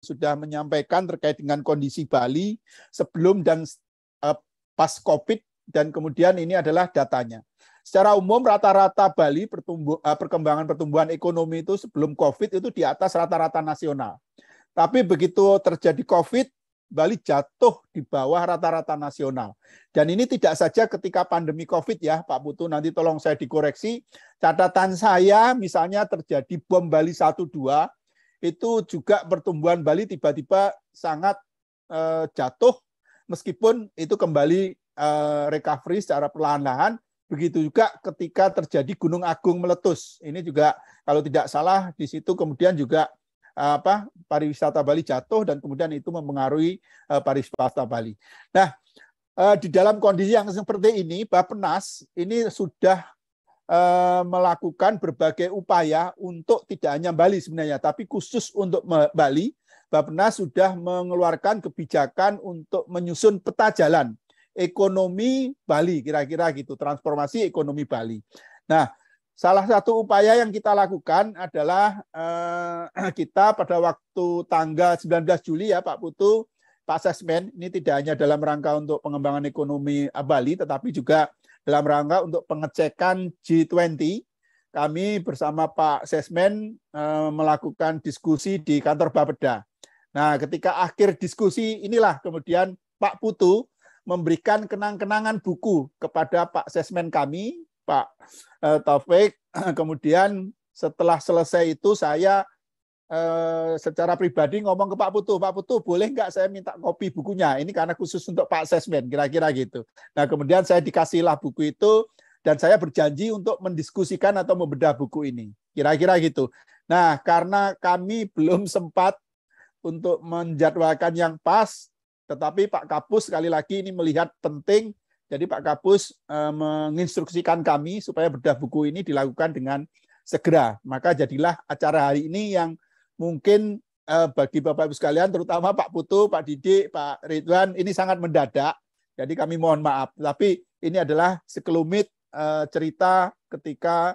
sudah menyampaikan terkait dengan kondisi Bali sebelum dan pas COVID, dan kemudian ini adalah datanya. Secara umum rata-rata Bali perkembangan pertumbuhan ekonomi itu sebelum COVID itu di atas rata-rata nasional. Tapi begitu terjadi COVID, Bali jatuh di bawah rata-rata nasional. Dan ini tidak saja ketika pandemi COVID ya, Pak Putu, nanti tolong saya dikoreksi. Catatan saya misalnya terjadi bom Bali 1-2, itu juga pertumbuhan Bali tiba-tiba sangat jatuh, meskipun itu kembali recovery secara perlahan-lahan. Begitu juga ketika terjadi Gunung Agung meletus. Ini juga kalau tidak salah di situ kemudian juga pariwisata Bali jatuh, dan kemudian itu mempengaruhi pariwisata Bali. Nah, di dalam kondisi yang seperti ini, Bappenas ini sudah melakukan berbagai upaya untuk tidak hanya Bali sebenarnya, tapi khusus untuk Bali, Bappenas sudah mengeluarkan kebijakan untuk menyusun peta jalan ekonomi Bali, kira-kira gitu, transformasi ekonomi Bali. Nah, salah satu upaya yang kita lakukan adalah kita pada waktu tanggal 19 Juli ya Pak Putu, Pak Sesmen, ini tidak hanya dalam rangka untuk pengembangan ekonomi Bali, tetapi juga dalam rangka untuk pengecekan G20. Kami bersama Pak Sesmen melakukan diskusi di kantor Bapeda. Nah, ketika akhir diskusi inilah kemudian Pak Putu memberikan kenang-kenangan buku kepada Pak Sesmen kami, Pak Taufik. Kemudian setelah selesai itu saya secara pribadi ngomong ke Pak Putu, boleh nggak saya minta kopi bukunya? Ini karena khusus untuk Pak Sesmen, kira-kira gitu. Nah, kemudian saya dikasihlah buku itu, dan saya berjanji untuk mendiskusikan atau membedah buku ini. Kira-kira gitu. Nah, karena kami belum sempat untuk menjadwalkan yang pas, tetapi Pak Kapus sekali lagi ini melihat penting. Jadi Pak Kapus menginstruksikan kami supaya bedah buku ini dilakukan dengan segera. Maka jadilah acara hari ini yang mungkin bagi Bapak Ibu sekalian, terutama Pak Putu, Pak Didik, Pak Ridwan, ini sangat mendadak. Jadi kami mohon maaf. Tapi ini adalah sekelumit cerita ketika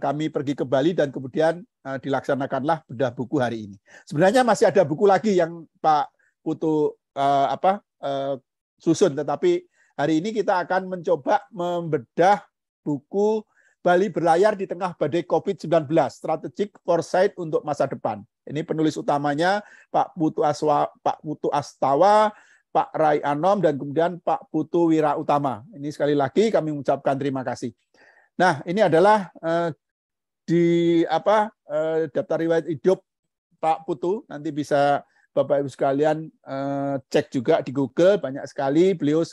kami pergi ke Bali dan kemudian dilaksanakanlah bedah buku hari ini. Sebenarnya masih ada buku lagi yang Pak Putu susun, tetapi hari ini kita akan mencoba membedah buku Bali Berlayar di Tengah Badai COVID-19, Strategic Foresight untuk Masa Depan. Ini penulis utamanya Pak Putu Astawa, Pak Rai Anom, dan kemudian Pak Putu Wira Utama. Ini sekali lagi kami mengucapkan terima kasih. Nah, ini adalah daftar riwayat hidup Pak Putu. Nanti bisa Bapak Ibu sekalian cek juga di Google, banyak sekali. Beliau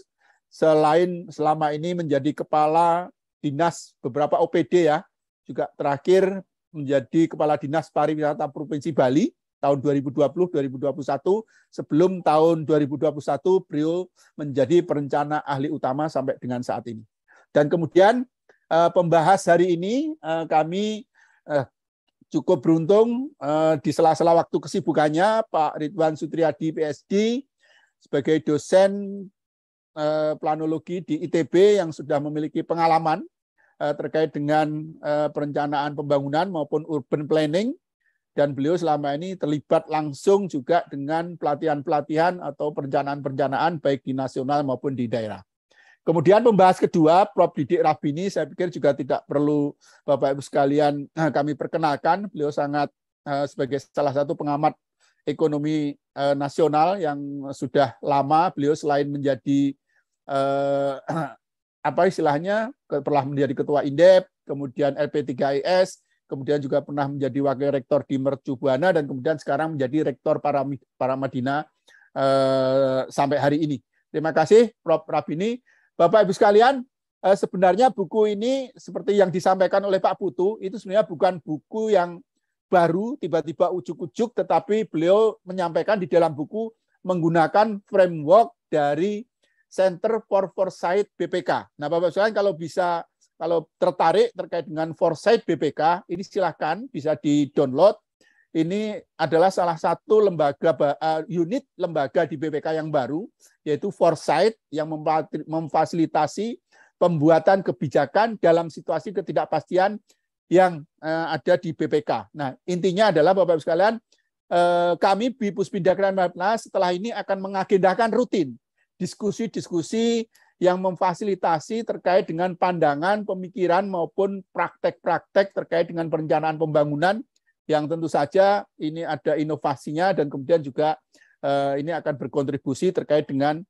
selain selama ini menjadi kepala dinas beberapa OPD ya, juga terakhir menjadi kepala dinas pariwisata Provinsi Bali tahun 2020-2021. Sebelum tahun 2021 beliau menjadi perencana ahli utama sampai dengan saat ini. Dan kemudian pembahas hari ini kami cukup beruntung di sela-sela waktu kesibukannya Pak Ridwan Sutriyadi PSD sebagai dosen planologi di ITB yang sudah memiliki pengalaman terkait dengan perencanaan pembangunan maupun urban planning, dan beliau selama ini terlibat langsung juga dengan pelatihan-pelatihan atau perencanaan-perencanaan baik di nasional maupun di daerah. Kemudian pembahas kedua, Prof. Didik Rabini, saya pikir juga tidak perlu Bapak Ibu sekalian kami perkenalkan. Beliau sangat sebagai salah satu pengamat ekonomi nasional yang sudah lama. Beliau selain menjadi pernah menjadi ketua Indep, kemudian LP3IS, kemudian juga pernah menjadi wakil rektor di Mercu Buana, dan kemudian sekarang menjadi rektor Paramadina sampai hari ini. Terima kasih Prof. Rabini. Bapak Ibu sekalian, sebenarnya buku ini seperti yang disampaikan oleh Pak Putu, itu sebenarnya bukan buku yang baru, tiba-tiba ujuk-ujuk, tetapi beliau menyampaikan di dalam buku menggunakan framework dari Center for Foresight BPK. Nah, Bapak Ibu sekalian, kalau tertarik terkait dengan Foresight BPK, ini silahkan bisa di-download. Ini adalah salah satu unit lembaga di BPK yang baru, yaitu Foresight, yang memfasilitasi pembuatan kebijakan dalam situasi ketidakpastian yang ada di BPK. Nah, intinya adalah Bapak Ibu sekalian, kami di Puspinda Kranapnas setelah ini akan mengagendakan rutin diskusi-diskusi yang memfasilitasi terkait dengan pandangan, pemikiran maupun praktek-praktek terkait dengan perencanaan pembangunan yang tentu saja ini ada inovasinya dan kemudian juga ini akan berkontribusi terkait dengan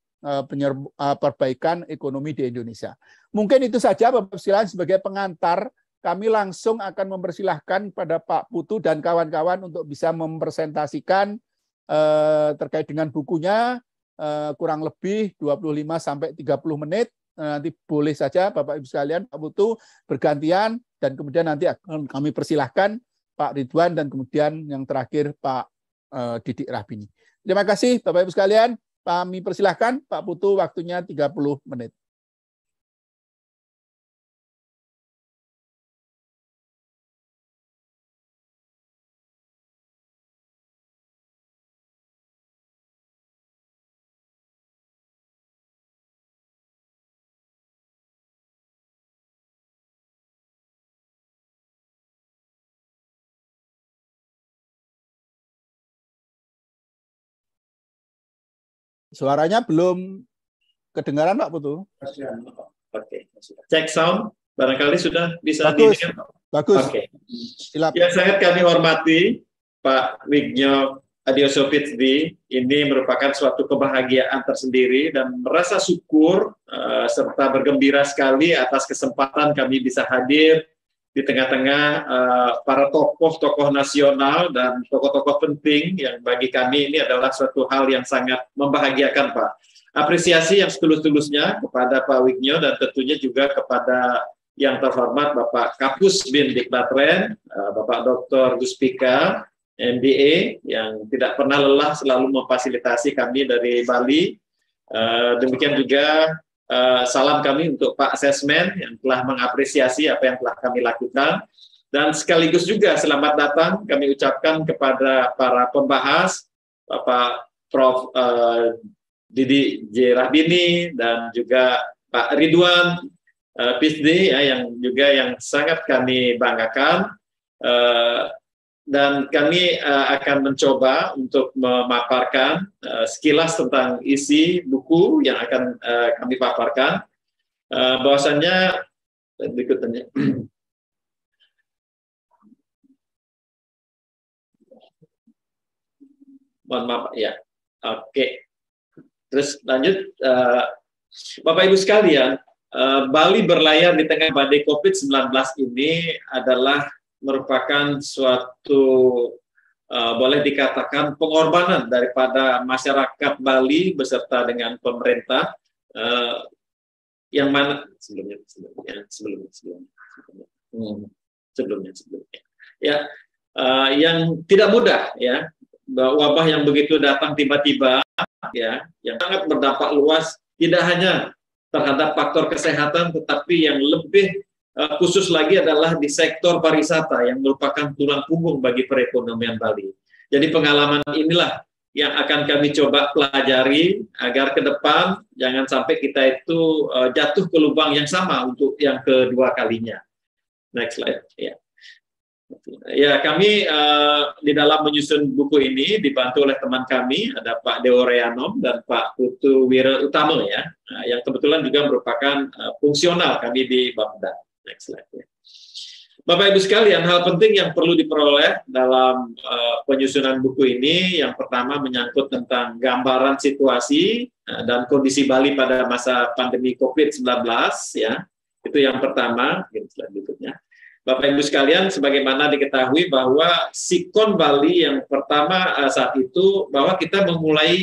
perbaikan ekonomi di Indonesia. Mungkin itu saja Bapak sekalian sebagai pengantar, kami langsung akan mempersilahkan pada Pak Putu dan kawan-kawan untuk bisa mempresentasikan terkait dengan bukunya, kurang lebih 25 sampai 30 menit. Nanti boleh saja Bapak Ibu sekalian, Pak Putu bergantian dan kemudian nanti akan kami persilahkan Pak Ridwan dan kemudian yang terakhir Pak Didik Rahbini. Terima kasih Bapak Ibu sekalian. Kami persilahkan Pak Putu, waktunya 30 menit. Suaranya belum kedengaran Pak Putu. Oke, cek sound, barangkali sudah bisa didengar. Bagus. Oke. Yang sangat kami hormati Pak Wignio Adiosovitsdi, ini merupakan suatu kebahagiaan tersendiri dan merasa syukur serta bergembira sekali atas kesempatan kami bisa hadir di tengah-tengah para tokoh-tokoh nasional dan tokoh-tokoh penting yang bagi kami ini adalah suatu hal yang sangat membahagiakan, Pak. Apresiasi yang setulus-tulusnya kepada Pak Wignio dan tentunya juga kepada yang terhormat Bapak Kapus Bin Diklatren, Bapak Dr. Guspika, MBA, yang tidak pernah lelah selalu memfasilitasi kami dari Bali. Demikian juga salam kami untuk Pak Sesmen yang telah mengapresiasi apa yang telah kami lakukan. Dan sekaligus juga selamat datang kami ucapkan kepada para pembahas, Bapak Prof. Didi J. Rahbini dan juga Pak Ridwan Pisdi yang juga yang sangat kami banggakan. Dan kami akan mencoba untuk memaparkan sekilas tentang isi buku yang akan kami paparkan. Bahwasannya berikutnya. Mohon maaf ya. Oke. Terus lanjut, Bapak Ibu sekalian, Bali berlayar di tengah badai COVID-19 ini adalah merupakan suatu boleh dikatakan pengorbanan daripada masyarakat Bali beserta dengan pemerintah yang mana sebelumnya ya yang tidak mudah ya, wabah yang begitu datang tiba-tiba ya, yang sangat berdampak luas tidak hanya terhadap faktor kesehatan tetapi yang lebih khusus lagi adalah di sektor pariwisata yang merupakan tulang punggung bagi perekonomian Bali. Jadi pengalaman inilah yang akan kami coba pelajari agar ke depan jangan sampai kita itu jatuh ke lubang yang sama untuk yang kedua kalinya. Next slide. Ya. Ya, kami di dalam menyusun buku ini dibantu oleh teman kami, ada Pak Dewo Reanom dan Pak Putu Wira Utama ya, yang kebetulan juga merupakan fungsional kami di Bapeda. Next slide. Ya. Bapak Ibu sekalian, hal penting yang perlu diperoleh dalam penyusunan buku ini, yang pertama menyangkut tentang gambaran situasi dan kondisi Bali pada masa pandemi COVID-19 ya. Itu yang pertama. Slide berikutnya. Bapak Ibu sekalian, sebagaimana diketahui bahwa sikon Bali yang pertama saat itu bahwa kita memulai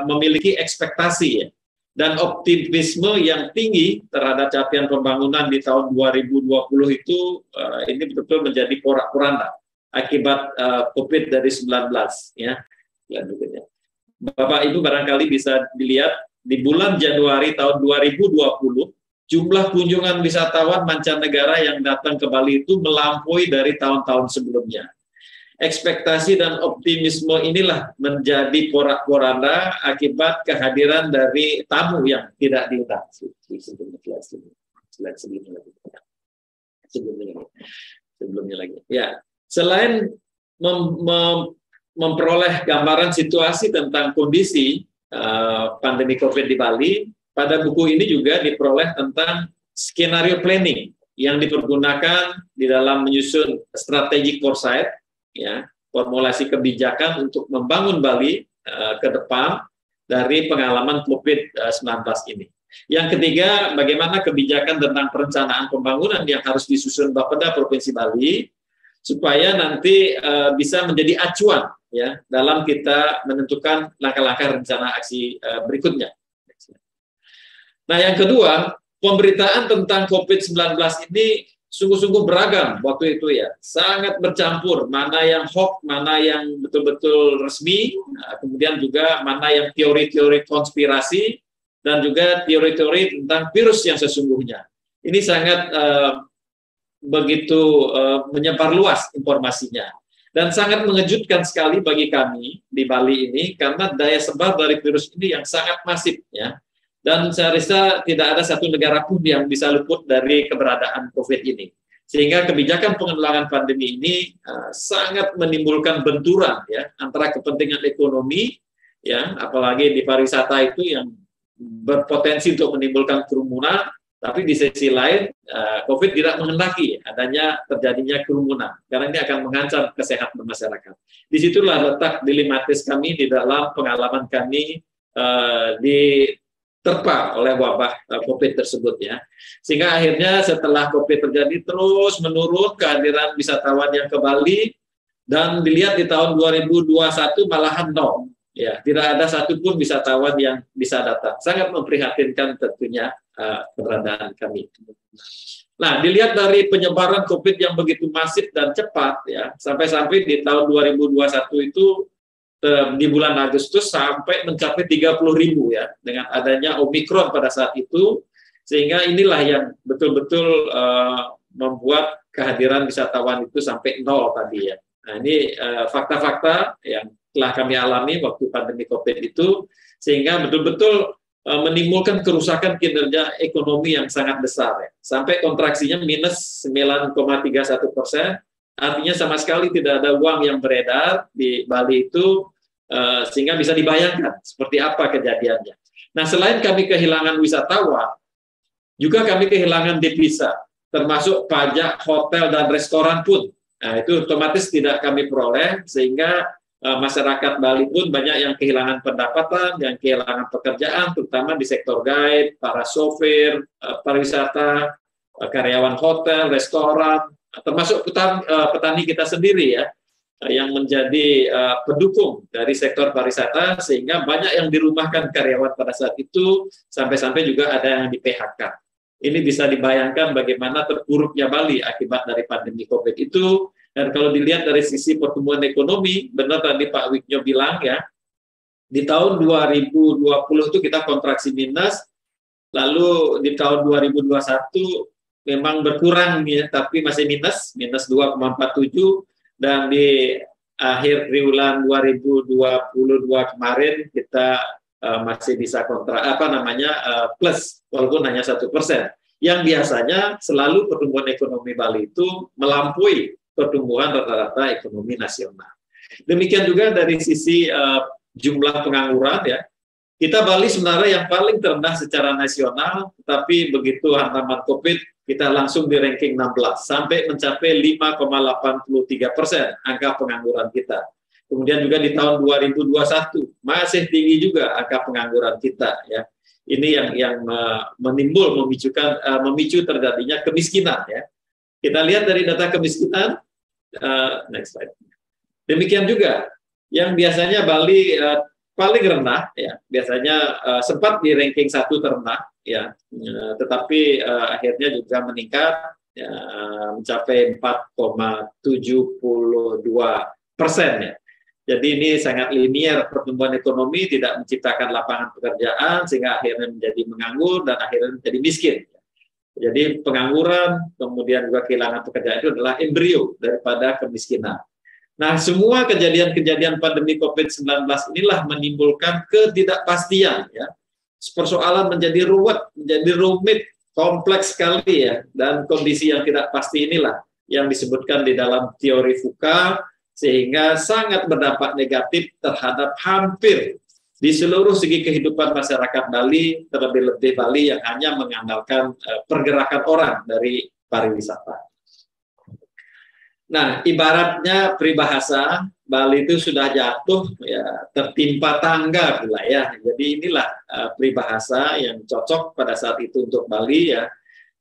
memiliki ekspektasi ya, dan optimisme yang tinggi terhadap capaian pembangunan di tahun 2020 itu ini betul-betul menjadi porak-poranda akibat COVID dari 19 ya. Bapak Ibu barangkali bisa dilihat di bulan Januari tahun 2020 jumlah kunjungan wisatawan mancanegara yang datang ke Bali itu melampaui dari tahun-tahun sebelumnya. Ekspektasi dan optimisme inilah menjadi porak-poranda akibat kehadiran dari tamu yang tidak diundang. Sebelumnya lagi. Ya, selain memperoleh gambaran situasi tentang kondisi pandemi COVID di Bali, pada buku ini juga diperoleh tentang skenario planning yang dipergunakan di dalam menyusun strategic foresight, ya, formulasi kebijakan untuk membangun Bali ke depan dari pengalaman COVID-19 ini. Yang ketiga, bagaimana kebijakan tentang perencanaan pembangunan yang harus disusun Bapeda Provinsi Bali supaya nanti bisa menjadi acuan, ya, dalam kita menentukan langkah-langkah rencana aksi berikutnya. Nah, yang kedua, pemberitaan tentang COVID-19 ini sungguh-sungguh beragam waktu itu, ya, sangat bercampur, mana yang hoax, mana yang betul-betul resmi, kemudian juga mana yang teori-teori konspirasi, dan juga teori-teori tentang virus yang sesungguhnya. Ini sangat begitu menyebar luas informasinya. Dan sangat mengejutkan sekali bagi kami di Bali ini, karena daya sebar dari virus ini yang sangat masif, ya. Dan saya rasa tidak ada satu negara pun yang bisa luput dari keberadaan COVID ini. Sehingga kebijakan pengendalian pandemi ini sangat menimbulkan benturan, ya, antara kepentingan ekonomi, ya, apalagi di pariwisata itu yang berpotensi untuk menimbulkan kerumunan, tapi di sisi lain COVID tidak menghendaki adanya terjadinya kerumunan, karena ini akan mengancam kesehatan masyarakat. Disitulah letak dilematis kami di dalam pengalaman kami diterpa oleh wabah COVID tersebut, ya. Sehingga akhirnya setelah COVID terjadi terus menurun kehadiran wisatawan yang ke Bali, dan dilihat di tahun 2021 malahan nol. Ya, tidak ada satupun wisatawan yang bisa datang. Sangat memprihatinkan tentunya keberadaan kami. Nah, dilihat dari penyebaran COVID yang begitu masif dan cepat, ya, sampai-sampai di tahun 2021 itu di bulan Agustus sampai mencapai 30.000, ya, dengan adanya Omikron pada saat itu, sehingga inilah yang betul-betul membuat kehadiran wisatawan itu sampai nol tadi, ya. Nah, ini fakta-fakta yang telah kami alami waktu pandemi COVID itu, sehingga betul-betul menimbulkan kerusakan kinerja ekonomi yang sangat besar, ya. Sampai kontraksinya minus 9,31%, artinya sama sekali tidak ada uang yang beredar di Bali itu, sehingga bisa dibayangkan seperti apa kejadiannya. Nah, selain kami kehilangan wisatawan, juga kami kehilangan devisa, termasuk pajak hotel dan restoran pun. Nah, itu otomatis tidak kami peroleh, sehingga masyarakat Bali pun banyak yang kehilangan pendapatan, yang kehilangan pekerjaan, terutama di sektor guide, para sopir, pariwisata, karyawan hotel, restoran, termasuk petani kita sendiri, ya, yang menjadi pendukung dari sektor pariwisata, sehingga banyak yang dirumahkan karyawan pada saat itu, sampai-sampai juga ada yang di-PHK. Ini bisa dibayangkan bagaimana terpuruknya Bali akibat dari pandemi COVID itu. Dan kalau dilihat dari sisi pertumbuhan ekonomi, benar tadi Pak Wiknyo bilang, ya, di tahun 2020 itu kita kontraksi minus, lalu di tahun 2021 memang berkurang, ya, tapi masih minus 2,47, dan di akhir triwulan 2022 kemarin kita masih bisa plus, walaupun hanya 1%. Yang biasanya selalu pertumbuhan ekonomi Bali itu melampaui pertumbuhan rata-rata ekonomi nasional. Demikian juga dari sisi jumlah pengangguran, ya. Kita Bali sebenarnya yang paling terendah secara nasional, tetapi begitu hantaman COVID, kita langsung di ranking 16, sampai mencapai 5,83% angka pengangguran kita. Kemudian juga di tahun 2021, masih tinggi juga angka pengangguran kita, ya. Ini yang memicu terjadinya kemiskinan, ya. Kita lihat dari data kemiskinan, next slide. Demikian juga, yang biasanya Bali paling rendah, ya, biasanya sempat di ranking 1 terendah, ya, tetapi akhirnya juga meningkat, ya, mencapai 4,72%, ya. Jadi ini sangat linear pertumbuhan ekonomi, tidak menciptakan lapangan pekerjaan, sehingga akhirnya menjadi menganggur dan akhirnya menjadi miskin. Jadi pengangguran, kemudian juga kehilangan pekerjaan itu adalah embrio daripada kemiskinan. Nah, semua kejadian-kejadian pandemi COVID-19 inilah menimbulkan ketidakpastian, ya. Persoalan menjadi ruwet, menjadi rumit, kompleks sekali, ya. Dan kondisi yang tidak pasti inilah yang disebutkan di dalam teori VUCA, sehingga sangat berdampak negatif terhadap hampir di seluruh segi kehidupan masyarakat Bali, terlebih-lebih Bali yang hanya mengandalkan pergerakan orang dari pariwisata. Nah, ibaratnya peribahasa, Bali itu sudah jatuh, ya tertimpa tangga pula ya. Jadi inilah peribahasa yang cocok pada saat itu untuk Bali ya,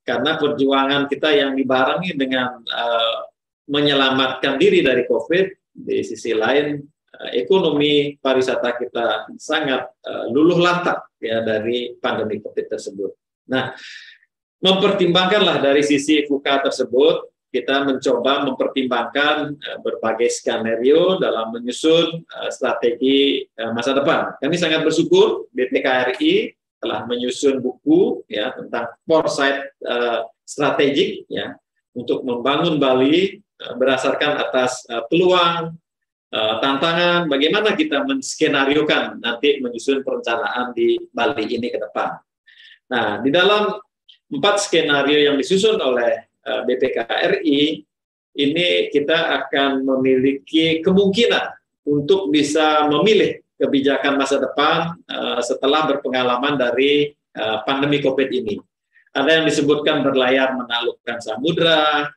karena perjuangan kita yang dibarengi dengan menyelamatkan diri dari COVID, di sisi lain ekonomi pariwisata kita sangat luluh lantak ya dari pandemi COVID tersebut. Nah, mempertimbangkanlah dari sisi FUKA tersebut, kita mencoba mempertimbangkan berbagai skenario dalam menyusun strategi masa depan. Kami sangat bersyukur BPKRI telah menyusun buku ya tentang foresight strategik ya untuk membangun Bali berdasarkan atas peluang, tantangan, bagaimana kita menskenariokan nanti menyusun perencanaan di Bali ini ke depan. Nah, di dalam 4 skenario yang disusun oleh BPKRI, ini kita akan memiliki kemungkinan untuk bisa memilih kebijakan masa depan setelah berpengalaman dari pandemi COVID ini. Ada yang disebutkan berlayar menaklukkan samudra,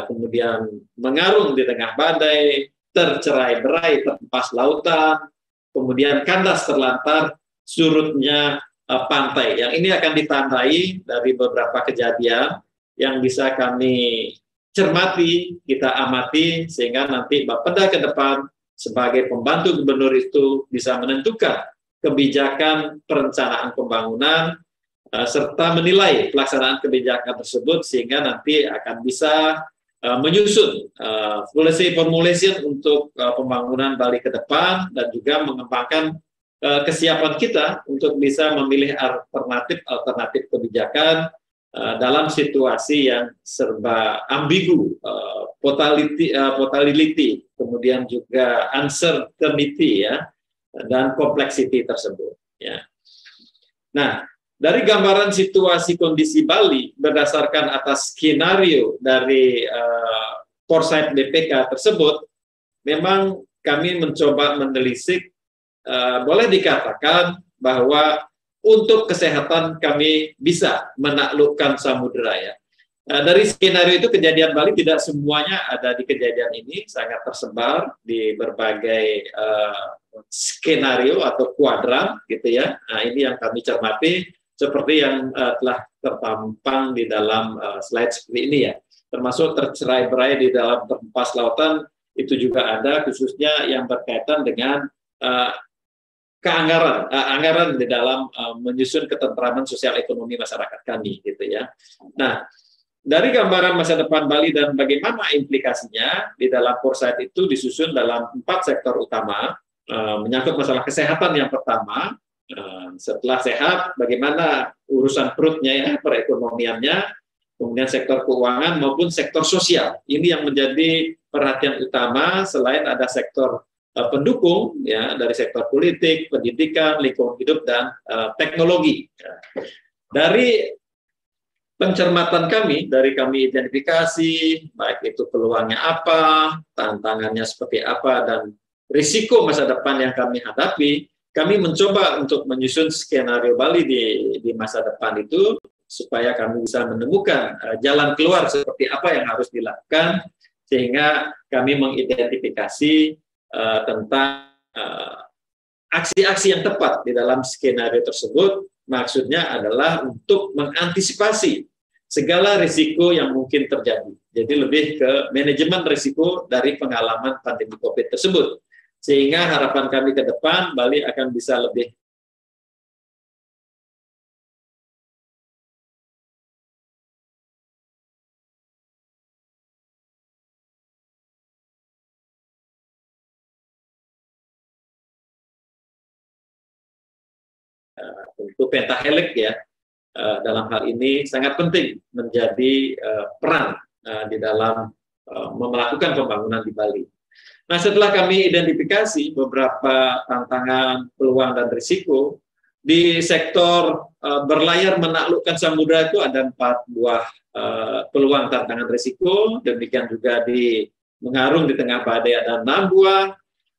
kemudian mengarung di tengah badai, tercerai-berai terhempas lautan, kemudian kandas terlantar surutnya pantai. Yang ini akan ditandai dari beberapa kejadian yang bisa kami cermati, kita amati, sehingga nanti Bapeda ke depan sebagai pembantu gubernur itu bisa menentukan kebijakan perencanaan pembangunan serta menilai pelaksanaan kebijakan tersebut, sehingga nanti akan bisa menyusun policy formulation untuk pembangunan Bali ke depan dan juga mengembangkan kesiapan kita untuk bisa memilih alternatif kebijakan dalam situasi yang serba ambigu, volatility, kemudian juga uncertainty ya, dan complexity tersebut. Ya. Nah, dari gambaran situasi kondisi Bali berdasarkan atas skenario dari foresight BPK tersebut, memang kami mencoba menelisik, boleh dikatakan bahwa untuk kesehatan kami bisa menaklukkan samudera ya. Dari skenario itu kejadian Bali tidak semuanya ada di kejadian ini, sangat tersebar di berbagai skenario atau kuadran gitu ya. Nah, ini yang kami cermati seperti yang telah tertampang di dalam slide seperti ini ya. Termasuk tercerai-berai di dalam terhempas lautan itu juga ada, khususnya yang berkaitan dengan anggaran di dalam menyusun ketentraman sosial ekonomi masyarakat kami gitu ya. Nah, dari gambaran masa depan Bali dan bagaimana implikasinya di dalam foresight itu disusun dalam 4 sektor utama, menyangkut masalah kesehatan yang pertama, setelah sehat bagaimana urusan perutnya ya, perekonomiannya, kemudian sektor keuangan maupun sektor sosial. Ini yang menjadi perhatian utama selain ada sektor pendukung ya dari sektor politik, pendidikan, lingkungan hidup dan teknologi. Dari pencermatan kami, dari kami identifikasi baik itu peluangnya apa, tantangannya seperti apa dan risiko masa depan yang kami hadapi, kami mencoba untuk menyusun skenario Bali di masa depan itu supaya kami bisa menemukan jalan keluar seperti apa yang harus dilakukan, sehingga kami mengidentifikasi tentang aksi-aksi yang tepat di dalam skenario tersebut. Maksudnya adalah untuk mengantisipasi segala risiko yang mungkin terjadi. Jadi lebih ke manajemen risiko dari pengalaman pandemi COVID tersebut. Sehingga harapan kami ke depan Bali akan bisa lebih untuk pentahelix ya, dalam hal ini sangat penting menjadi peran di dalam melakukan pembangunan di Bali. Nah, setelah kami identifikasi beberapa tantangan, peluang dan risiko di sektor berlayar menaklukkan samudera, itu ada 4 buah peluang, tantangan, risiko. Demikian juga di mengarung di tengah badai ada 6 buah,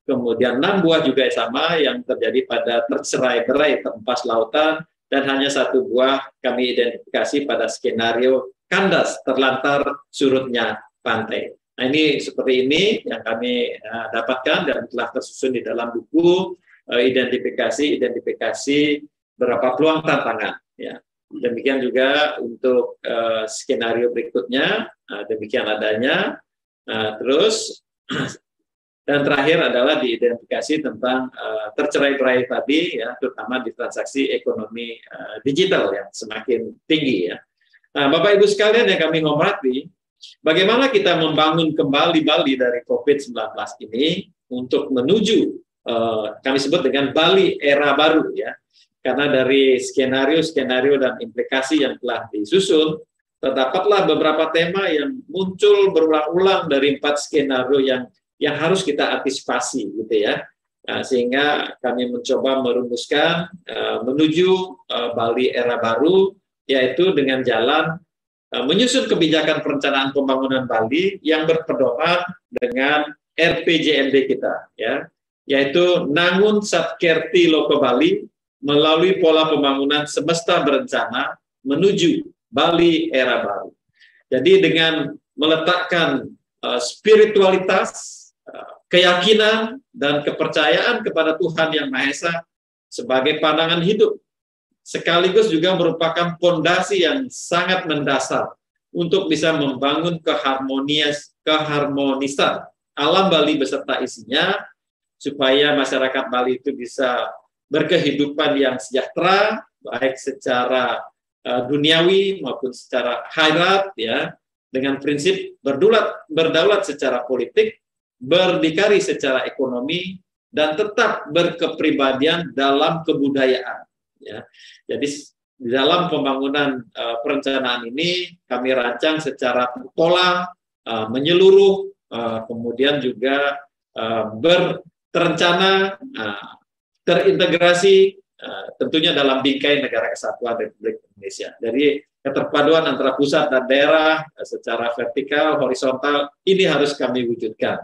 kemudian 6 buah juga sama yang terjadi pada tercerai-berai terempas lautan, dan hanya 1 buah kami identifikasi pada skenario kandas terlantar surutnya pantai. Nah, ini seperti ini yang kami dapatkan dan telah tersusun di dalam buku identifikasi berapa peluang tantangan. Ya. Demikian juga untuk skenario berikutnya, demikian adanya. Terus dan terakhir adalah diidentifikasi tentang tercerai-berai tadi, ya, terutama di transaksi ekonomi digital yang semakin tinggi. Ya. Nah, Bapak Ibu sekalian yang kami hormati, bagaimana kita membangun kembali Bali dari COVID-19 ini untuk menuju kami sebut dengan Bali era baru, ya. Karena dari skenario dan implikasi yang telah disusun, terdapatlah beberapa tema yang muncul berulang-ulang dari 4 skenario yang harus kita antisipasi, gitu ya. Nah, sehingga kami mencoba merumuskan menuju Bali era baru, yaitu dengan jalan menyusun kebijakan perencanaan pembangunan Bali yang berpedoman dengan RPJMD kita, ya, yaitu Nangun Satkerti Loko Bali melalui pola pembangunan semesta berencana menuju Bali era baru. Jadi dengan meletakkan spiritualitas, keyakinan, dan kepercayaan kepada Tuhan Yang Maha Esa sebagai pandangan hidup, sekaligus juga merupakan fondasi yang sangat mendasar untuk bisa membangun keharmonisan alam Bali beserta isinya, supaya masyarakat Bali itu bisa berkehidupan yang sejahtera, baik secara duniawi maupun secara akhirat, ya, dengan prinsip berdaulat secara politik, berdikari secara ekonomi, dan tetap berkepribadian dalam kebudayaan. Ya. Jadi di dalam pembangunan perencanaan ini kami rancang secara pola, menyeluruh, kemudian juga terencana, terintegrasi, tentunya dalam bingkai Negara Kesatuan Republik Indonesia. Jadi keterpaduan antara pusat dan daerah secara vertikal, horizontal, ini harus kami wujudkan.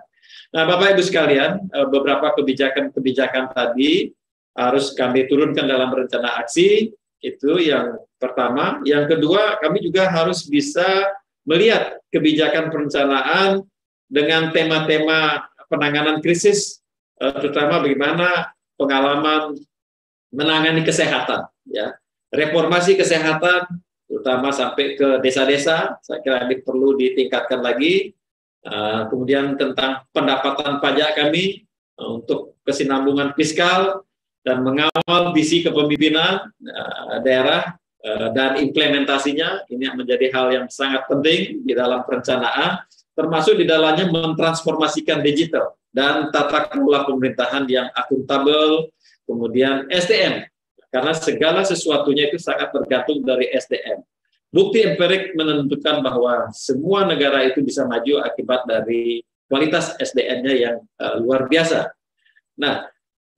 Nah, Bapak Ibu sekalian, beberapa kebijakan tadi harus kami turunkan dalam rencana aksi, itu yang pertama. Yang kedua, kami juga harus bisa melihat kebijakan perencanaan dengan tema-tema penanganan krisis, terutama bagaimana pengalaman menangani kesehatan, ya, reformasi kesehatan, terutama sampai ke desa-desa, saya kira ini perlu ditingkatkan lagi. Kemudian tentang pendapatan pajak kami untuk kesinambungan fiskal dan mengawal visi kepemimpinan daerah dan implementasinya, ini menjadi hal yang sangat penting di dalam perencanaan, termasuk di dalamnya mentransformasikan digital dan tata kelola pemerintahan yang akuntabel, kemudian SDM, karena segala sesuatunya itu sangat bergantung dari SDM. Bukti empirik menentukan bahwa semua negara itu bisa maju akibat dari kualitas SDM-nya yang luar biasa. Nah,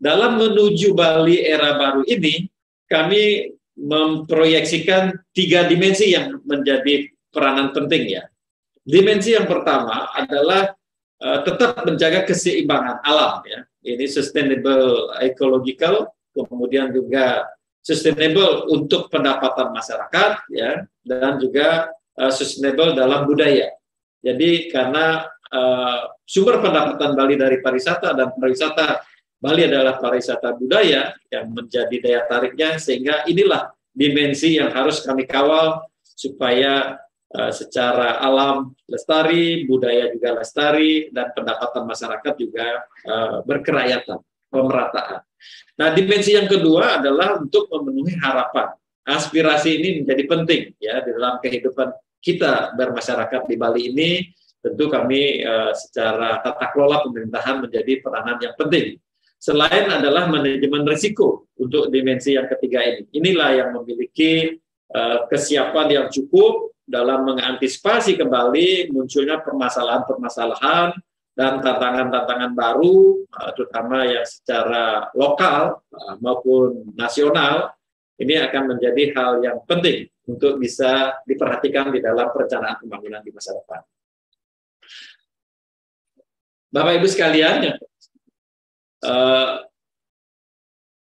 dalam menuju Bali era baru ini, kami memproyeksikan 3 dimensi yang menjadi peranan penting, ya. Dimensi yang pertama adalah tetap menjaga keseimbangan alam, ya. Ini sustainable ecological, kemudian juga sustainable untuk pendapatan masyarakat, ya, dan juga sustainable dalam budaya. Jadi karena sumber pendapatan Bali dari pariwisata, dan pariwisata Bali adalah pariwisata budaya yang menjadi daya tariknya, sehingga inilah dimensi yang harus kami kawal supaya secara alam lestari, budaya juga lestari, dan pendapatan masyarakat juga berkerakyatan, pemerataan. Nah, dimensi yang kedua adalah untuk memenuhi harapan. Aspirasi ini menjadi penting, ya, di dalam kehidupan kita bermasyarakat di Bali ini. Tentu kami secara tata kelola pemerintahan menjadi peranan yang penting. Selain adalah manajemen risiko untuk dimensi yang ketiga ini. Inilah yang memiliki kesiapan yang cukup dalam mengantisipasi kembali munculnya permasalahan-permasalahan dan tantangan-tantangan baru, terutama yang secara lokal maupun nasional. Ini akan menjadi hal yang penting untuk bisa diperhatikan di dalam perencanaan pembangunan di masa depan. Bapak Ibu sekalian,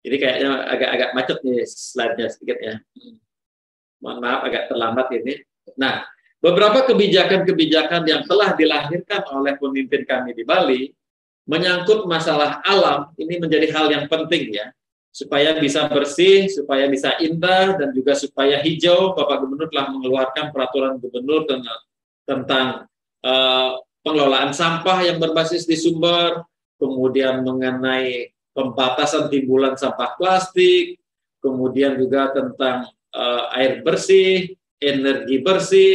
ini kayaknya agak macet nih slide-nya sedikit ya. Mohon maaf agak terlambat ini. Nah, beberapa kebijakan-kebijakan yang telah dilahirkan oleh pemimpin kami di Bali menyangkut masalah alam ini menjadi hal yang penting ya, supaya bisa bersih, supaya bisa indah, dan juga supaya hijau. Bapak Gubernur telah mengeluarkan peraturan gubernur tentang pengelolaan sampah yang berbasis di sumber, kemudian mengenai pembatasan timbulan sampah plastik, kemudian juga tentang air bersih, energi bersih.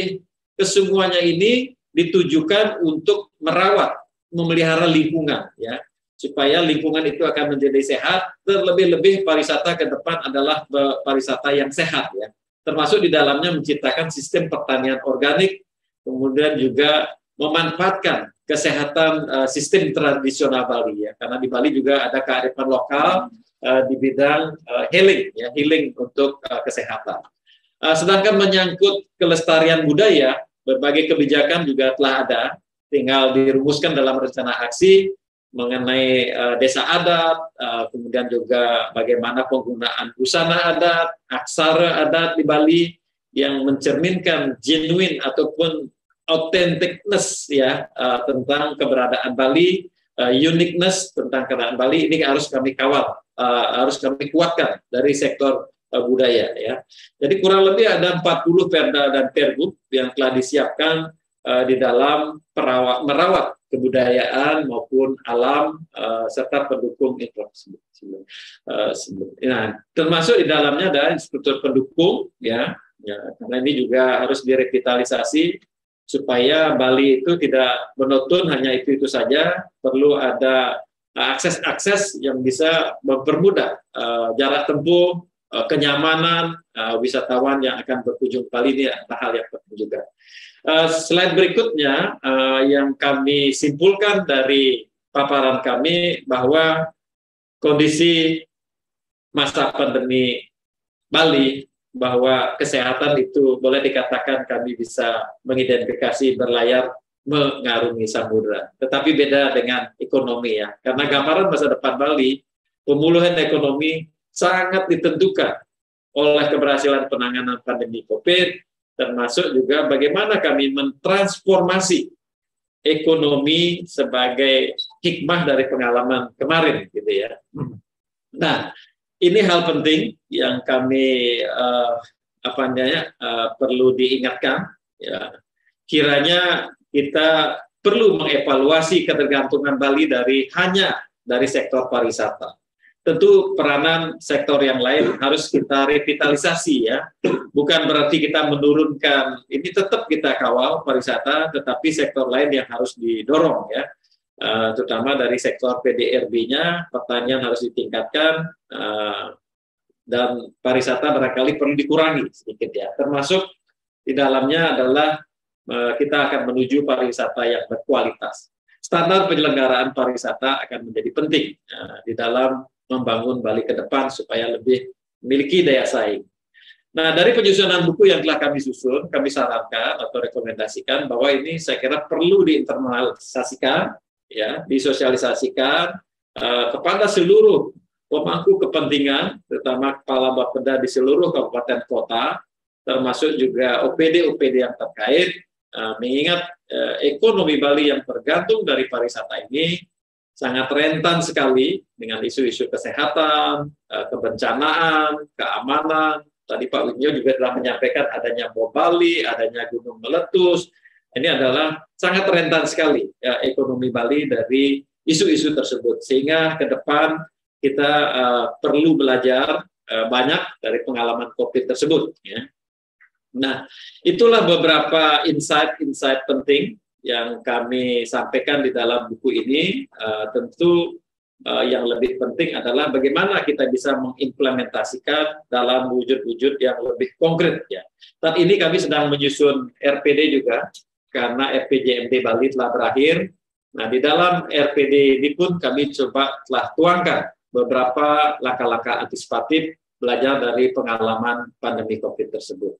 Kesemuanya ini ditujukan untuk merawat, memelihara lingkungan ya, supaya lingkungan itu akan menjadi sehat. Terlebih-lebih pariwisata ke depan adalah pariwisata yang sehat ya, termasuk di dalamnya menciptakan sistem pertanian organik, kemudian juga memanfaatkan kesehatan sistem tradisional Bali ya, karena di Bali juga ada kearifan lokal di bidang healing ya, healing untuk kesehatan. Sedangkan menyangkut kelestarian budaya, berbagai kebijakan juga telah ada, tinggal dirumuskan dalam rencana aksi mengenai desa adat, kemudian juga bagaimana penggunaan busana adat, aksara adat di Bali yang mencerminkan genuine ataupun authenticness ya tentang keberadaan Bali, uniqueness tentang keberadaan Bali. Ini harus kami kawal, harus kami kuatkan dari sektor budaya ya. Jadi kurang lebih ada 40 perda dan pergub yang telah disiapkan di dalam merawat kebudayaan maupun alam serta pendukung infrastruktur. Nah, termasuk di dalamnya ada struktur pendukung ya, karena ini juga harus direvitalisasi supaya Bali itu tidak monoton hanya itu saja, perlu ada akses-akses yang bisa mempermudah jarak tempuh, kenyamanan wisatawan yang akan berkunjung Bali. Ini hal yang penting juga. Slide berikutnya yang kami simpulkan dari paparan kami bahwa kondisi masa pandemi Bali, bahwa kesehatan itu boleh dikatakan kami bisa mengidentifikasi berlayar mengarungi samudera. Tetapi beda dengan ekonomi ya, karena gambaran masa depan Bali, pemulihan ekonomi sangat ditentukan oleh keberhasilan penanganan pandemi COVID, termasuk juga bagaimana kami mentransformasi ekonomi sebagai hikmah dari pengalaman kemarin, gitu ya. Nah, ini hal penting yang kami perlu diingatkan. Ya. Kiranya kita perlu mengevaluasi ketergantungan Bali hanya dari sektor pariwisata. Tentu peranan sektor yang lain harus kita revitalisasi ya. Bukan berarti kita menurunkan, ini tetap kita kawal pariwisata, tetapi sektor lain yang harus didorong ya. Terutama dari sektor PDRB-nya, pertanian harus ditingkatkan, dan pariwisata barangkali perlu dikurangi sedikit ya. Termasuk di dalamnya adalah kita akan menuju pariwisata yang berkualitas. Standar penyelenggaraan pariwisata akan menjadi penting di dalam membangun Bali ke depan supaya lebih memiliki daya saing. Nah, dari penyusunan buku yang telah kami susun, kami sarankan atau rekomendasikan bahwa ini saya kira perlu diinternalisasikan, ya, disosialisasikan kepada seluruh pemangku kepentingan, terutama kepala bapeda di seluruh kabupaten kota, termasuk juga OPD-OPD yang terkait, mengingat ekonomi Bali yang tergantung dari pariwisata ini sangat rentan sekali dengan isu-isu kesehatan, kebencanaan, keamanan. Tadi Pak Widjo juga telah menyampaikan adanya bom Bali, adanya gunung meletus. Ini adalah sangat rentan sekali ya, ekonomi Bali dari isu-isu tersebut. Sehingga ke depan kita perlu belajar banyak dari pengalaman COVID tersebut. Ya. Nah, itulah beberapa insight-insight penting yang kami sampaikan di dalam buku ini. Tentu yang lebih penting adalah bagaimana kita bisa mengimplementasikan dalam wujud-wujud yang lebih konkret. Ya. Saat ini kami sedang menyusun RPD juga, karena RPJMD Bali telah berakhir. Nah, di dalam RPD ini pun kami coba telah tuangkan beberapa langkah-langkah antisipatif belajar dari pengalaman pandemi COVID tersebut.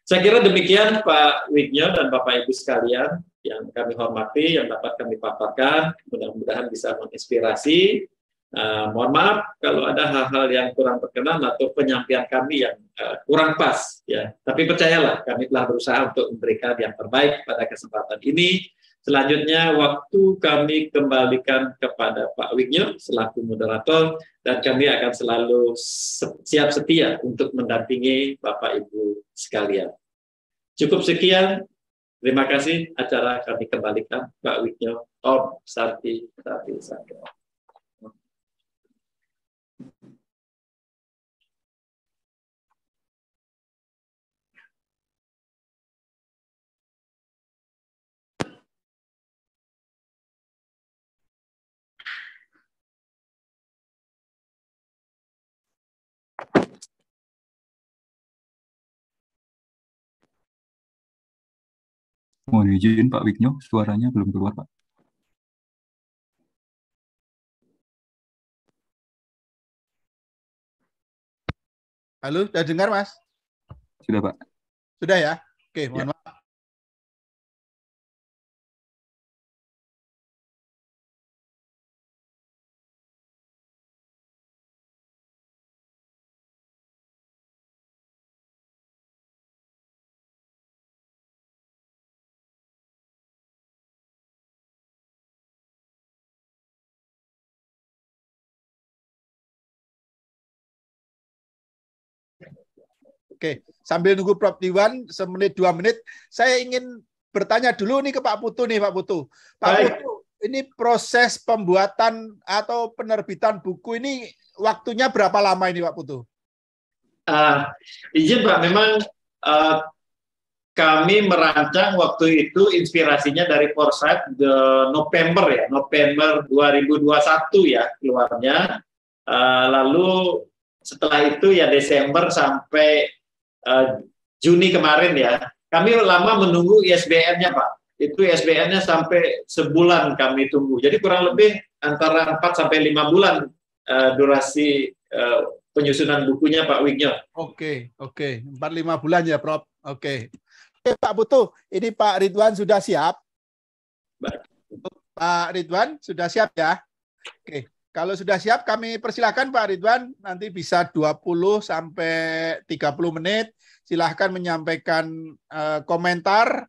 Saya kira demikian Pak Widjo dan Bapak Ibu sekalian. yang kami hormati, yang dapat kami paparkan, mudah-mudahan bisa menginspirasi. Mohon maaf kalau ada hal-hal yang kurang berkenan atau penyampaian kami yang kurang pas, ya. Tapi percayalah, kami telah berusaha untuk memberikan yang terbaik pada kesempatan ini. Selanjutnya, waktu kami kembalikan kepada Pak Wignyo selaku moderator, dan kami akan selalu siap setia untuk mendampingi Bapak Ibu sekalian. Cukup sekian. Terima kasih. Acara kami kembalikan Pak Wignyo. Om Santi Sangga. Mohon izin Pak Wignyo, suaranya belum keluar Pak. Halo, sudah dengar Mas? Sudah Pak. Sudah ya? Oke, mohon Ya. maaf. Oke, sambil nunggu Prof. Iwan, semenit 2 menit, saya ingin bertanya dulu nih ke Pak Putu nih, Pak Putu. Pak Baik. Putu, ini proses pembuatan atau penerbitan buku ini waktunya berapa lama ini, Pak Putu? Izin Pak, memang kami merancang waktu itu inspirasinya dari Foresight November ya, November 2021 ya keluarnya. Lalu setelah itu ya Desember sampai Juni kemarin ya. Kami lama menunggu ISBN-nya Pak. Itu ISBN-nya sampai sebulan kami tunggu. Jadi kurang lebih antara 4 sampai 5 bulan durasi penyusunan bukunya Pak Wignyo. Oke. 4-5 bulan ya, Prof. Oke, Pak Putu, ini Pak Ridwan sudah siap? Baik. Pak Ridwan sudah siap ya? Oke. Kalau sudah siap, kami persilahkan Pak Ridwan, nanti bisa 20 sampai 30 menit. Silahkan menyampaikan komentar,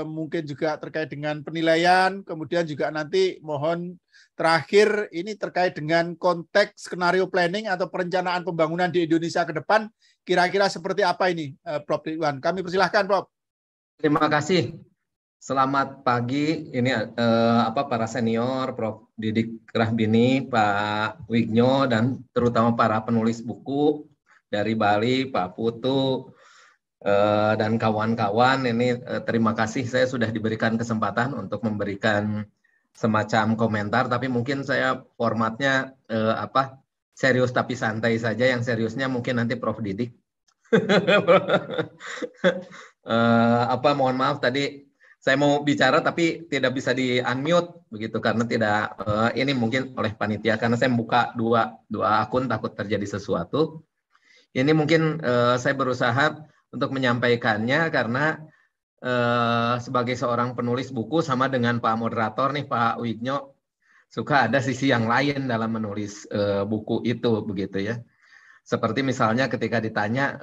mungkin juga terkait dengan penilaian, kemudian juga nanti mohon terakhir ini terkait dengan konteks skenario planning atau perencanaan pembangunan di Indonesia ke depan, kira-kira seperti apa ini, Prof. Ridwan? Kami persilahkan, Prof. Terima kasih. Selamat pagi, ini para senior, Prof. Didik Rahbini, Pak Wignyo, dan terutama para penulis buku dari Bali, Pak Putu, dan kawan-kawan. Ini terima kasih, saya sudah diberikan kesempatan untuk memberikan semacam komentar, tapi mungkin saya formatnya serius tapi santai saja. Yang seriusnya mungkin nanti Prof. Didik. Mohon maaf tadi saya mau bicara tapi tidak bisa di-unmute begitu karena tidak ini mungkin oleh panitia karena saya membuka dua akun takut terjadi sesuatu. Ini mungkin saya berusaha untuk menyampaikannya karena sebagai seorang penulis buku sama dengan Pak moderator nih Pak Wignyo suka ada sisi yang lain dalam menulis buku itu begitu ya. Seperti misalnya ketika ditanya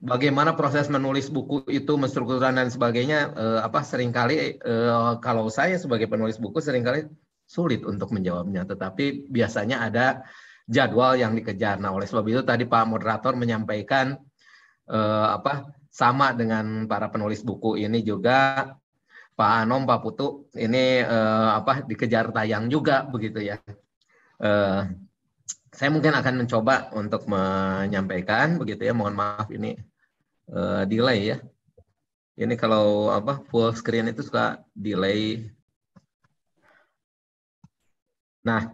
bagaimana proses menulis buku itu, menstrukturkan dan sebagainya, seringkali kalau saya sebagai penulis buku seringkali sulit untuk menjawabnya, tetapi biasanya ada jadwal yang dikejar. Nah, oleh sebab itu tadi Pak moderator menyampaikan sama dengan para penulis buku ini juga Pak Anom, Pak Putu ini dikejar tayang juga begitu ya. Saya mungkin akan mencoba untuk menyampaikan begitu ya. Mohon maaf ini delay ya. Ini kalau full screen itu suka delay. Nah,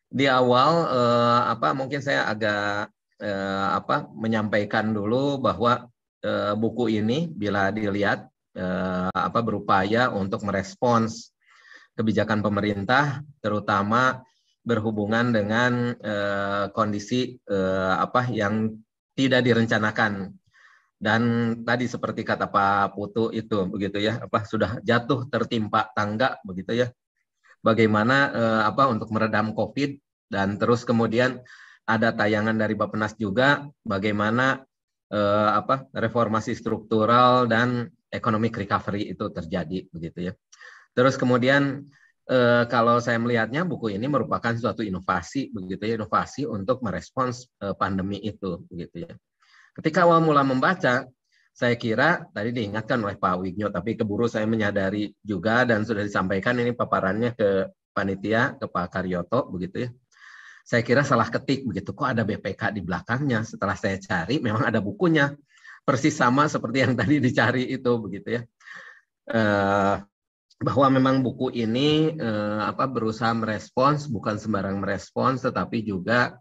di awal mungkin saya agak menyampaikan dulu bahwa buku ini bila dilihat berupaya untuk merespons kebijakan pemerintah terutama berhubungan dengan kondisi yang tidak direncanakan Dan tadi seperti kata Pak Putu itu begitu ya, sudah jatuh tertimpa tangga begitu ya. Bagaimana untuk meredam COVID, dan terus kemudian ada tayangan dari Bappenas juga bagaimana reformasi struktural dan economic recovery itu terjadi begitu ya. Terus kemudian kalau saya melihatnya buku ini merupakan suatu inovasi begitu ya, inovasi untuk merespons pandemi itu begitu ya. Ketika awal mula membaca, saya kira tadi diingatkan oleh Pak Wigno, tapi keburu saya menyadari juga dan sudah disampaikan ini paparannya ke panitia, ke Pak Karyoto begitu ya. Saya kira salah ketik begitu, kok ada BPK di belakangnya. Setelah saya cari, memang ada bukunya, persis sama seperti yang tadi dicari itu begitu ya. Bahwa memang buku ini berusaha merespons, bukan sembarang merespons, tetapi juga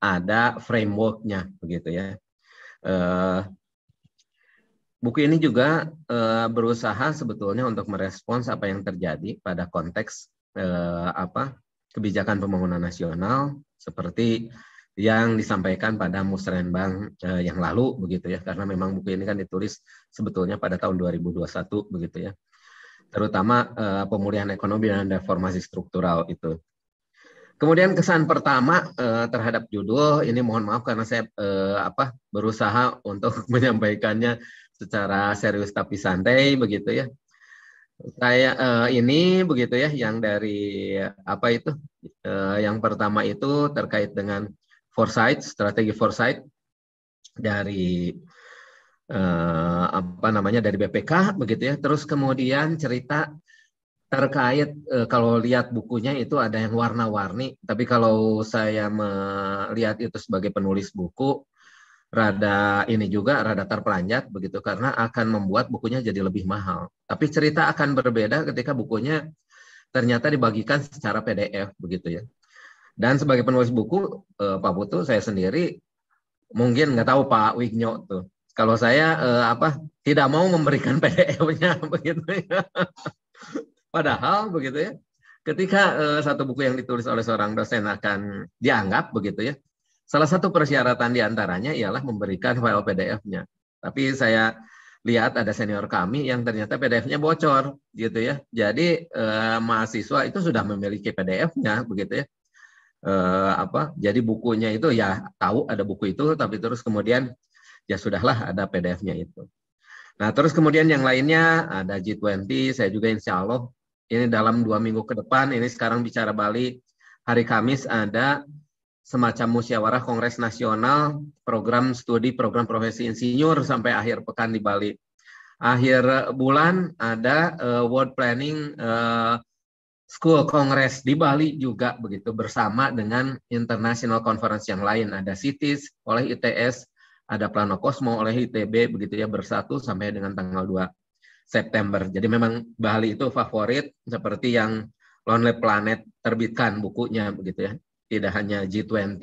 ada framework-nya begitu ya. Buku ini juga berusaha sebetulnya untuk merespons apa yang terjadi pada konteks kebijakan pembangunan nasional seperti yang disampaikan pada Musrenbang yang lalu begitu ya, karena memang buku ini kan ditulis sebetulnya pada tahun 2021 begitu ya, terutama pemulihan ekonomi dan reformasi struktural itu. Kemudian kesan pertama terhadap judul ini, mohon maaf karena saya berusaha untuk menyampaikannya secara serius tapi santai begitu ya. Saya ini begitu ya, yang dari yang pertama itu terkait dengan foresight, strategi foresight dari dari BPK begitu ya. Terus kemudian cerita terkait kalau lihat bukunya itu ada yang warna-warni, tapi kalau saya melihat itu sebagai penulis buku rada terperanjat begitu, karena akan membuat bukunya jadi lebih mahal. Tapi cerita akan berbeda ketika bukunya ternyata dibagikan secara PDF begitu ya. Dan sebagai penulis buku, Pak Putu, saya sendiri mungkin nggak tahu Pak Wigno tuh. Kalau saya tidak mau memberikan PDF-nya begitu ya. Padahal begitu ya, ketika satu buku yang ditulis oleh seorang dosen akan dianggap begitu ya, salah satu persyaratan diantaranya ialah memberikan file PDF-nya. Tapi saya lihat ada senior kami yang ternyata PDF-nya bocor gitu ya. Jadi mahasiswa itu sudah memiliki PDF-nya begitu ya. Jadi bukunya itu ya tahu ada buku itu, tapi terus kemudian ya sudahlah ada PDF-nya itu. Nah terus kemudian yang lainnya ada G20, saya juga insya Allah ini dalam 2 minggu ke depan, ini sekarang bicara Bali, hari Kamis ada semacam musyawarah Kongres Nasional program studi program profesi insinyur sampai akhir pekan di Bali. Akhir bulan ada World Planning School Congress di Bali juga begitu, bersama dengan international conference yang lain, ada CITES oleh ITS, ada Plano Cosmo oleh ITB begitu ya, bersatu sampai dengan tanggal 2 September. Jadi memang Bali itu favorit, seperti yang Lonely Planet terbitkan bukunya begitu ya. Tidak hanya G20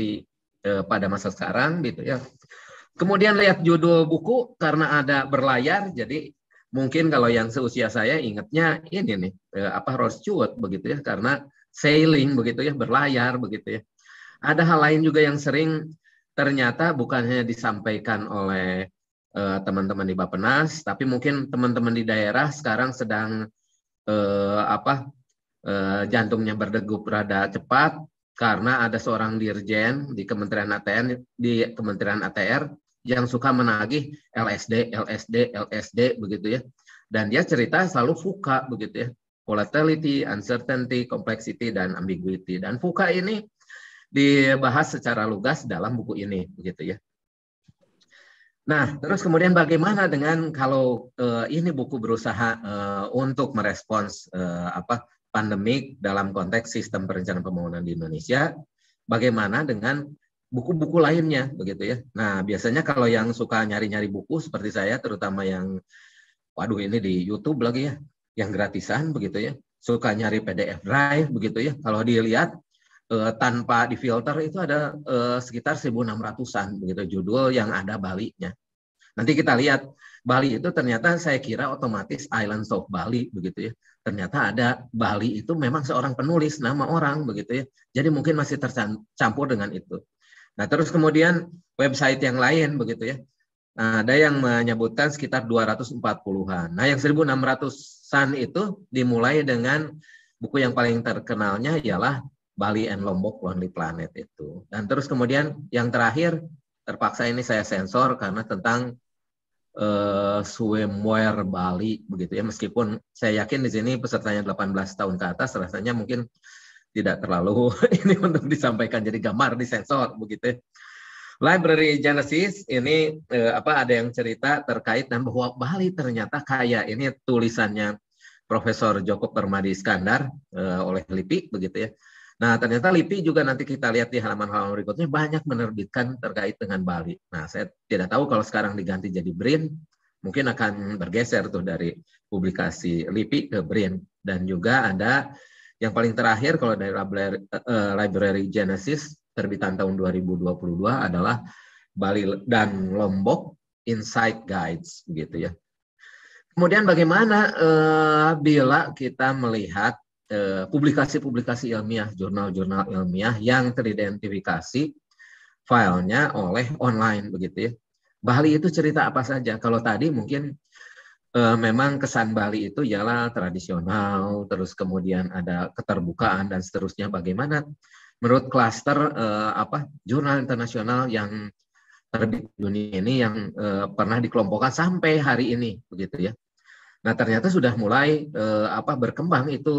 pada masa sekarang gitu ya. Kemudian lihat judul buku karena ada berlayar, jadi mungkin kalau yang seusia saya ingatnya ini nih Rod Stewart begitu ya, karena sailing begitu ya, berlayar begitu ya. Ada hal lain juga yang sering ternyata bukan hanya disampaikan oleh teman-teman di Bappenas, tapi mungkin teman-teman di daerah sekarang sedang jantungnya berdegup rada cepat karena ada seorang dirjen di Kementerian ATR yang suka menagih LSD begitu ya, dan dia cerita selalu VUCA begitu ya, volatility, uncertainty, complexity, dan ambiguity, dan VUCA ini dibahas secara lugas dalam buku ini begitu ya. Nah, terus kemudian bagaimana dengan kalau ini buku berusaha untuk merespons pandemik dalam konteks sistem perencanaan pembangunan di Indonesia, bagaimana dengan buku-buku lainnya begitu ya. Nah, biasanya kalau yang suka nyari-nyari buku seperti saya, terutama yang ini di YouTube lagi ya, yang gratisan begitu ya, suka nyari PDF drive begitu ya. Kalau dilihat tanpa difilter itu ada sekitar 1.600-an begitu judul yang ada Bali-nya. Nanti kita lihat Bali itu ternyata saya kira otomatis Islands of Bali begitu ya. Ternyata ada Bali itu memang seorang penulis, nama orang begitu ya. Jadi mungkin masih tercampur dengan itu. Nah terus kemudian website yang lain begitu ya. Ada yang menyebutkan sekitar 240-an. Nah, yang 1600-an itu dimulai dengan buku yang paling terkenalnya ialah Bali and Lombok Lonely Planet itu. Dan terus kemudian yang terakhir, terpaksa ini saya sensor karena tentang swimwear Bali begitu ya. Meskipun saya yakin di sini pesertanya 18 tahun ke atas, rasanya mungkin tidak terlalu ini untuk disampaikan, jadi gambar disensor begitu ya. Library Genesis ini ada yang cerita terkait dan bahwa Bali ternyata kaya. Ini tulisannya Profesor Joko Permadi Iskandar oleh LIPI begitu ya. Nah, ternyata LIPI juga nanti kita lihat di halaman-halaman berikutnya banyak menerbitkan terkait dengan Bali. Nah, saya tidak tahu kalau sekarang diganti jadi BRIN, mungkin akan bergeser tuh dari publikasi LIPI ke BRIN. Dan juga ada yang paling terakhir kalau dari Library Genesis terbitan tahun 2022 adalah Bali dan Lombok Insight Guides begitu ya. Kemudian bagaimana bila kita melihat publikasi-publikasi ilmiah, jurnal-jurnal ilmiah yang teridentifikasi filenya oleh online begitu ya. Bali itu cerita apa saja? Kalau tadi mungkin memang kesan Bali itu ialah tradisional, terus kemudian ada keterbukaan dan seterusnya. Bagaimana menurut klaster jurnal internasional yang terbit di dunia ini yang pernah dikelompokkan sampai hari ini begitu ya. Nah, ternyata sudah mulai berkembang itu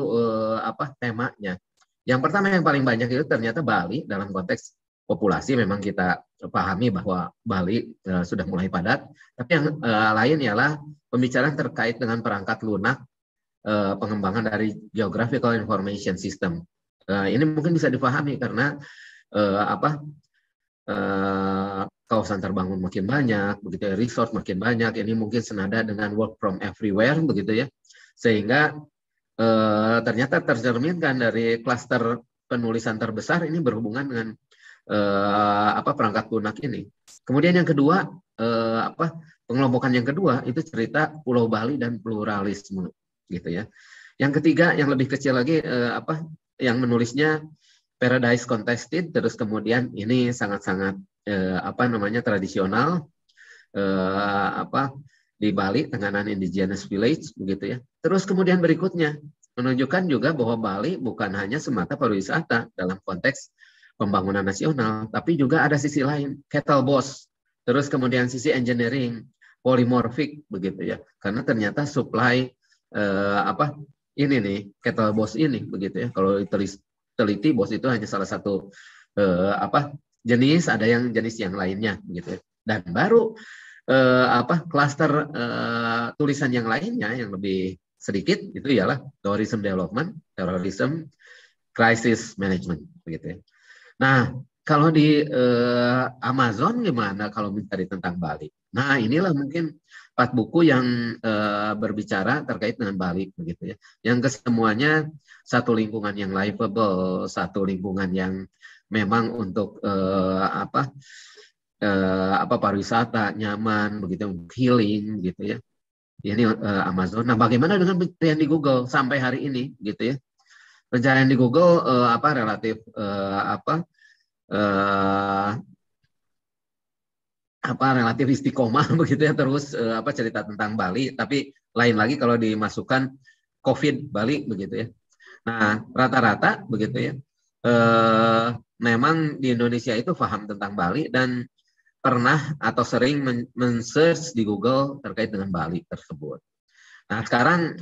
temanya. Yang pertama yang paling banyak itu ternyata Bali dalam konteks populasi, memang kita pahami bahwa Bali sudah mulai padat, tapi yang lain ialah pembicaraan terkait dengan perangkat lunak, pengembangan dari Geographical Information System. Ini mungkin bisa dipahami karena kawasan terbangun makin banyak, begitu ya, resort makin banyak. Ini mungkin senada dengan work from everywhere, begitu ya, sehingga ternyata tercerminkan dari klaster penulisan terbesar ini berhubungan dengan perangkat lunak ini. Kemudian yang kedua, pengelompokan yang kedua itu cerita Pulau Bali dan pluralisme, gitu ya. Yang ketiga yang lebih kecil lagi yang menulisnya Paradise Contested, terus kemudian ini sangat-sangat tradisional di Bali, Tenganan Indigenous Village begitu ya. Terus kemudian berikutnya menunjukkan juga bahwa Bali bukan hanya semata pariwisata dalam konteks pembangunan nasional, tapi juga ada sisi lain, cattle boss, terus kemudian sisi engineering, polymorphic begitu ya. Karena ternyata supply ini nih cattle boss ini begitu ya. Kalau teliti boss itu hanya salah satu jenis, ada yang jenis yang lainnya begitu ya. Dan baru klaster tulisan yang lainnya yang lebih sedikit itu ialah tourism development, terrorism, crisis management begitu ya. Nah, kalau di Amazon gimana kalau mencari tentang Bali? Nah, inilah mungkin 4 buku yang berbicara terkait dengan Bali begitu ya. Yang kesemuanya satu lingkungan yang livable, satu lingkungan yang memang untuk pariwisata nyaman begitu, healing gitu ya. Ini Amazon. Nah, bagaimana dengan pencarian di Google sampai hari ini gitu ya? Pencarian di Google relatif relatif istiqomah begitu ya, terus cerita tentang Bali, tapi lain lagi kalau dimasukkan COVID Bali begitu ya. Nah, rata-rata begitu ya, memang di Indonesia itu paham tentang Bali dan pernah atau sering men-search di Google terkait dengan Bali tersebut. Nah, sekarang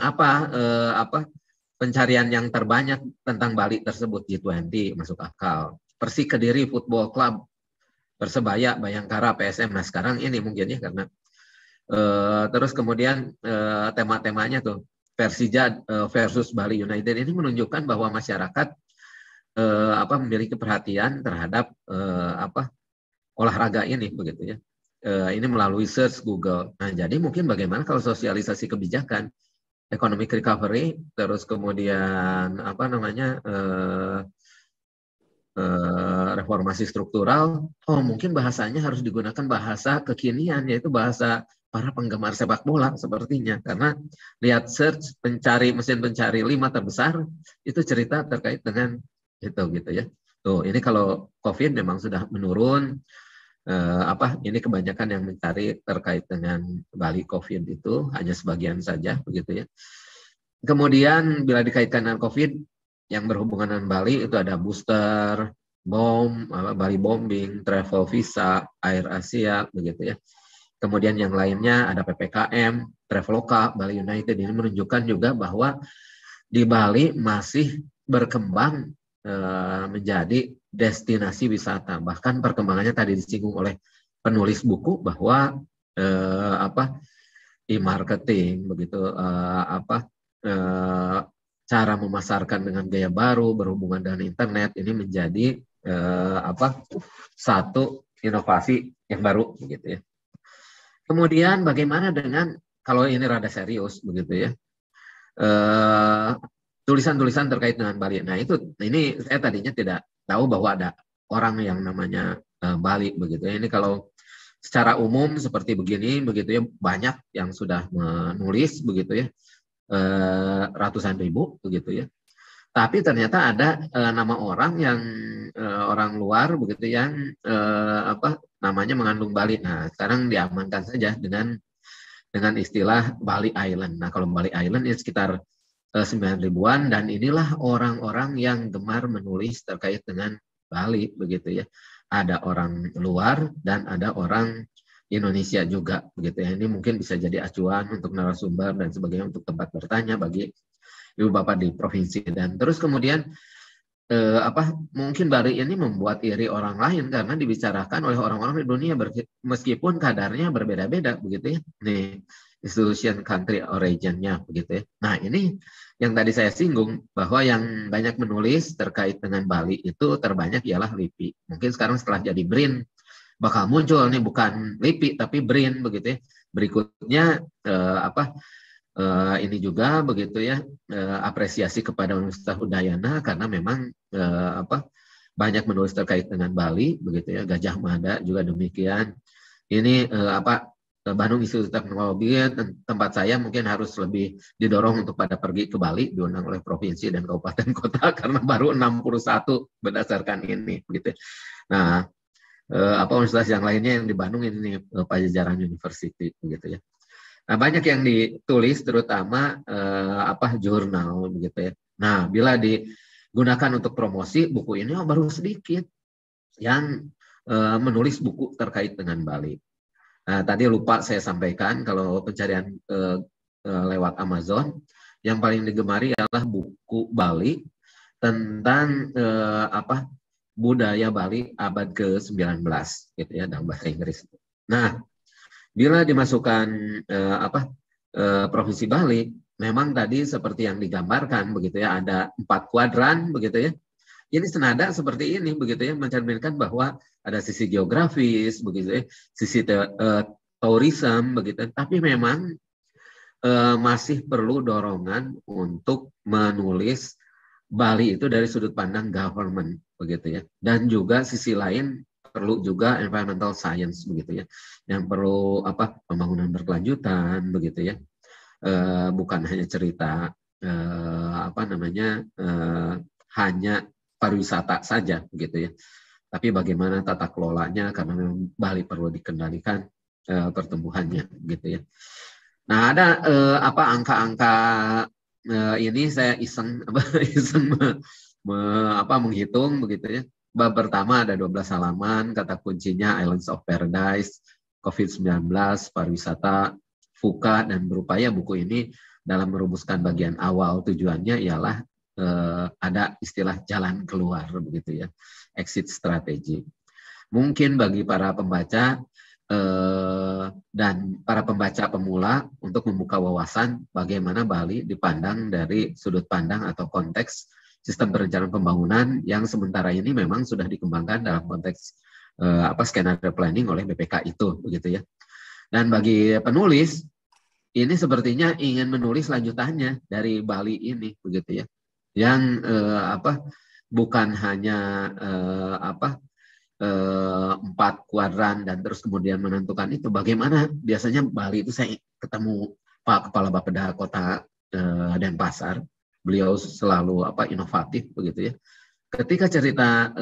pencarian yang terbanyak tentang Bali tersebut? G20 masuk akal, Persik Kediri Football Club, Persebaya, Bayangkara, PSM. Nah, sekarang ini mungkin ya karena terus kemudian tema-temanya tuh Persija versus Bali United, ini menunjukkan bahwa masyarakat memiliki perhatian terhadap olahraga ini begitu ya. Ini melalui search Google. Nah, jadi mungkin bagaimana kalau sosialisasi kebijakan, economic recovery, terus kemudian reformasi struktural, mungkin bahasanya harus digunakan bahasa kekinian, yaitu bahasa para penggemar sepak bola sepertinya. Karena lihat search, mesin pencari 5 terbesar, itu cerita terkait dengan itu gitu ya. Tuh, ini kalau COVID memang sudah menurun, ini kebanyakan yang mencari terkait dengan Bali COVID itu hanya sebagian saja begitu ya. Kemudian bila dikaitkan dengan COVID yang berhubungan dengan Bali itu ada booster, Bali bombing, travel visa, Air Asia begitu ya. Kemudian yang lainnya ada PPKM, Traveloka, Bali United. Ini menunjukkan juga bahwa di Bali masih berkembang menjadi destinasi wisata. Bahkan perkembangannya tadi disinggung oleh penulis buku bahwa e-marketing begitu cara memasarkan dengan gaya baru berhubungan dengan internet ini menjadi satu inovasi yang baru begitu ya. Kemudian bagaimana dengan kalau ini rada serius begitu ya, tulisan-tulisan terkait dengan Bali. Nah ini saya tadinya tidak tahu bahwa ada orang yang namanya Bali begitu ya. Ini kalau secara umum seperti begini begitu ya, banyak yang sudah menulis begitu ya, ratusan ribu begitu ya. Tapi ternyata ada nama orang yang orang luar begitu yang namanya mengandung Bali. Nah, sekarang diamankan saja dengan istilah Bali Island. Nah, kalau Bali Island ya sekitar 9 ribuan dan inilah orang-orang yang gemar menulis terkait dengan Bali begitu ya. Ada orang luar dan ada orang Indonesia juga begitu ya. Ini mungkin bisa jadi acuan untuk narasumber dan sebagainya untuk tempat bertanya bagi Ibu Bapak di provinsi. Dan terus kemudian mungkin Bali ini membuat iri orang lain karena dibicarakan oleh orang-orang di dunia meskipun kadarnya berbeda-beda begitu ya. Nih institution country origin-nya begitu ya. Nah, ini yang tadi saya singgung bahwa yang banyak menulis terkait dengan Bali itu terbanyak ialah LIPI. Mungkin sekarang setelah jadi BRIN bakal muncul nih bukan LIPI tapi BRIN begitu ya. Berikutnya ini juga begitu ya, apresiasi kepada Universitas Udayana karena memang banyak menulis terkait dengan Bali begitu ya. Gajah Mada juga demikian. Ini Bandung Institut Teknologi tempat saya mungkin harus lebih didorong untuk pada pergi ke Bali, diundang oleh provinsi dan kabupaten kota karena baru 61 berdasarkan ini begitu. Nah, universitas yang lainnya yang di Bandung ini Pajajaran University begitu ya. Nah, banyak yang ditulis terutama jurnal begitu ya. Nah, bila digunakan untuk promosi buku ini baru sedikit yang menulis buku terkait dengan Bali. Nah, tadi lupa saya sampaikan kalau pencarian lewat Amazon yang paling digemari adalah buku Bali tentang budaya Bali abad ke-19 gitu ya dalam bahasa Inggris. Nah, bila dimasukkan Provinsi Bali, memang tadi seperti yang digambarkan begitu ya, ada 4 kuadran begitu ya. Ini senada seperti ini begitu ya, mencerminkan bahwa ada sisi geografis begitu ya, sisi tourism begitu. Tapi memang masih perlu dorongan untuk menulis Bali itu dari sudut pandang government begitu ya. Dan juga sisi lain perlu juga environmental science begitu ya, yang perlu pembangunan berkelanjutan begitu ya, bukan hanya cerita hanya pariwisata saja begitu ya, tapi bagaimana tata kelolanya karena memang Bali perlu dikendalikan pertumbuhannya gitu ya. Nah, ada angka-angka ini saya iseng menghitung begitu ya. Bab pertama ada 12 halaman, kata kuncinya Islands of Paradise, COVID-19, pariwisata, FUKA, dan berupaya buku ini dalam merumuskan bagian awal tujuannya ialah ada istilah jalan keluar begitu ya, exit strategy. Mungkin bagi para pembaca dan para pembaca pemula untuk membuka wawasan bagaimana Bali dipandang dari sudut pandang atau konteks sistem perencanaan pembangunan yang sementara ini memang sudah dikembangkan dalam konteks skenario planning oleh BPK itu begitu ya. Dan bagi penulis ini sepertinya ingin menulis lanjutannya dari Bali ini begitu ya, yang bukan hanya 4 kuadran dan terus kemudian menentukan itu. Bagaimana biasanya Bali itu saya ketemu Pak Kepala Bapeda Kota Denpasar, beliau selalu inovatif begitu ya. ketika cerita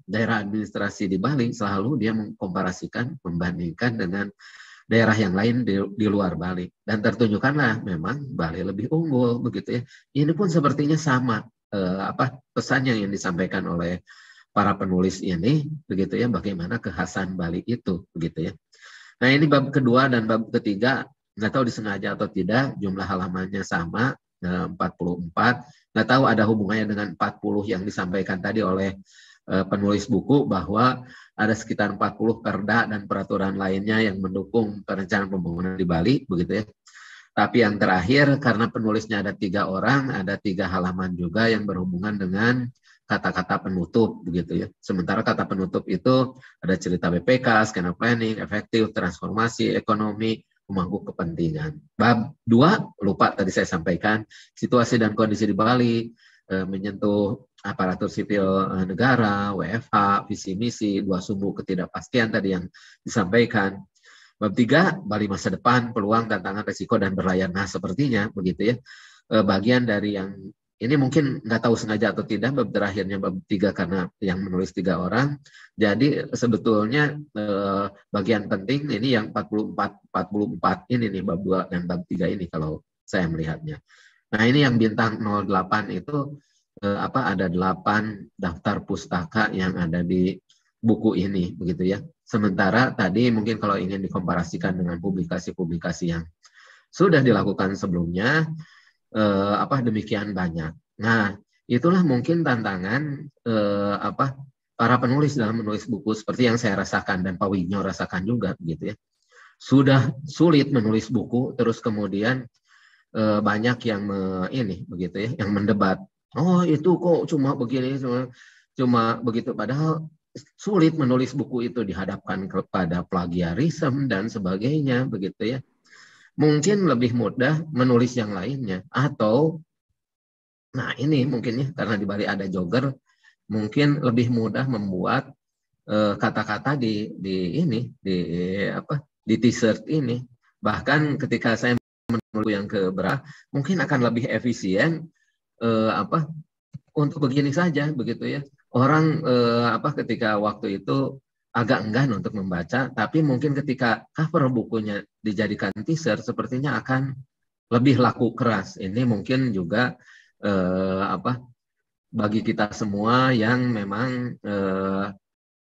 daerah administrasi di Bali, selalu dia mengkomparasikan, membandingkan dengan daerah yang lain di luar Bali, dan tertunjukkanlah memang Bali lebih unggul begitu ya. Ini pun sepertinya sama pesannya yang disampaikan oleh para penulis ini begitu ya, bagaimana kekhasan Bali itu begitu ya. Nah, ini bab kedua dan bab ketiga, nggak tahu disengaja atau tidak, jumlah halamannya sama 44. Nggak tahu ada hubungannya dengan 40 yang disampaikan tadi oleh penulis buku, bahwa ada sekitar 40 perda dan peraturan lainnya yang mendukung perencanaan pembangunan di Bali begitu ya. Tapi yang terakhir, karena penulisnya ada 3 orang, ada 3 halaman juga yang berhubungan dengan kata-kata penutup begitu ya. Sementara kata penutup itu ada cerita BPK, skenario planning, efektif, transformasi, ekonomi, pemangku kepentingan. Bab 2, lupa tadi saya sampaikan, situasi dan kondisi di Bali, menyentuh aparatur sipil negara, WFH, visi misi, 2 sumbu ketidakpastian tadi yang disampaikan. Bab 3, Bali masa depan, peluang, tantangan, resiko, dan berlayar. Nah, sepertinya begitu ya, bagian dari yang ini mungkin nggak tahu sengaja atau tidak, bab terakhirnya bab 3 karena yang menulis 3 orang. Jadi sebetulnya bagian penting ini yang 44 ini nih, bab 2 dan bab 3 ini kalau saya melihatnya. Nah, ini yang bintang 08 itu ada 8 daftar pustaka yang ada di buku ini begitu ya. Sementara tadi mungkin kalau ingin dikomparasikan dengan publikasi-publikasi yang sudah dilakukan sebelumnya, demikian banyak. Nah, itulah mungkin tantangan para penulis dalam menulis buku, seperti yang saya rasakan dan Pak Wignyo rasakan juga begitu ya. Sudah sulit menulis buku, terus kemudian banyak yang begitu ya, yang mendebat. Oh, itu kok cuma begini, cuma begitu, padahal sulit menulis buku itu, dihadapkan kepada plagiarisme dan sebagainya begitu ya. Mungkin lebih mudah menulis yang lainnya, atau nah ini mungkin ya, karena di Bali ada jogger, mungkin lebih mudah membuat kata-kata di t-shirt ini. Bahkan ketika saya menulis yang keberapa, mungkin akan lebih efisien untuk begini saja begitu ya. Orang ketika waktu itu agak enggan untuk membaca, tapi mungkin ketika cover bukunya dijadikan t-shirt, sepertinya akan lebih laku keras. Ini mungkin juga bagi kita semua yang memang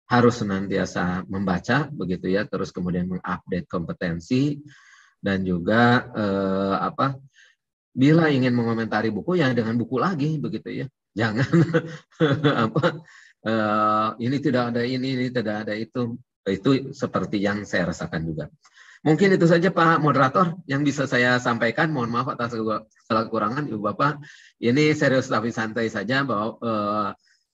harus senantiasa membaca begitu ya, terus kemudian mengupdate kompetensi, dan juga bila ingin mengomentari buku ya dengan buku lagi begitu ya. Jangan ini tidak ada ini tidak ada itu. Itu seperti yang saya rasakan juga. Mungkin itu saja Pak Moderator yang bisa saya sampaikan. Mohon maaf atas segala kekurangan Ibu Bapak. Ini serius tapi santai saja bahwa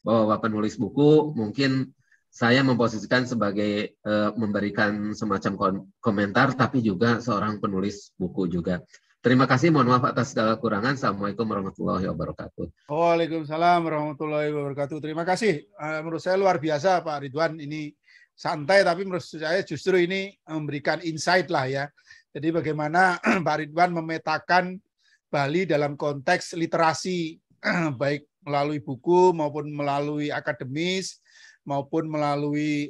Bapak penulis buku, mungkin saya memposisikan sebagai memberikan semacam komentar, tapi juga seorang penulis buku juga. Terima kasih, mohon maaf atas segala kekurangan. Assalamualaikum warahmatullahi wabarakatuh. Waalaikumsalam warahmatullahi wabarakatuh. Terima kasih. Menurut saya luar biasa Pak Ridwan. Ini santai, tapi menurut saya justru ini memberikan insight lah ya. Jadi bagaimana Pak Ridwan memetakan Bali dalam konteks literasi, baik melalui buku maupun melalui akademis, maupun melalui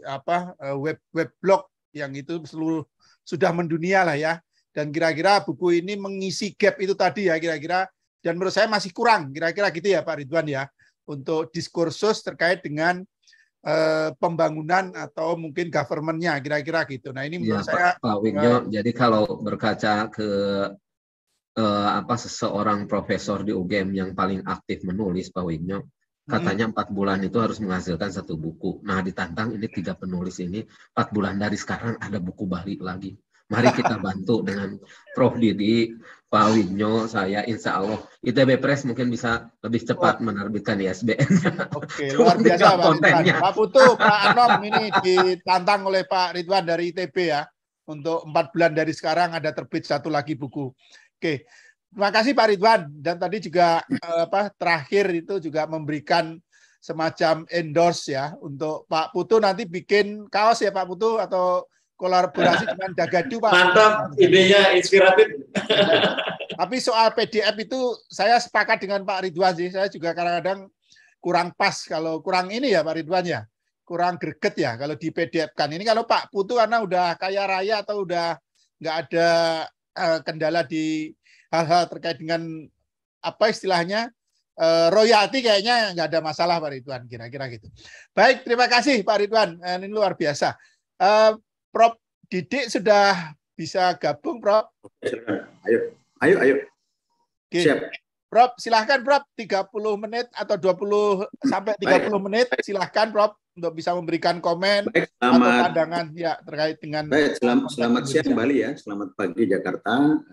web blog yang itu seluruh sudah mendunia lah ya. Dan kira-kira buku ini mengisi gap itu tadi ya kira-kira, dan menurut saya masih kurang kira-kira gitu ya Pak Ridwan ya, untuk diskursus terkait dengan pembangunan atau mungkin government-nya kira-kira gitu. Nah ini menurut saya Pak Wignyo, jadi kalau berkaca ke seseorang profesor di UGM yang paling aktif menulis, Pak Wignyo, katanya 4 bulan itu harus menghasilkan 1 buku. Nah ditantang ini 3 penulis ini 4 bulan dari sekarang ada buku Bali lagi. Mari kita bantu dengan Prof. Didi, Pak Wignyo, saya insya Allah ITB Press mungkin bisa lebih cepat menerbitkan ISBN-nya. Oke, luar biasa Pak Putu, Pak Anom ini ditantang oleh Pak Ridwan dari ITB ya, untuk 4 bulan dari sekarang ada terbit 1 lagi buku. Oke, terima kasih Pak Ridwan, dan tadi juga terakhir itu juga memberikan semacam endorse ya untuk Pak Putu, nanti bikin kaos ya Pak Putu, atau kolaborasi dengan Dagadu Pak. Mantap, idenya inspiratif. Tapi soal PDF itu saya sepakat dengan Pak Ridwan sih. Saya juga kadang-kadang kurang pas, kalau kurang ini ya Pak Ridwan ya, kurang greget ya kalau di PDF-kan. Ini kalau Pak Putu karena udah kaya raya atau udah nggak ada kendala di hal-hal terkait dengan apa istilahnya royalti, kayaknya nggak ada masalah Pak Ridwan, kira-kira gitu. Baik, terima kasih Pak Ridwan, ini luar biasa. Prof Didik sudah bisa gabung, Prof? Ayo. Oke. Siap. Prof, silahkan Prof, 30 menit atau 20 sampai 30 menit, silahkan Prof untuk bisa memberikan komen atau pandangan ya terkait dengan. Baik, selamat siang kembali ya, selamat pagi Jakarta,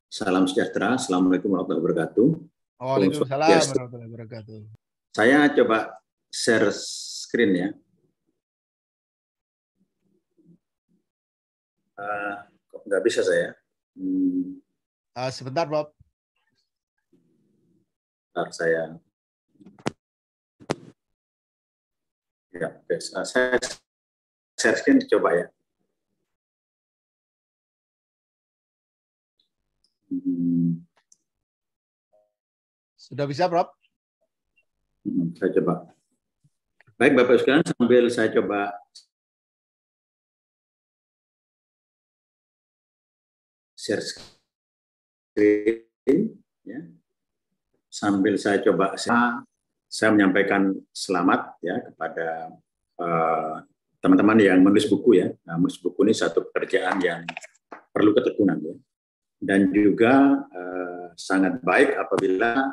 salam sejahtera, assalamualaikum warahmatullahi wabarakatuh. Waalaikumsalam warahmatullahi wabarakatuh. Saya coba share screen ya. Kok nggak bisa saya? Sebentar Prof. Saya ya, saya share screen coba ya. Sudah bisa, Prof? Saya coba. Baik, Bapak sekalian, sambil saya coba share screen ya. Sambil saya coba, saya menyampaikan selamat ya kepada teman-teman yang menulis buku ya. Nah, menulis buku ini satu pekerjaan yang perlu ketekunan ya. Dan juga sangat baik apabila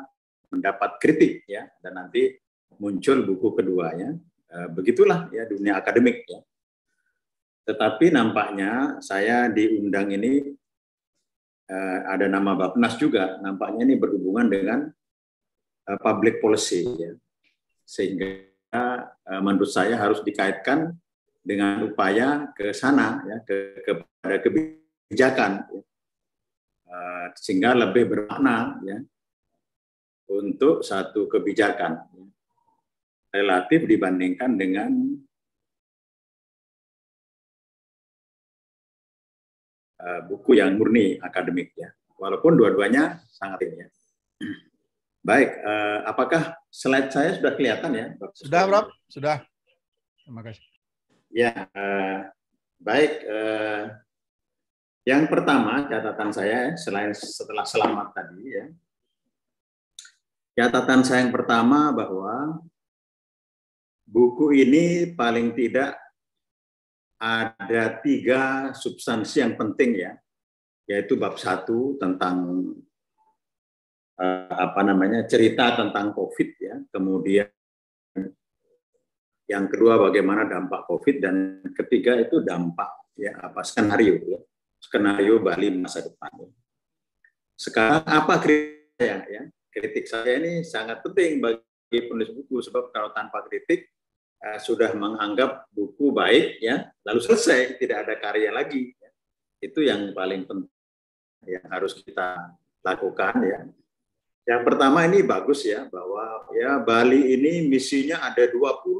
mendapat kritik ya, dan nanti muncul buku keduanya. Begitulah ya dunia akademik ya. Tetapi nampaknya saya diundang ini ada nama Bappenas juga. Nampaknya ini berhubungan dengan public policy ya, sehingga menurut saya harus dikaitkan dengan upaya ke sana ya, kepada kebijakan ya. Sehingga lebih bermakna ya untuk satu kebijakan ya, relatif dibandingkan dengan buku yang murni akademik ya, walaupun dua-duanya sangat ini ya. Baik, apakah slide saya sudah kelihatan ya? Sudah, Prof. Sudah. Terima kasih. Ya, baik. Yang pertama catatan saya selain setelah selamat tadi ya, catatan saya yang pertama bahwa buku ini paling tidak ada 3 substansi yang penting ya, yaitu bab 1 tentang cerita tentang COVID ya, kemudian yang kedua bagaimana dampak COVID, dan ketiga itu dampak ya skenario ya, skenario Bali masa depan. Sekarang apa kritik saya ya? Kritik saya ini sangat penting bagi penulis buku, sebab kalau tanpa kritik sudah menganggap buku baik ya, lalu selesai, tidak ada karya lagi ya. Itu yang paling penting yang harus kita lakukan ya. Yang pertama ini bagus ya, bahwa ya Bali ini misinya ada 20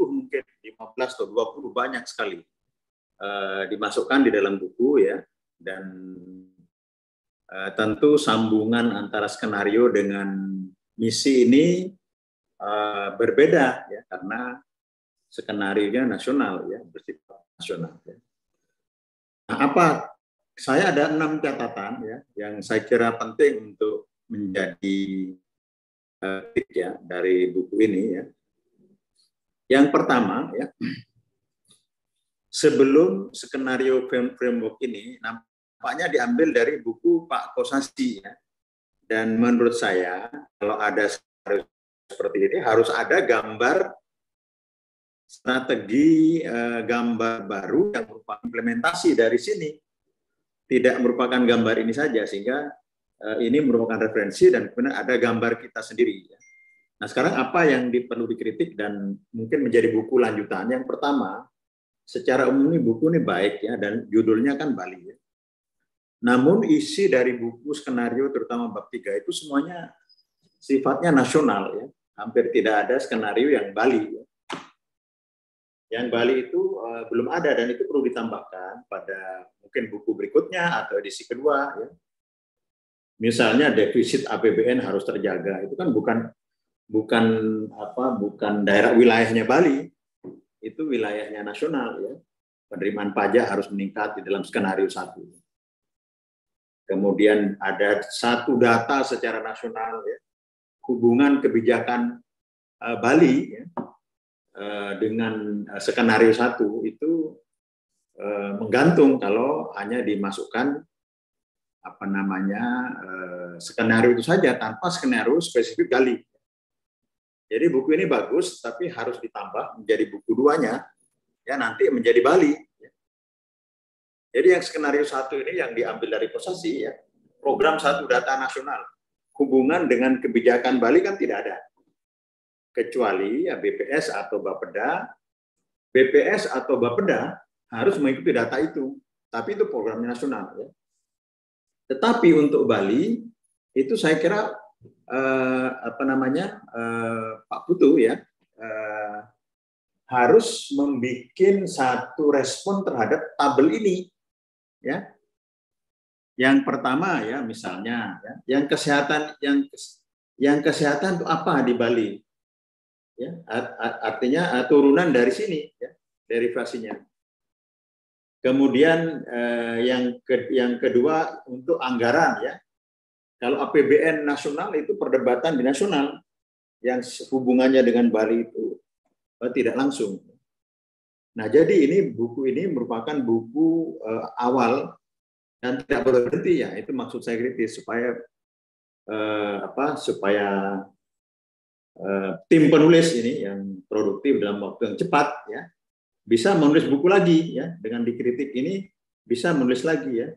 mungkin 15 atau 20 banyak sekali dimasukkan di dalam buku ya, dan tentu sambungan antara skenario dengan misi ini berbeda ya, karena skenarionya nasional ya, bersifat nasional ya. Nah, saya ada 6 catatan ya yang saya kira penting untuk menjadi ya dari buku ini ya. Yang pertama ya, sebelum skenario framework ini nampaknya diambil dari buku Pak Kosasih ya. Dan menurut saya kalau ada skenario seperti ini harus ada gambar strategi, gambar baru yang merupakan implementasi dari sini. Tidak merupakan gambar ini saja, sehingga ini merupakan referensi dan kemudian ada gambar kita sendiri. Nah sekarang apa yang perlu dikritik dan mungkin menjadi buku lanjutan? Yang pertama, secara umum ini buku ini baik ya, dan judulnya kan Bali ya. Namun isi dari buku skenario terutama bab 3 itu semuanya sifatnya nasional ya. Hampir tidak ada skenario yang Bali ya. Yang Bali itu belum ada, dan itu perlu ditambahkan pada mungkin buku berikutnya atau edisi kedua ya. Misalnya defisit APBN harus terjaga, itu kan bukan daerah wilayahnya Bali, itu wilayahnya nasional ya. Penerimaan pajak harus meningkat di dalam skenario 1. Kemudian ada satu data secara nasional ya, hubungan kebijakan Bali ya, dengan skenario 1 itu menggantung kalau hanya dimasukkan skenario itu saja tanpa skenario spesifik Bali. Jadi buku ini bagus, tapi harus ditambah menjadi buku 2-nya, ya nanti menjadi Bali. Jadi yang skenario 1 ini yang diambil dari Kosasi ya, program 1 data nasional. Hubungan dengan kebijakan Bali kan tidak ada. Kecuali ya BPS atau Bapeda. BPS atau Bapeda harus mengikuti data itu, tapi itu programnya nasional ya. Tetapi untuk Bali itu saya kira Pak Putu ya harus membuat satu respon terhadap tabel ini ya. Yang pertama ya misalnya ya, yang kesehatan itu apa di Bali ya, artinya turunan dari sini ya, derivasinya. Kemudian yang kedua untuk anggaran ya. Kalau APBN nasional itu perdebatan di nasional yang hubungannya dengan Bali itu tidak langsung. Nah, jadi buku ini merupakan buku awal dan tidak berhenti ya. Itu maksud saya kritis supaya tim penulis ini yang produktif dalam waktu yang cepat ya bisa menulis buku lagi ya, dengan dikritik ini bisa menulis lagi ya.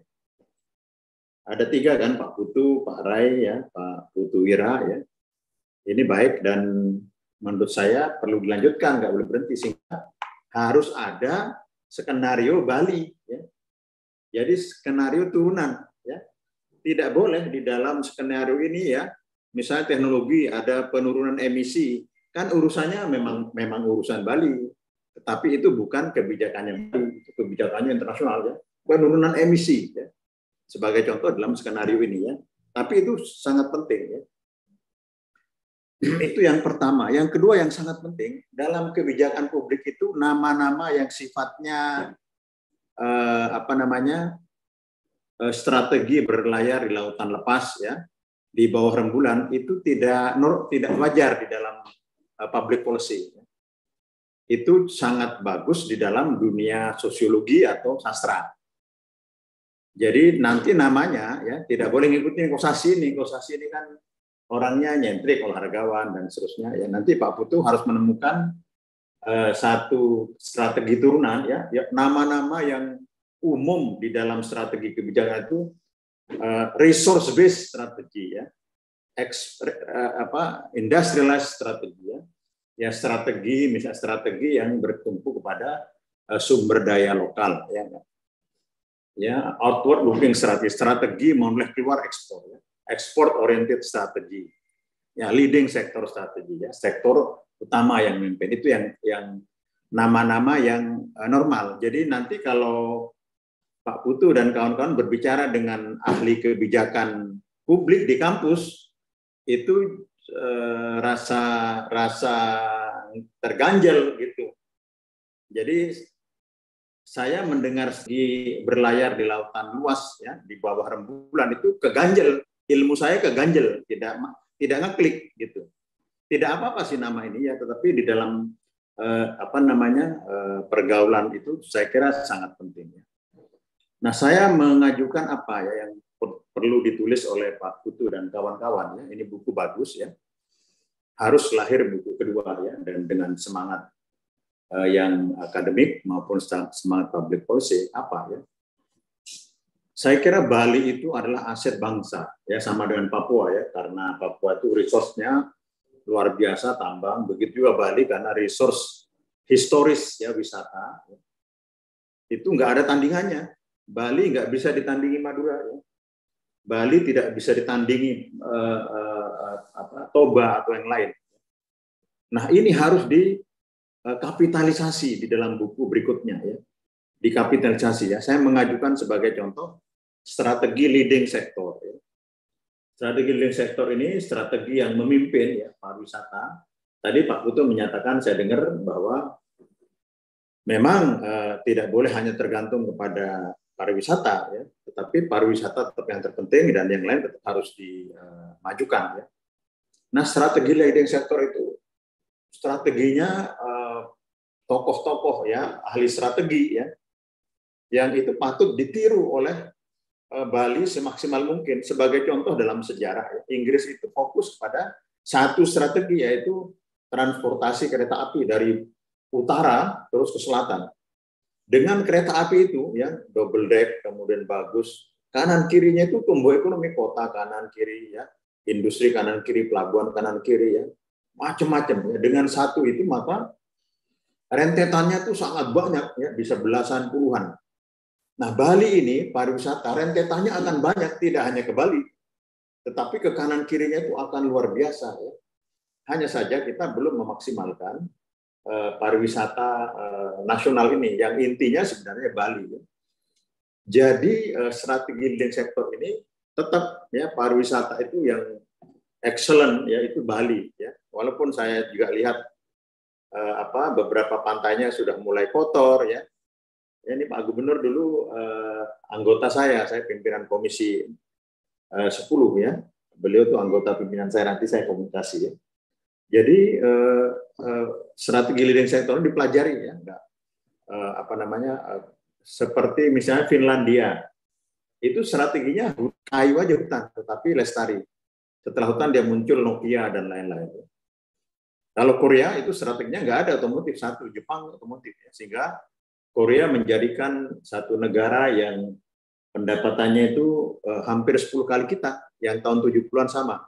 Ada 3 kan, Pak Putu, Pak Rai ya, Pak Putu Wira ya. Ini baik dan menurut saya perlu dilanjutkan, nggak boleh berhenti, sehingga harus ada skenario Bali ya. Jadi skenario turunan ya. Tidak boleh di dalam skenario ini ya, misalnya teknologi ada penurunan emisi, kan urusannya memang urusan Bali. Tetapi itu bukan kebijakannya Bali, itu kebijakannya internasional ya. Penurunan emisi ya. Sebagai contoh dalam skenario ini ya. Tapi itu sangat penting ya. Itu yang pertama. Yang kedua yang sangat penting, dalam kebijakan publik itu nama-nama yang sifatnya strategi berlayar di lautan lepas ya, di bawah rembulan itu tidak wajar di dalam public policy. Itu sangat bagus di dalam dunia sosiologi atau sastra. Jadi nanti namanya ya tidak boleh ngikutin Kosasi ini. Kosasi ini kan orangnya nyentrik, olahragawan dan seterusnya. Ya nanti Pak Putu harus menemukan satu strategi turunan ya, nama-nama yang umum di dalam strategi kebijakan itu resource based strategi ya, industrialized strategi ya. Ya strategi misalnya strategi yang bertumpu kepada sumber daya lokal ya. Ya, outward looking strategi menoleh keluar ekspor ya. Export oriented strategi. Ya, leading sektor strategi ya, sektor utama yang memimpin itu yang nama-nama yang normal. Jadi nanti kalau Pak Putu dan kawan-kawan berbicara dengan ahli kebijakan publik di kampus itu rasa terganjal gitu. Jadi saya mendengar berlayar di lautan luas ya, di bawah rembulan itu keganjel, ilmu saya keganjel, tidak ngeklik gitu. Tidak apa-apa sih nama ini ya, tetapi di dalam pergaulan itu saya kira sangat penting ya. Nah, saya mengajukan apa ya yang perlu ditulis oleh Pak Putu dan kawan-kawan ya. Ini buku bagus ya. Harus lahir buku kedua ya, dan dengan semangat yang akademik maupun semangat public policy apa ya. Saya kira Bali itu adalah aset bangsa ya, sama dengan Papua ya, karena Papua itu resource-nya luar biasa tambang, begitu juga Bali karena resource historis ya, wisata. Itu nggak ada tandingannya. Bali nggak bisa ditandingi Madura ya. Bali tidak bisa ditandingi Toba atau yang lain. Nah, ini harus dikapitalisasi di dalam buku berikutnya ya. Dikapitalisasi ya. Saya mengajukan sebagai contoh strategi leading sektor ya. Strategi leading sektor ini strategi yang memimpin ya pariwisata. Tadi Pak Putu menyatakan, saya dengar bahwa memang tidak boleh hanya tergantung kepada pariwisata, ya, tetapi pariwisata tetap yang terpenting dan yang lain tetap harus dimajukan. Ya. Nah, strategi leading sektor itu strateginya tokoh-tokoh ya ahli strategi ya, yang itu patut ditiru oleh Bali semaksimal mungkin. Sebagai contoh dalam sejarah, ya, Inggris itu fokus pada satu strategi, yaitu transportasi kereta api dari utara terus ke selatan. Dengan kereta api itu, ya double deck, kemudian bagus, kanan kirinya itu tumbuh ekonomi kota, kanan kiri ya, industri kanan kiri, pelabuhan kanan kiri ya, macam-macam. Ya. Dengan satu itu maka rentetannya tuh sangat banyak, ya bisa belasan puluhan. Nah, Bali ini pariwisata rentetannya akan banyak, tidak hanya ke Bali, tetapi ke kanan kirinya itu akan luar biasa. Ya. Hanya saja kita belum memaksimalkan pariwisata nasional ini, yang intinya sebenarnya Bali. Ya. Jadi strategi leading sektor ini tetap ya pariwisata itu yang excellent, yaitu Bali. Ya. Walaupun saya juga lihat beberapa pantainya sudah mulai kotor ya. Ini Pak Gubernur dulu anggota saya pimpinan komisi 10 ya. Beliau tuh anggota pimpinan saya, nanti saya komunikasi ya. Jadi strategi leading sektor dipelajari ya, seperti misalnya Finlandia, itu strateginya kayu aja hutan, tetapi lestari. Setelah hutan dia muncul Nokia dan lain-lain. Kalau Korea itu strateginya nggak ada otomotif, satu Jepang otomotif, ya. Sehingga Korea menjadikan satu negara yang pendapatannya itu hampir 10 kali kita, yang tahun 70-an sama.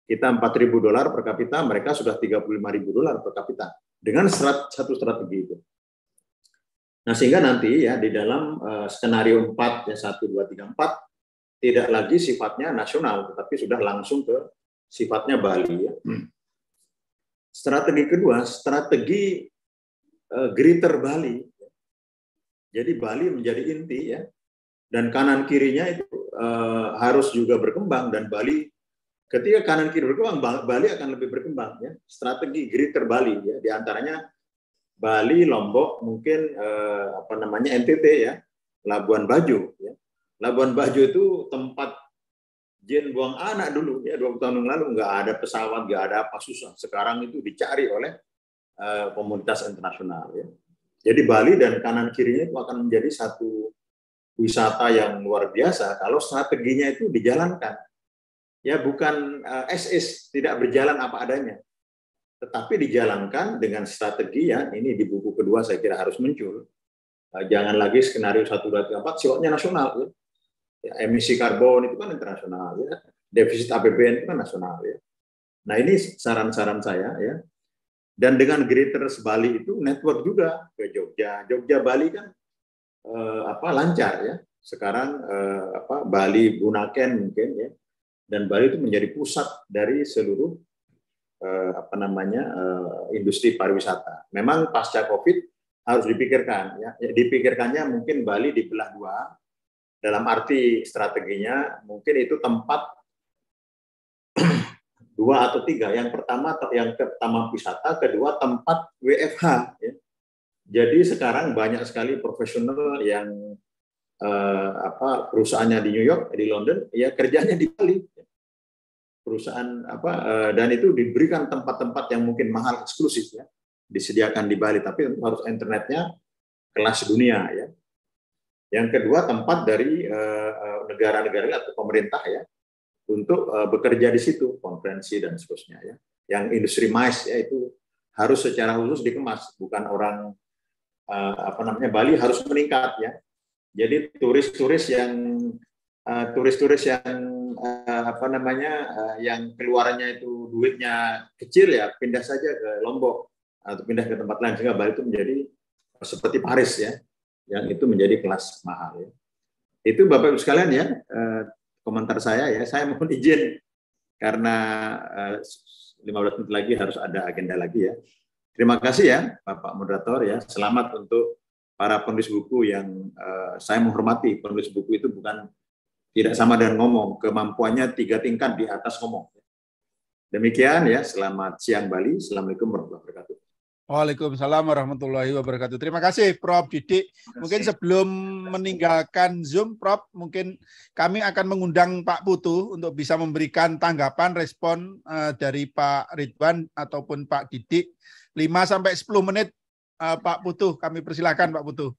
Kita $4.000 per kapita, mereka sudah $35.000 per kapita dengan satu strategi itu. Nah, sehingga nanti ya di dalam skenario 4 ya 1 2 3 4 tidak lagi sifatnya nasional, tetapi sudah langsung ke sifatnya Bali ya. Strategi kedua, strategi Greater Bali. Jadi Bali menjadi inti ya. Dan kanan kirinya itu harus juga berkembang, dan Bali ketika kanan kiri berkembang, Bali akan lebih berkembang ya. Strategi Greater Bali ya, di antaranya Bali, Lombok, mungkin NTT ya, Labuan Bajo ya. Labuan Bajo itu tempat Jen buang anak dulu ya, 20 tahun yang lalu nggak ada pesawat, nggak ada apa, susah. Sekarang itu dicari oleh komunitas internasional ya. Jadi Bali dan kanan kirinya itu akan menjadi satu wisata yang luar biasa kalau strateginya itu dijalankan. Ya bukan tidak berjalan apa adanya, tetapi dijalankan dengan strategi ya. Ini di buku kedua saya kira harus muncul. Jangan lagi skenario 1, 2, 3, 4 sifatnya nasional. Ya, emisi karbon itu kan internasional. Ya. Defisit APBN itu kan nasional. Ya. Nah ini saran-saran saya ya. Dan dengan Greater Bali itu network juga ke Jogja. Jogja Bali kan lancar ya. Sekarang Bali Bunaken mungkin ya. Dan Bali itu menjadi pusat dari seluruh industri pariwisata. Memang pasca Covid harus dipikirkan ya. Dipikirkannya mungkin Bali dibelah dua, dalam arti strateginya mungkin itu tempat 2 atau 3. Yang pertama wisata, kedua tempat WFH ya. Jadi sekarang banyak sekali profesional yang perusahaannya di New York, di London, ya kerjanya di Bali. Perusahaan dan itu diberikan tempat-tempat yang mungkin mahal, eksklusif ya, disediakan di Bali, tapi tentu harus internetnya kelas dunia ya. Yang kedua tempat dari negara-negara atau pemerintah ya untuk bekerja di situ, konferensi dan seterusnya ya. Yang industri MICE ya itu harus secara khusus dikemas, bukan orang Bali harus meningkat ya. Jadi turis-turis yang yang keluarannya itu duitnya kecil ya pindah saja ke Lombok atau pindah ke tempat lain, sehingga Bali itu menjadi seperti Paris ya, yang itu menjadi kelas mahal ya. Itu Bapak Ibu sekalian ya komentar saya ya. Saya mohon izin karena 15 menit lagi harus ada agenda lagi ya. Terima kasih ya Bapak Moderator ya. Selamat untuk para penulis buku yang saya menghormati. Penulis buku itu bukan Tidak sama dengan ngomong, kemampuannya 3 tingkat di atas ngomong. Demikian ya, selamat siang Bali. Assalamualaikum warahmatullahi wabarakatuh. Waalaikumsalam warahmatullahi wabarakatuh. Terima kasih Prof. Didik. Mungkin sebelum meninggalkan Zoom, Prof, mungkin kami akan mengundang Pak Putu untuk bisa memberikan tanggapan, respon dari Pak Ridwan ataupun Pak Didik. 5-10 menit, Pak Putu. Kami persilakan Pak Putu.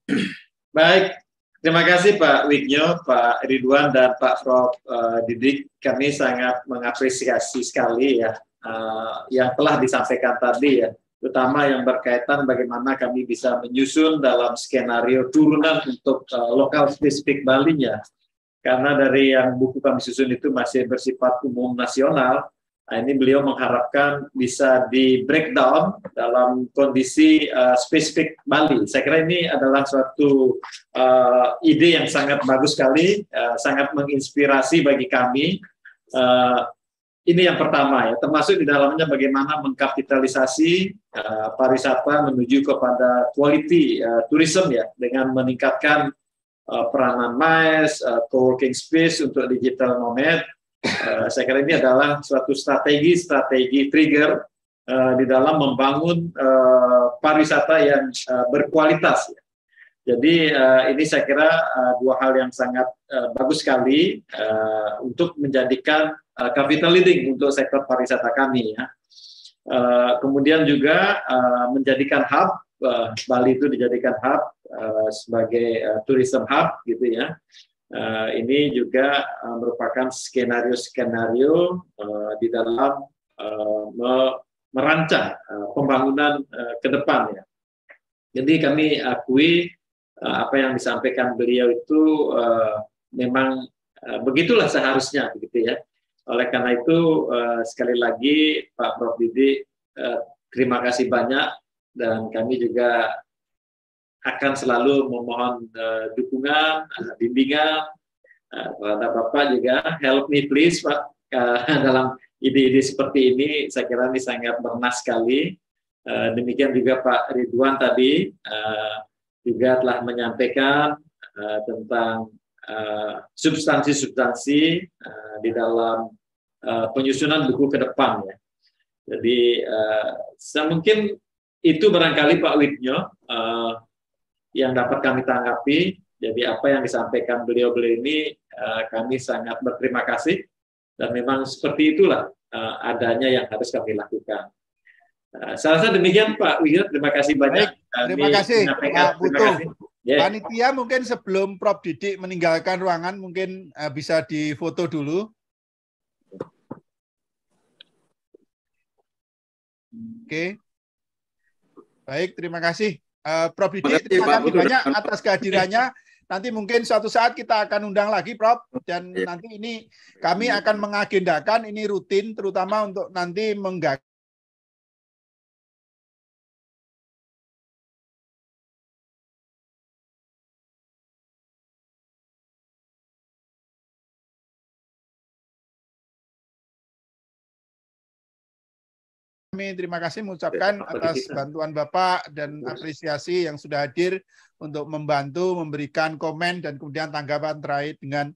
Baik, terima kasih Pak Wignyo, Pak Ridwan, dan Pak Prof. Didik. Kami sangat mengapresiasi sekali ya yang telah disampaikan tadi ya, terutama yang berkaitan bagaimana kami bisa menyusun dalam skenario turunan untuk lokal spesifik Bali-nya. Karena dari yang buku kami susun itu masih bersifat umum nasional, nah, ini beliau mengharapkan bisa di breakdown dalam kondisi spesifik Bali. Saya kira ini adalah suatu ide yang sangat bagus sekali, sangat menginspirasi bagi kami. Ini yang pertama ya, termasuk di dalamnya bagaimana mengkapitalisasi pariwisata menuju kepada quality tourism ya, dengan meningkatkan peranan MICE, co-working space untuk digital nomad. Saya kira ini adalah suatu strategi trigger di dalam membangun pariwisata yang berkualitas. Jadi ini saya kira dua hal yang sangat bagus sekali untuk menjadikan capital leading untuk sektor pariwisata kami ya. Kemudian juga menjadikan hub, Bali itu dijadikan hub sebagai tourism hub gitu ya. Ini juga merupakan skenario-skenario di dalam merancang pembangunan ke depan ya. Jadi kami akui apa yang disampaikan beliau itu memang begitulah seharusnya begitu ya. Oleh karena itu sekali lagi Pak Prof. Didik terima kasih banyak, dan kami juga akan selalu memohon dukungan, bimbingan kepada Bapak juga. Help me please Pak dalam ide-ide seperti ini. Saya kira ini sangat bernas sekali. Demikian juga Pak Ridwan tadi juga telah menyampaikan tentang substansi-substansi di dalam penyusunan buku ke depan ya. Jadi mungkin itu barangkali Pak Wignyo yang dapat kami tanggapi. Jadi apa yang disampaikan beliau-beliau ini kami sangat berterima kasih, dan memang seperti itulah adanya yang harus kami lakukan. Saya rasa demikian Pak Wignyo, terima kasih banyak. Terima kasih Pak Putu. Yeah. Panitia mungkin sebelum Prof. Didik meninggalkan ruangan mungkin bisa difoto dulu. Oke. Baik, terima kasih. Prof. Didik, terima kasih banyak atas kehadirannya. Nanti mungkin suatu saat kita akan undang lagi, Prof. Dan nanti ini kami akan mengagendakan ini rutin, terutama untuk nanti menggagas terima kasih mengucapkan atas bantuan Bapak dan apresiasi yang sudah hadir untuk membantu memberikan komen dan kemudian tanggapan terkait dengan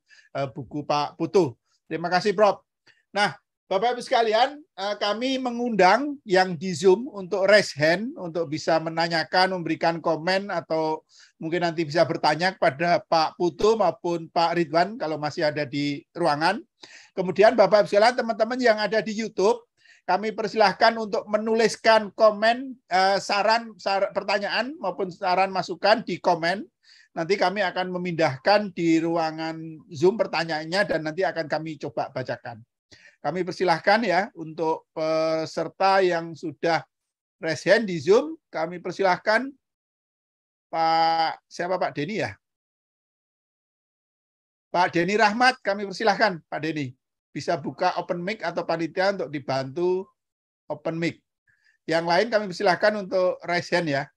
buku Pak Putu. Terima kasih Prof. Nah, Bapak Ibu sekalian, kami mengundang yang di Zoom untuk raise hand untuk bisa menanyakan, memberikan komen atau mungkin nanti bisa bertanya kepada Pak Putu maupun Pak Ridwan kalau masih ada di ruangan. Kemudian Bapak Ibu sekalian, teman-teman yang ada di YouTube, kami persilahkan untuk menuliskan komen, saran, pertanyaan maupun saran masukan di komen. Nanti kami akan memindahkan di ruangan Zoom pertanyaannya dan nanti akan kami coba bacakan. Kami persilahkan ya untuk peserta yang sudah raise hand di Zoom, kami persilahkan Pak Denny ya? Pak Denny Rahmat, kami persilahkan Pak Denny. Bisa buka open mic atau panitia untuk dibantu open mic. Yang lain kami persilahkan untuk raise hand ya.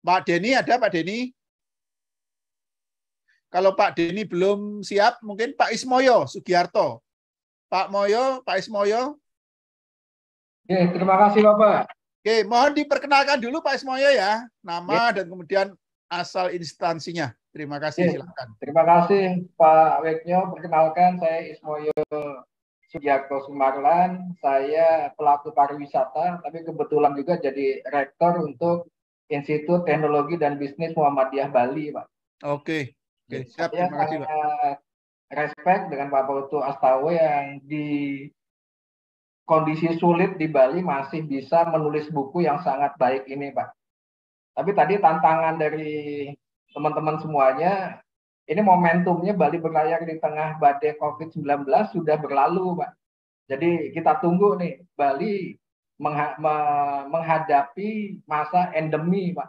Pak Denny ada Pak Denny? Kalau Pak Denny belum siap, mungkin Pak Ismoyo Sugiarto. Pak Ismoyo. Oke, terima kasih Bapak. Oke, mohon diperkenalkan dulu Pak Ismoyo ya, nama dan kemudian asal instansinya. Terima kasih, silakan. Terima kasih Pak Wegnyo. Perkenalkan, saya Ismoyo Sugiarto Sumarlan. Saya pelaku pariwisata, tapi kebetulan juga jadi rektor untuk Institut Teknologi dan Bisnis Muhammadiyah Bali, Pak. Oke, siap. Saya Terima kasih, Pak. Respect dengan Pak Putu Astawa yang di kondisi sulit di Bali masih bisa menulis buku yang sangat baik ini, Pak. Tapi tadi tantangan dari teman-teman semuanya, ini momentumnya Bali berlayar di tengah badai COVID-19 sudah berlalu, Pak. Jadi kita tunggu nih, Bali menghadapi masa endemi, Pak.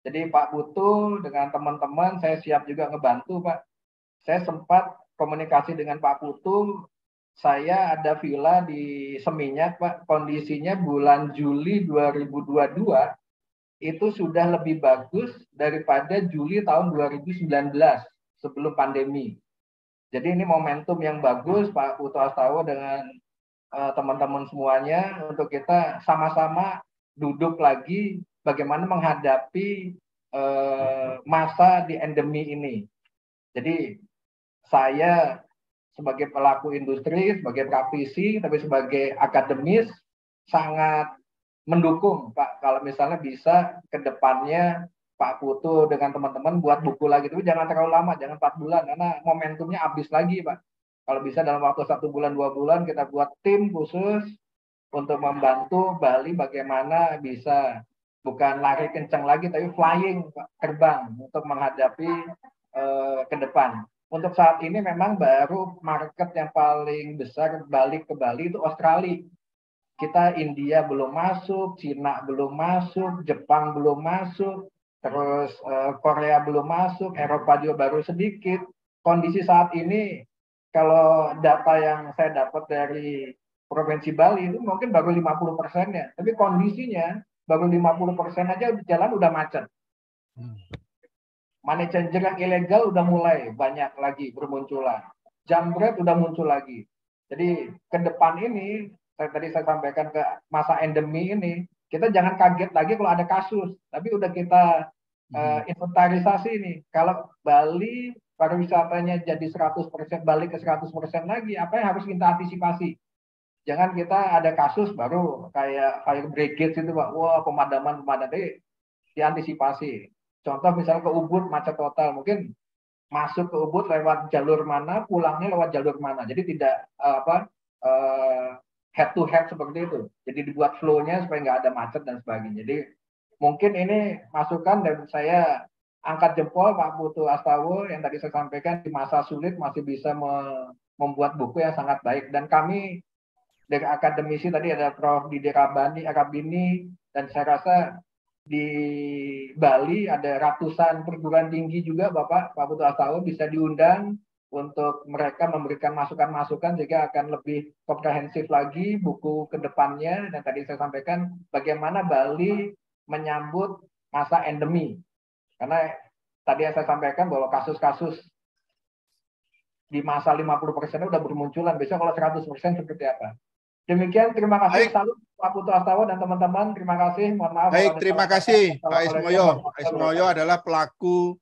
Jadi Pak Putu dengan teman-teman, saya siap juga ngebantu, Pak. Saya sempat komunikasi dengan Pak Putu, saya ada villa di Seminyak, Pak. Kondisinya bulan Juli 2022 itu sudah lebih bagus daripada Juli tahun 2019 sebelum pandemi. Jadi ini momentum yang bagus Pak Putu Astawa dengan teman-teman semuanya untuk kita sama-sama duduk lagi bagaimana menghadapi masa di endemi ini. Jadi saya sebagai pelaku industri, sebagai praktisi, tapi sebagai akademis sangat mendukung Pak kalau misalnya bisa ke depannya Pak Putu dengan teman-teman buat buku lagi, tapi jangan terlalu lama, jangan 4 bulan karena momentumnya habis lagi, Pak. Kalau bisa dalam waktu 1 bulan 2 bulan kita buat tim khusus untuk membantu Bali bagaimana bisa bukan lari kencang lagi tapi flying, Pak, terbang untuk menghadapi ke depan. Untuk saat ini memang baru market yang paling besar balik ke Bali itu Australia. Kita India belum masuk, Cina belum masuk, Jepang belum masuk, terus Korea belum masuk, Eropa juga baru sedikit. Kondisi saat ini, kalau data yang saya dapat dari Provinsi Bali itu mungkin baru 50%-nya, tapi kondisinya baru 50% aja jalan udah macet. Money changer yang ilegal udah mulai banyak lagi bermunculan. Jambret udah muncul lagi. Jadi ke depan ini, tadi saya sampaikan ke masa endemi ini, kita jangan kaget lagi kalau ada kasus. Tapi udah kita inventarisasi nih. Kalau Bali pariwisatanya jadi 100% balik ke 100% lagi, apa yang harus kita antisipasi? Jangan kita ada kasus baru kayak fire brigade itu, Pak. Wah, pemadaman diantisipasi. Contoh misalnya ke Ubud macet total, mungkin masuk ke Ubud lewat jalur mana, pulangnya lewat jalur mana. Jadi tidak head to head seperti itu. Jadi dibuat flow-nya supaya nggak ada macet dan sebagainya. Jadi mungkin ini masukan dan saya angkat jempol Pak Putu Astawa yang tadi saya sampaikan di masa sulit masih bisa membuat buku yang sangat baik. Dan kami dari akademisi tadi ada Prof. Didi Arabini, dan saya rasa di Bali ada ratusan perguruan tinggi juga Pak Putu Astawa bisa diundang untuk mereka memberikan masukan-masukan sehingga akan lebih komprehensif lagi buku ke depannya. Dan tadi saya sampaikan bagaimana Bali menyambut masa endemi. Karena tadi saya sampaikan bahwa kasus-kasus di masa 50%-nya udah bermunculan. Besok kalau 100% seperti apa? Demikian, terima kasih. Salut Pak Putu Astawa dan teman-teman. Terima kasih. Mohon maaf. Baik, terima kasih Pak Ismoyo. Pak Ismoyo adalah pelaku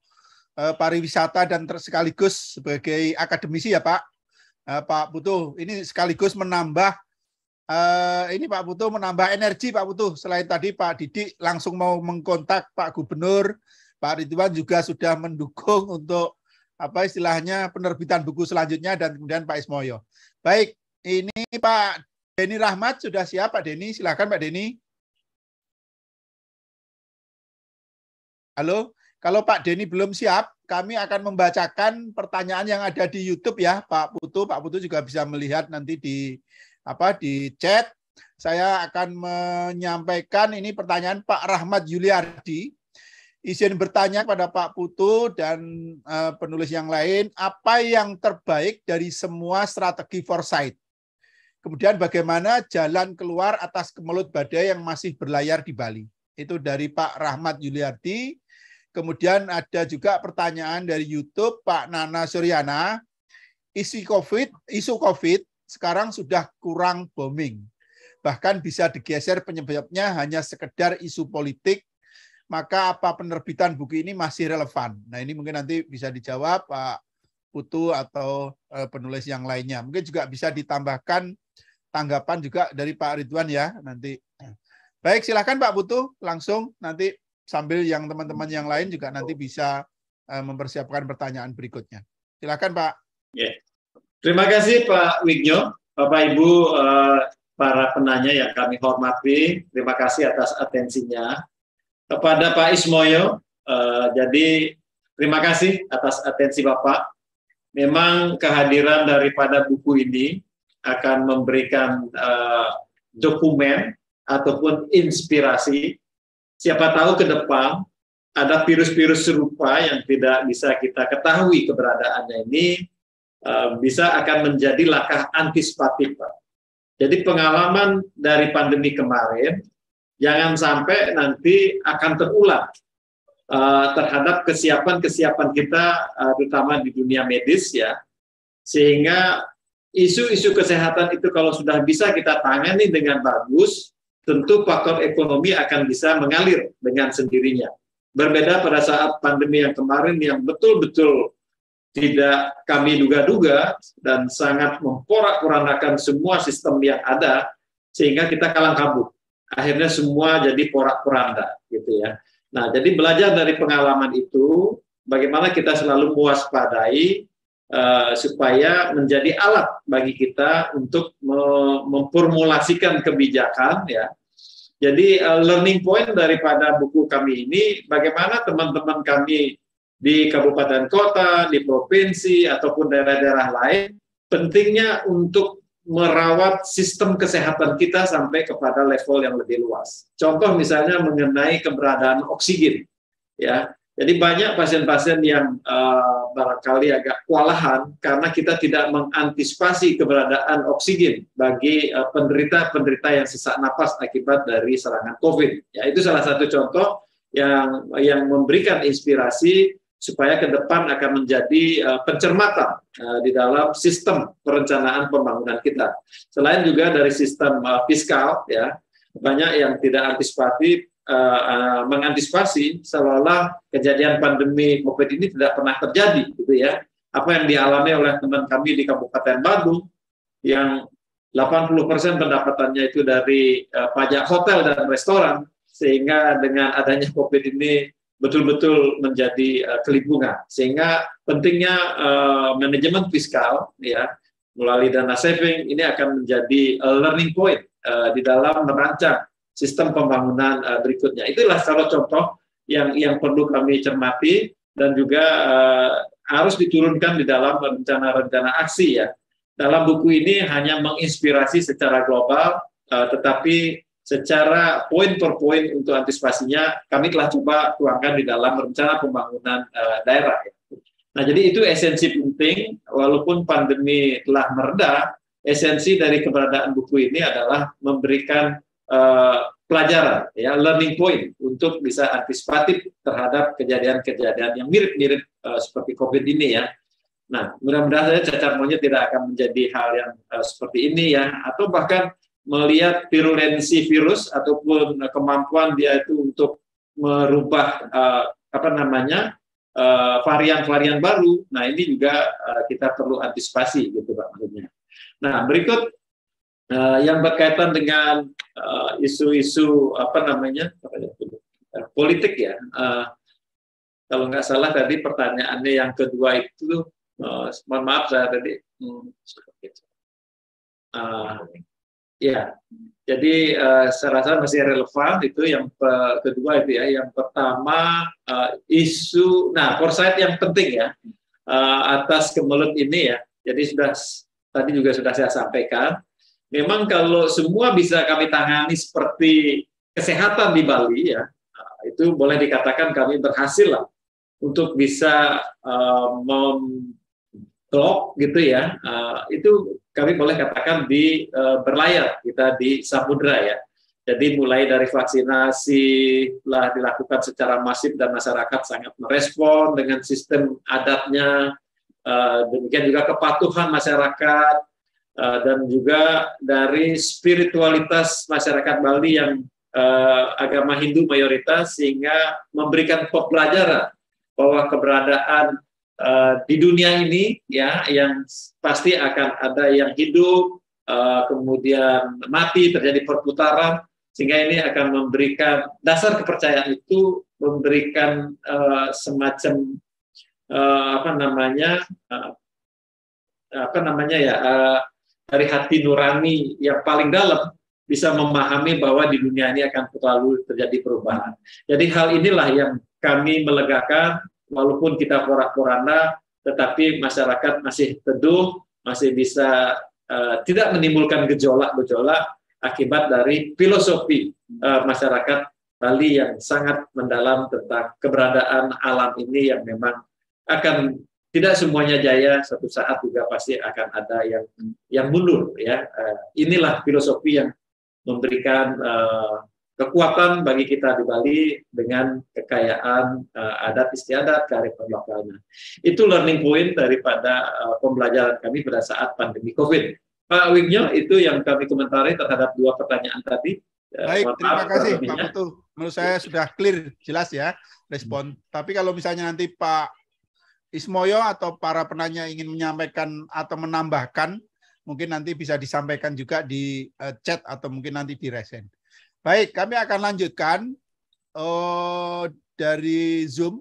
pariwisata dan sekaligus sebagai akademisi ya Pak. Pak Putu, ini sekaligus menambah ini Pak Putu menambah energi Pak Putu. Selain tadi Pak Didi langsung mau mengkontak Pak Gubernur, Pak Ridwan juga sudah mendukung untuk apa istilahnya penerbitan buku selanjutnya dan kemudian Pak Ismoyo. Baik, ini Pak Denny Rahmat sudah siap Pak Denny, silakan Pak Denny. Halo, kalau Pak Denny belum siap, kami akan membacakan pertanyaan yang ada di YouTube ya Pak Putu. Pak Putu juga bisa melihat nanti di chat. Saya akan menyampaikan ini pertanyaan Pak Rahmat Yuliardi. Izin bertanya kepada Pak Putu dan penulis yang lain, apa yang terbaik dari semua strategi foresight? Kemudian bagaimana jalan keluar atas kemelut badai yang masih berlayar di Bali? Itu dari Pak Rahmat Yuliardi. Kemudian ada juga pertanyaan dari YouTube Pak Nana Suryana. Isu COVID sekarang sudah kurang booming. Bahkan bisa digeser penyebabnya hanya sekedar isu politik maka apa penerbitan buku ini masih relevan? Nah, ini mungkin nanti bisa dijawab Pak Putu atau penulis yang lainnya. Mungkin juga bisa ditambahkan tanggapan juga dari Pak Ridwan ya nanti. Baik, silakan Pak Putu langsung nanti sambil yang teman-teman yang lain juga nanti bisa mempersiapkan pertanyaan berikutnya. Silakan Pak. Yeah. Terima kasih Pak Wignyo, Bapak Ibu para penanya yang kami hormati. Terima kasih atas atensinya. Kepada Pak Ismoyo, jadi terima kasih atas atensi Bapak. Memang kehadiran daripada buku ini akan memberikan dokumen ataupun inspirasi. Siapa tahu ke depan ada virus-virus serupa yang tidak bisa kita ketahui keberadaannya ini bisa akan menjadi langkah antisipatif, Pak. Jadi pengalaman dari pandemi kemarin jangan sampai nanti akan terulang terhadap kesiapan-kesiapan kita, terutama di dunia medis ya, sehingga isu-isu kesehatan itu kalau sudah bisa kita tangani dengan bagus, tentu faktor ekonomi akan bisa mengalir dengan sendirinya. Berbeda pada saat pandemi yang kemarin yang betul-betul tidak kami duga-duga dan sangat memporak-porandakan semua sistem yang ada, sehingga kita kalang kabut. Akhirnya semua jadi porak-poranda gitu ya. Nah, jadi belajar dari pengalaman itu, bagaimana kita selalu mewaspadai supaya menjadi alat bagi kita untuk memformulasikan kebijakan ya. Jadi learning point daripada buku kami ini, bagaimana teman-teman kami di kabupaten kota, di provinsi ataupun daerah-daerah lain, pentingnya untuk merawat sistem kesehatan kita sampai kepada level yang lebih luas. Contoh misalnya mengenai keberadaan oksigen, ya. Jadi banyak pasien-pasien yang barangkali agak kewalahan karena kita tidak mengantisipasi keberadaan oksigen bagi penderita-penderita yang sesak napas akibat dari serangan COVID. Ya, itu salah satu contoh yang memberikan inspirasi supaya ke depan akan menjadi pencermatan di dalam sistem perencanaan pembangunan kita. Selain juga dari sistem fiskal, ya banyak yang tidak mengantisipasi seolah kejadian pandemi COVID ini tidak pernah terjadi, gitu ya. Apa yang dialami oleh teman kami di Kabupaten Badung yang 80% pendapatannya itu dari pajak hotel dan restoran, sehingga dengan adanya COVID ini betul-betul menjadi kelibungan, sehingga pentingnya manajemen fiskal ya melalui dana saving ini akan menjadi learning point di dalam merancang sistem pembangunan berikutnya. Itulah salah contoh yang perlu kami cermati dan juga harus diturunkan di dalam rencana-rencana aksi ya. Dalam buku ini hanya menginspirasi secara global, tetapi secara poin per poin untuk antisipasinya kami telah coba tuangkan di dalam rencana pembangunan daerah. Nah, jadi itu esensi penting, walaupun pandemi telah mereda, esensi dari keberadaan buku ini adalah memberikan pelajaran, ya, learning point untuk bisa antisipatif terhadap kejadian-kejadian yang mirip-mirip seperti COVID ini ya. Nah, mudah-mudahan saja cacar monyet tidak akan menjadi hal yang seperti ini ya, atau bahkan melihat virulensi virus ataupun kemampuan dia itu untuk merubah varian-varian baru. Nah, ini juga kita perlu antisipasi gitu Pak maksudnya. Nah, berikut yang berkaitan dengan isu-isu politik ya. Kalau nggak salah tadi pertanyaannya yang kedua itu, mohon maaf saya tadi. Ya, jadi saya rasa masih relevan itu yang kedua itu ya. Yang pertama isu, foresight yang penting ya atas kemelut ini ya. Jadi tadi juga sudah saya sampaikan. Memang kalau semua bisa kami tangani seperti kesehatan di Bali ya, itu boleh dikatakan kami berhasil lah untuk bisa memblok gitu ya. Itu kami boleh katakan di berlayar kita di samudra ya. Jadi mulai dari vaksinasi telah dilakukan secara masif dan masyarakat sangat merespon dengan sistem adatnya, demikian juga kepatuhan masyarakat, dan juga dari spiritualitas masyarakat Bali yang agama Hindu mayoritas, sehingga memberikan pembelajaran bahwa keberadaan di dunia ini ya yang pasti akan ada yang hidup, kemudian mati, terjadi perputaran, sehingga ini akan memberikan dasar kepercayaan itu, memberikan semacam dari hati nurani yang paling dalam bisa memahami bahwa di dunia ini akan selalu terjadi perubahan. Jadi hal inilah yang kami melegakan, walaupun kita porak-poranda, tetapi masyarakat masih teduh, masih bisa tidak menimbulkan gejolak-gejolak akibat dari filosofi masyarakat Bali yang sangat mendalam tentang keberadaan alam ini yang memang akan tidak semuanya jaya, suatu saat juga pasti akan ada yang mundur ya. Inilah filosofi yang memberikan kekuatan bagi kita di Bali dengan kekayaan adat istiadat, kearifan lokalnya. Itu learning point daripada pembelajaran kami pada saat pandemi COVID. Pak Wignyo, itu yang kami komentari terhadap dua pertanyaan tadi. Baik, terima kasih Pak Putu. Menurut saya sudah clear, jelas ya respon. Tapi kalau misalnya nanti Pak Ismoyo atau para penanya ingin menyampaikan atau menambahkan, mungkin nanti bisa disampaikan juga di chat atau mungkin nanti di resen. Baik, kami akan lanjutkan dari Zoom.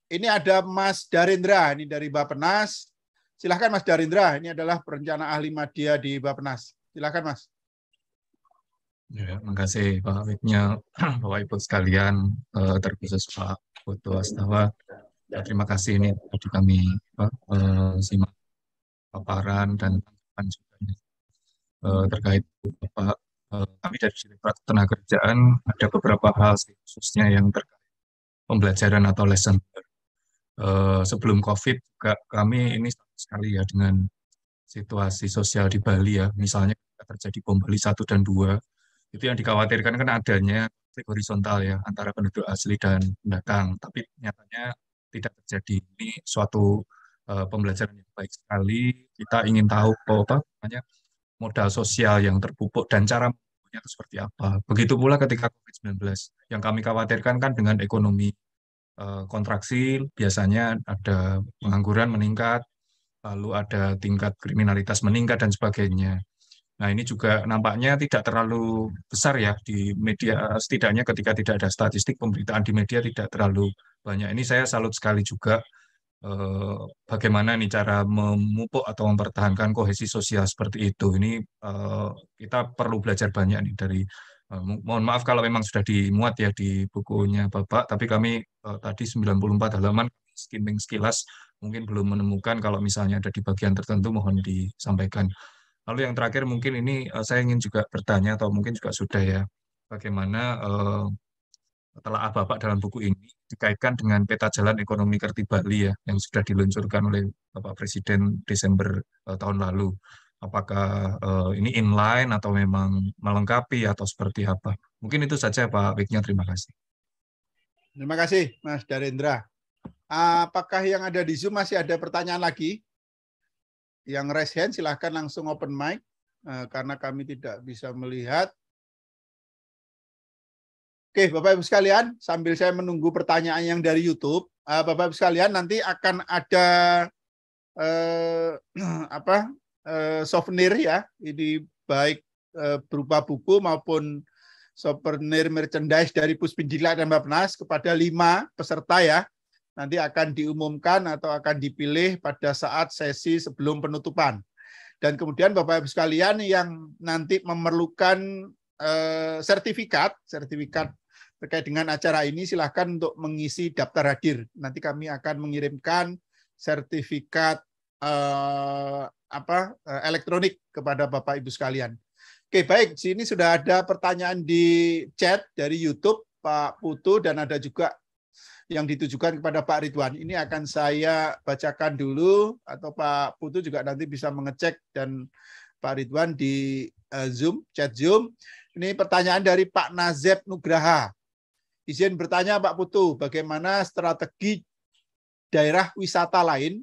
Ini ada Mas Darindra, ini dari Bappenas. Silahkan Mas Darindra, ini adalah perencana ahli media di Bappenas. Silahkan Mas. Ya, makasih Pak Wignyo, Bapak Ibu sekalian, terkhusus Pak Putu Astawa. Terima kasih ini tadi kami simak paparan dan tanggapan juga terkait Bapak. Kami dari Direktorat Ketenagakerjaan ada beberapa hal khususnya yang terkait pembelajaran atau lesson. Sebelum COVID juga kami ini sekali ya dengan situasi sosial di Bali ya, misalnya terjadi bom Bali 1 dan 2, itu yang dikhawatirkan kan adanya konflik horizontal ya antara penduduk asli dan pendatang, tapi nyatanya tidak terjadi. Ini suatu pembelajaran yang baik sekali. Kita ingin tahu modal sosial yang terpupuk dan cara memupuknya itu seperti apa. Begitu pula ketika COVID-19. Yang kami khawatirkan kan dengan ekonomi kontraksi, biasanya ada pengangguran meningkat, lalu ada tingkat kriminalitas meningkat dan sebagainya. Nah, ini juga nampaknya tidak terlalu besar ya di media, setidaknya ketika tidak ada statistik pemberitaan di media tidak terlalu banyak. Ini saya salut sekali juga bagaimana nih cara memupuk atau mempertahankan kohesi sosial seperti itu. Ini kita perlu belajar banyak nih dari, mohon maaf kalau memang sudah dimuat ya di bukunya Bapak, tapi kami tadi 94 halaman skimming sekilas, mungkin belum menemukan, kalau misalnya ada di bagian tertentu mohon disampaikan. Lalu yang terakhir mungkin ini saya ingin juga bertanya atau mungkin juga sudah ya, bagaimana telah Bapak dalam buku ini dikaitkan dengan peta jalan ekonomi Kerti Bali ya yang sudah diluncurkan oleh Bapak Presiden Desember tahun lalu. Apakah ini inline atau memang melengkapi atau seperti apa? Mungkin itu saja Pak Wignyo, terima kasih. Terima kasih Mas Darindra. Apakah yang ada di Zoom masih ada pertanyaan lagi? Yang raise hand silahkan langsung open mic, karena kami tidak bisa melihat. Oke, Bapak Ibu sekalian, sambil saya menunggu pertanyaan yang dari YouTube, Bapak Ibu sekalian nanti akan ada souvenir ya, ini baik berupa buku maupun souvenir merchandise dari Puspindikla dan Bappenas kepada 5 peserta ya. Nanti akan diumumkan atau akan dipilih pada saat sesi sebelum penutupan. Dan kemudian Bapak Ibu sekalian yang nanti memerlukan sertifikat terkait dengan acara ini, silahkan untuk mengisi daftar hadir. Nanti kami akan mengirimkan sertifikat elektronik kepada Bapak Ibu sekalian. Oke, baik. Sini sudah ada pertanyaan di chat dari YouTube Pak Putu dan ada juga yang ditujukan kepada Pak Ridwan. Ini akan saya bacakan dulu, atau Pak Putu juga nanti bisa mengecek dan Pak Ridwan di Zoom, chat Zoom. Ini pertanyaan dari Pak Nazeb Nugraha. Izin bertanya Pak Putu, bagaimana strategi daerah wisata lain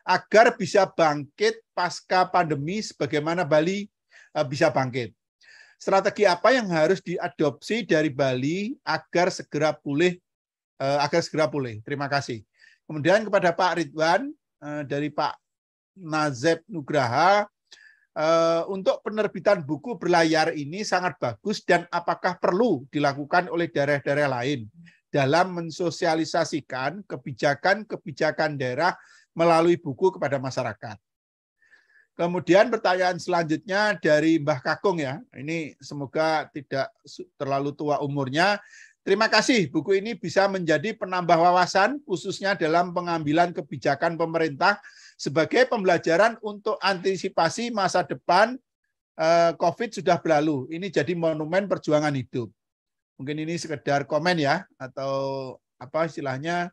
agar bisa bangkit pasca pandemi sebagaimana Bali bisa bangkit? Strategi apa yang harus diadopsi dari Bali agar segera pulih? Terima kasih. Kemudian kepada Pak Ridwan dari Pak Nazeb Nugraha, untuk penerbitan buku berlayar ini sangat bagus dan apakah perlu dilakukan oleh daerah-daerah lain dalam mensosialisasikan kebijakan-kebijakan daerah melalui buku kepada masyarakat. Kemudian pertanyaan selanjutnya dari Mbah Kakung ya. Ini semoga tidak terlalu tua umurnya. Terima kasih, buku ini bisa menjadi penambah wawasan khususnya dalam pengambilan kebijakan pemerintah sebagai pembelajaran untuk antisipasi masa depan. COVID sudah berlalu. Ini jadi monumen perjuangan hidup. Mungkin ini sekedar komen ya, atau apa istilahnya,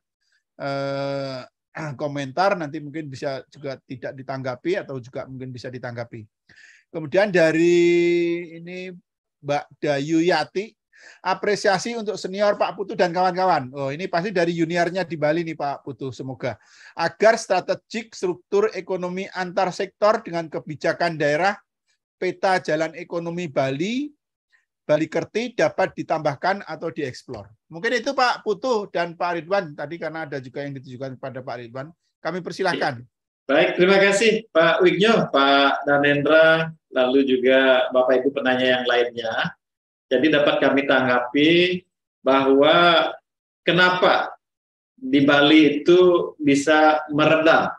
komentar, nanti mungkin bisa juga tidak ditanggapi atau juga mungkin bisa ditanggapi. Kemudian dari ini Mbak Dayu Yati, apresiasi untuk senior Pak Putu dan kawan-kawan. Oh, ini pasti dari juniornya di Bali nih Pak Putu, semoga. Agar strategik struktur ekonomi antar sektor dengan kebijakan daerah, peta jalan ekonomi Bali Kerti dapat ditambahkan atau dieksplor. Mungkin itu Pak Putu dan Pak Ridwan tadi, karena ada juga yang ditujukan kepada Pak Ridwan. Kami persilahkan. Baik, terima kasih Pak Wignyo, Pak Danendra, lalu juga Bapak Ibu penanya yang lainnya. Jadi dapat kami tanggapi bahwa kenapa di Bali itu bisa meredam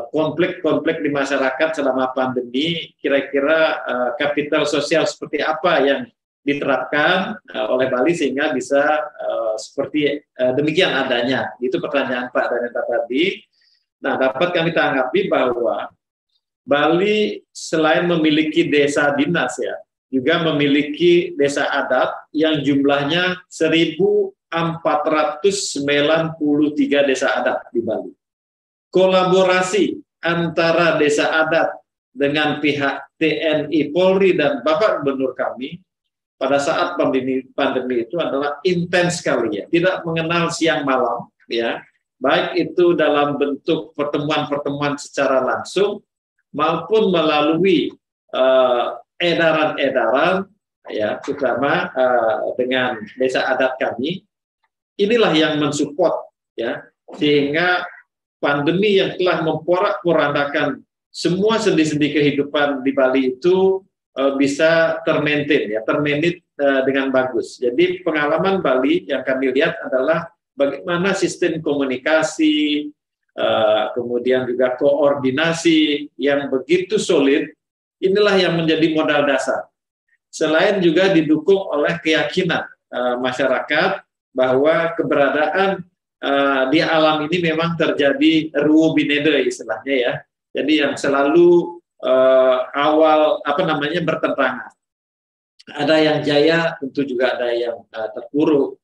konflik-konflik di masyarakat selama pandemi, kira-kira kapital sosial seperti apa yang diterapkan oleh Bali sehingga bisa seperti demikian adanya. Itu pertanyaan Pak Danendra tadi. Nah, dapat kami tanggapi bahwa Bali selain memiliki desa dinas ya, juga memiliki desa adat yang jumlahnya 1.493 desa adat di Bali. Kolaborasi antara desa adat dengan pihak TNI, Polri, dan Bapak Gubernur kami pada saat pandemi itu adalah intens sekali ya, tidak mengenal siang malam ya, baik itu dalam bentuk pertemuan-pertemuan secara langsung maupun melalui edaran-edaran ya, terutama dengan desa adat kami. Inilah yang mensupport ya, sehingga pandemi yang telah memporak-porandakan semua sendi-sendi kehidupan di Bali itu bisa termaintain ya, termanage dengan bagus. Jadi pengalaman Bali yang kami lihat adalah bagaimana sistem komunikasi, kemudian juga koordinasi yang begitu solid. Inilah yang menjadi modal dasar. Selain juga didukung oleh keyakinan masyarakat bahwa keberadaan di alam ini memang terjadi ruwo binede istilahnya ya. Jadi yang selalu bertentangan. Ada yang jaya, tentu juga ada yang terpuruk,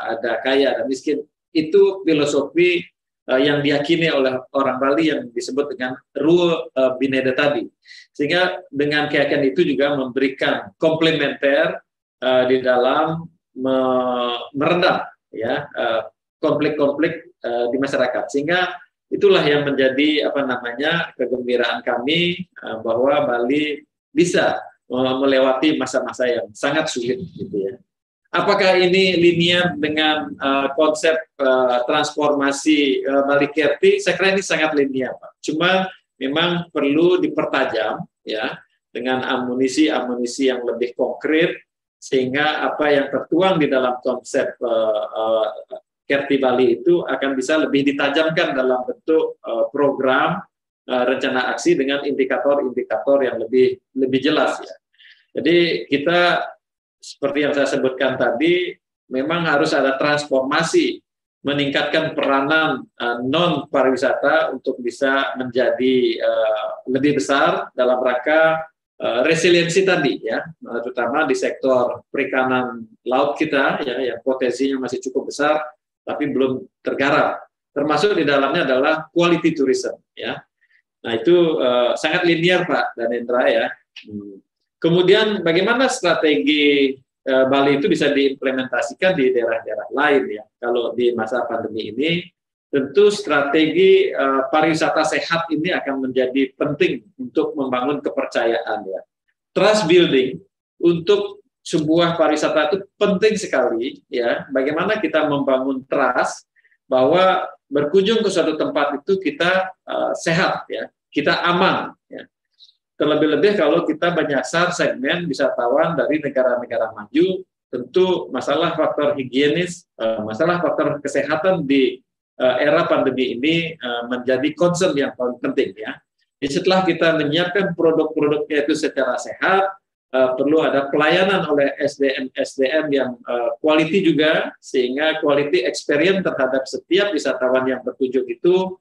ada kaya, ada miskin. Itu filosofi yang diyakini oleh orang Bali yang disebut dengan ruwo binede tadi. Sehingga dengan keyakinan itu juga memberikan komplementer di dalam meredam ya konflik-konflik di masyarakat. Sehingga itulah yang menjadi kegembiraan kami bahwa Bali bisa melewati masa-masa yang sangat sulit gitu ya. Apakah ini linear dengan konsep transformasi Bali Kerti? Saya kira ini sangat linear, Pak. Cuma memang perlu dipertajam ya dengan amunisi-amunisi yang lebih konkret, sehingga apa yang tertuang di dalam konsep Kerti Bali itu akan bisa lebih ditajamkan dalam bentuk program, rencana aksi dengan indikator-indikator yang lebih jelas ya. Jadi kita seperti yang saya sebutkan tadi, memang harus ada transformasi, meningkatkan peranan non pariwisata untuk bisa menjadi lebih besar dalam rangka resiliensi tadi ya, terutama di sektor perikanan laut kita ya, yang potensinya masih cukup besar tapi belum tergarap. Termasuk di dalamnya adalah quality tourism ya. Nah itu sangat linear Pak Danendra ya. Kemudian bagaimana strategi Bali itu bisa diimplementasikan di daerah-daerah lain ya. Kalau di masa pandemi ini tentu strategi pariwisata sehat ini akan menjadi penting untuk membangun kepercayaan ya. Trust building untuk sebuah pariwisata itu penting sekali, ya. Bagaimana kita membangun trust bahwa berkunjung ke suatu tempat itu kita sehat, ya, kita aman, ya. Terlebih-lebih kalau kita menyasar segmen wisatawan dari negara-negara maju, tentu masalah faktor higienis, masalah faktor kesehatan di era pandemi ini menjadi concern yang paling penting, ya. Jadi setelah kita menyiapkan produk-produknya itu secara sehat, perlu ada pelayanan oleh SDM yang quality juga, sehingga quality experience terhadap setiap wisatawan yang berkunjung itu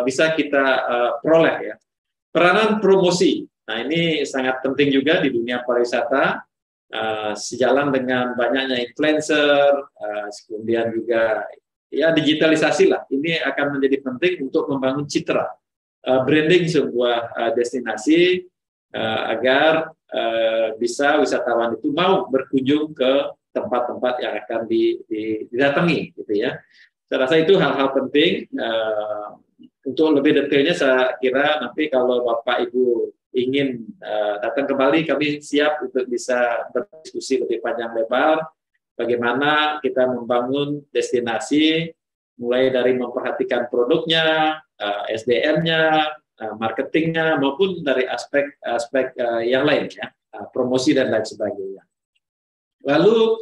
bisa kita peroleh, ya. Peranan promosi, nah ini sangat penting juga di dunia pariwisata, sejalan dengan banyaknya influencer, kemudian juga ya digitalisasi lah. Ini akan menjadi penting untuk membangun citra, branding sebuah destinasi agar bisa wisatawan itu mau berkunjung ke tempat-tempat yang akan didatangi, gitu ya. Saya rasa itu hal-hal penting. Untuk lebih detailnya saya kira nanti kalau Bapak Ibu ingin datang ke Bali, kami siap untuk bisa berdiskusi lebih panjang lebar bagaimana kita membangun destinasi mulai dari memperhatikan produknya, SDM-nya, marketingnya, maupun dari aspek yang lain, ya, promosi dan lain sebagainya. Lalu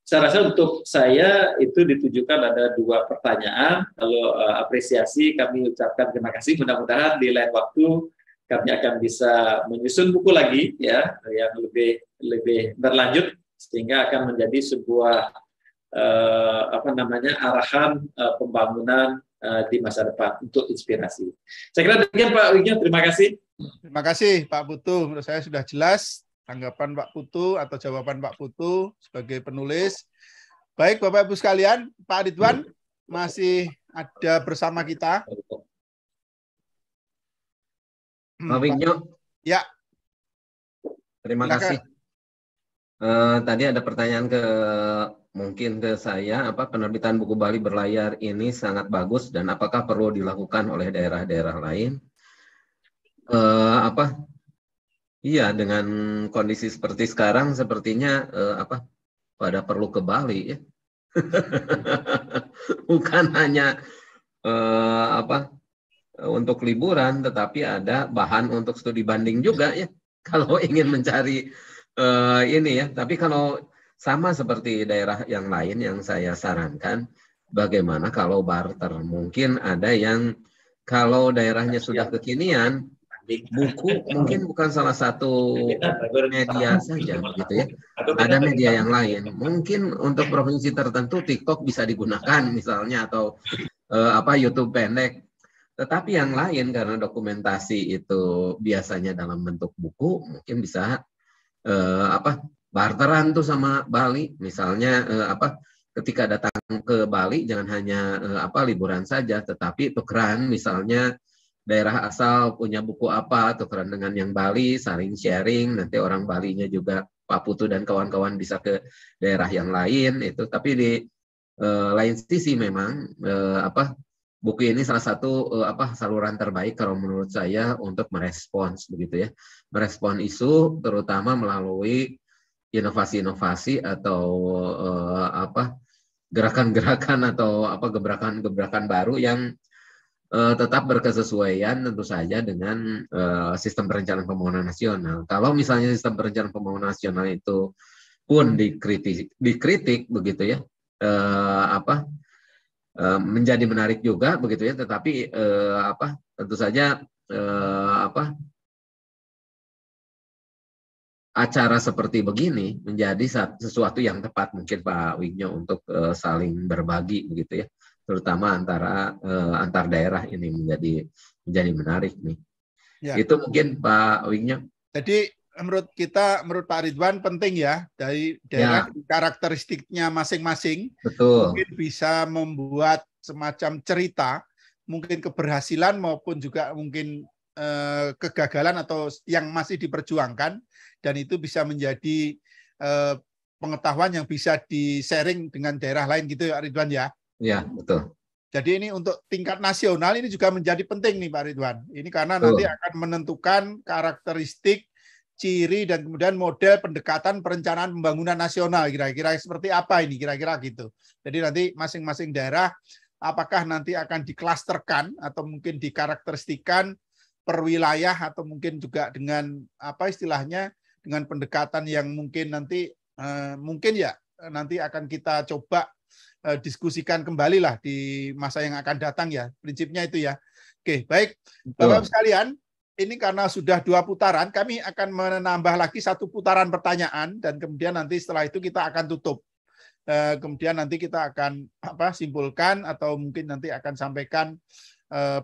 saya rasa untuk saya itu ditujukan ada 2 pertanyaan. Kalau apresiasi kami ucapkan terima kasih. Mudah-mudahan di lain waktu kami akan bisa menyusun buku lagi, ya, yang lebih berlanjut sehingga akan menjadi sebuah arahan pembangunan di masa depan untuk inspirasi. Saya kira demikian Pak Wignya. Terima kasih. Terima kasih Pak Putu. Menurut saya sudah jelas tanggapan Pak Putu atau jawaban Pak Putu sebagai penulis. Baik Bapak Ibu sekalian, Pak Ridwan masih ada bersama kita. Pak Wigyo. Ya. Terima kasih. Tadi ada pertanyaan mungkin ke saya, penerbitan buku Bali berlayar ini sangat bagus dan apakah perlu dilakukan oleh daerah-daerah lain? Iya, dengan kondisi seperti sekarang sepertinya pada perlu ke Bali, ya. Bukan hanya untuk liburan, tetapi ada bahan untuk studi banding juga, ya. Kalau ingin mencari ini, ya. Tapi kalau sama seperti daerah yang lain yang saya sarankan, bagaimana kalau barter? Mungkin ada yang kalau daerahnya sudah kekinian, buku mungkin bukan salah satu media saja, begitu ya. Ada media yang lain. Mungkin untuk provinsi tertentu TikTok bisa digunakan misalnya, atau YouTube pendek. Tetapi yang lain karena dokumentasi itu biasanya dalam bentuk buku, mungkin bisa barteran tuh sama Bali. Misalnya ketika datang ke Bali jangan hanya liburan saja, tetapi tukeran, misalnya daerah asal punya buku apa, tukeran dengan yang Bali, saling sharing, nanti orang Balinya juga Pak Putu dan kawan-kawan bisa ke daerah yang lain itu. Tapi di lain sisi memang buku ini salah satu saluran terbaik kalau menurut saya untuk merespons, begitu ya, merespon isu terutama melalui inovasi-inovasi atau gerakan-gerakan atau gebrakan-gebrakan baru yang tetap berkesesuaian tentu saja dengan sistem perencanaan pembangunan nasional. Kalau misalnya sistem perencanaan pembangunan nasional itu pun dikritik begitu ya, menjadi menarik juga begitu ya. Tetapi tentu saja acara seperti begini menjadi sesuatu yang tepat mungkin Pak Wigyo untuk saling berbagi begitu ya. Terutama antar daerah ini menjadi menarik nih. Ya. Itu mungkin Pak Wignya. Jadi menurut Pak Ridwan penting ya, dari daerah karakteristiknya masing-masing. Betul. Mungkin bisa membuat semacam cerita, mungkin keberhasilan maupun juga mungkin kegagalan atau yang masih diperjuangkan, dan itu bisa menjadi pengetahuan yang bisa di-sharing dengan daerah lain gitu ya Ridwan ya. Ya, betul. Jadi ini untuk tingkat nasional ini juga menjadi penting nih Pak Ridwan. Ini karena nanti akan menentukan karakteristik ciri dan kemudian model pendekatan perencanaan pembangunan nasional, kira-kira seperti apa ini, kira-kira gitu. Jadi nanti masing-masing daerah apakah nanti akan diklasterkan atau mungkin dikarakteristikan per wilayah atau mungkin juga dengan apa istilahnya dengan pendekatan yang mungkin nanti mungkin ya nanti akan kita coba diskusikan kembali lah di masa yang akan datang ya. Prinsipnya itu ya. Oke, baik. Bapak-Bapak sekalian, ini karena sudah 2 putaran, kami akan menambah lagi 1 putaran pertanyaan dan kemudian nanti setelah itu kita akan tutup. Kemudian nanti kita akan simpulkan atau mungkin nanti akan sampaikan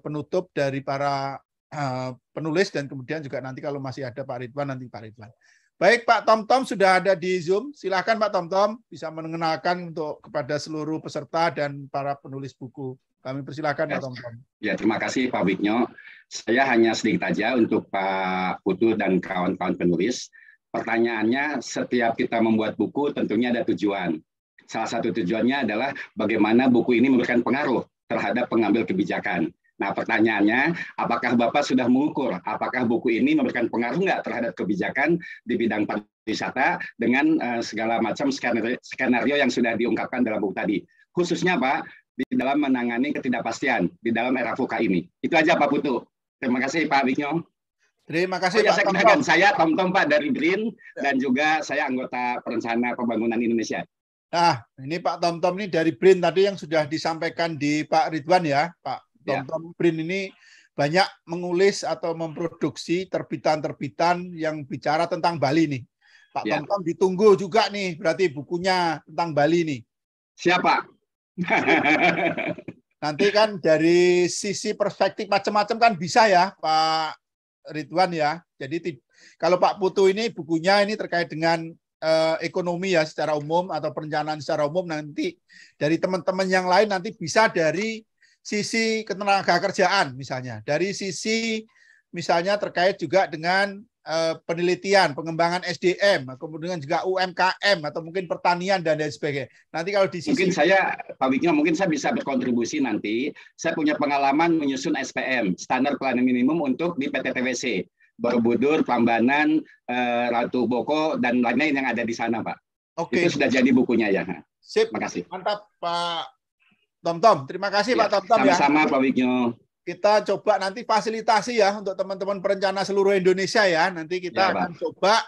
penutup dari para penulis dan kemudian juga nanti kalau masih ada Pak Ridwan, nanti Pak Ridwan. Baik, Pak Tom sudah ada di Zoom. Silakan Pak Tom bisa mengenalkan untuk kepada seluruh peserta dan para penulis buku. Kami persilakan Pak Tom. Ya, terima kasih Pak Wigno. Saya hanya sedikit aja untuk Pak Putu dan kawan-kawan penulis. Pertanyaannya, setiap kita membuat buku tentunya ada tujuan. Salah satu tujuannya adalah bagaimana buku ini memberikan pengaruh terhadap pengambil kebijakan. Nah, pertanyaannya, apakah Bapak sudah mengukur apakah buku ini memberikan pengaruh nggak terhadap kebijakan di bidang pariwisata dengan segala macam skenario yang sudah diungkapkan dalam buku tadi. Khususnya Pak, di dalam menangani ketidakpastian di dalam era VUCA ini. Itu aja Pak Putu. Terima kasih Pak Wigno. Terima kasih Pak Tom. Saya Tom Pak dari BRIN dan juga saya anggota Perencana Pembangunan Indonesia. Nah, ini Pak Tom ini dari BRIN tadi yang sudah disampaikan di Pak Ridwan ya, Pak. Tom BRIN ini banyak mengulis atau memproduksi terbitan-terbitan yang bicara tentang Bali nih. Pak Tom ditunggu juga nih, berarti bukunya tentang Bali nih. Siapa? Nanti kan dari sisi perspektif macam-macam kan bisa ya, Pak Ridwan ya. Jadi kalau Pak Putu ini bukunya ini terkait dengan ekonomi ya secara umum atau perencanaan secara umum, nanti dari teman-teman yang lain nanti bisa dari sisi ketenagakerjaan misalnya, dari sisi misalnya terkait juga dengan penelitian, pengembangan SDM, kemudian juga UMKM atau mungkin pertanian dan lain sebagainya. Nanti kalau di sisi mungkin saya Pak Wigno mungkin saya bisa berkontribusi nanti. Saya punya pengalaman menyusun SPM, standar pelayanan minimum untuk di PT TWC, Borobudur, Prambanan, Ratu Boko dan lain-lain yang ada di sana, Pak. Oke. Itu sudah jadi bukunya ya. Sip. Terima kasih. Mantap Pak Tom. Terima kasih ya, Pak Tom ya. Sama-sama Pak Wigno. Kita coba nanti fasilitasi ya untuk teman-teman perencana seluruh Indonesia ya. Nanti kita akan coba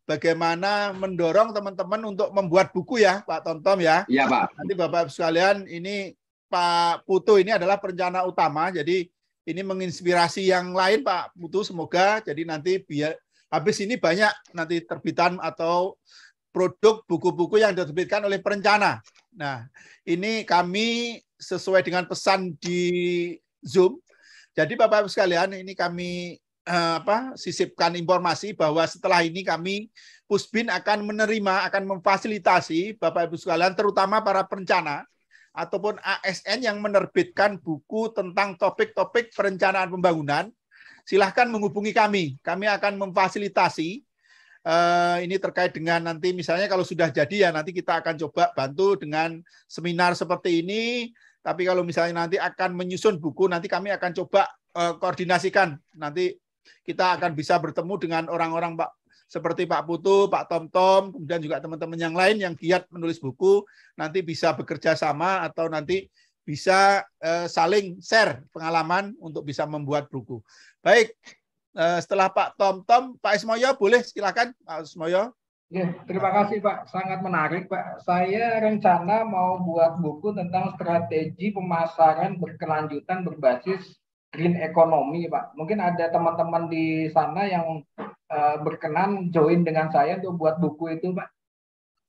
bagaimana mendorong teman-teman untuk membuat buku ya, Pak Tom ya. Iya, Pak. Nanti Bapak sekalian, ini Pak Putu ini adalah perencana utama, jadi ini menginspirasi yang lain Pak Putu, semoga jadi nanti biar habis ini banyak nanti terbitan atau produk buku-buku yang diterbitkan oleh perencana. Nah, ini kami sesuai dengan pesan di Zoom. Jadi Bapak-Ibu sekalian, ini kami sisipkan informasi bahwa setelah ini kami Pusbin akan menerima, akan memfasilitasi Bapak-Ibu sekalian, terutama para perencana ataupun ASN yang menerbitkan buku tentang topik-topik perencanaan pembangunan. Silahkan menghubungi kami. Kami akan memfasilitasi. Ini terkait dengan nanti misalnya kalau sudah jadi ya nanti kita akan coba bantu dengan seminar seperti ini. Tapi kalau misalnya nanti akan menyusun buku, nanti kami akan coba koordinasikan. Nanti kita akan bisa bertemu dengan orang-orang Pak seperti Pak Putu, Pak Tom, kemudian juga teman-teman yang lain yang giat menulis buku, nanti bisa bekerja sama atau nanti bisa saling share pengalaman untuk bisa membuat buku. Baik. Setelah Pak Tom, Pak Ismoyo boleh silakan Pak Ismoyo. Ya, terima kasih Pak, sangat menarik Pak. Saya rencana mau buat buku tentang strategi pemasaran berkelanjutan berbasis green economy Pak. Mungkin ada teman-teman di sana yang berkenan join dengan saya untuk buat buku itu Pak.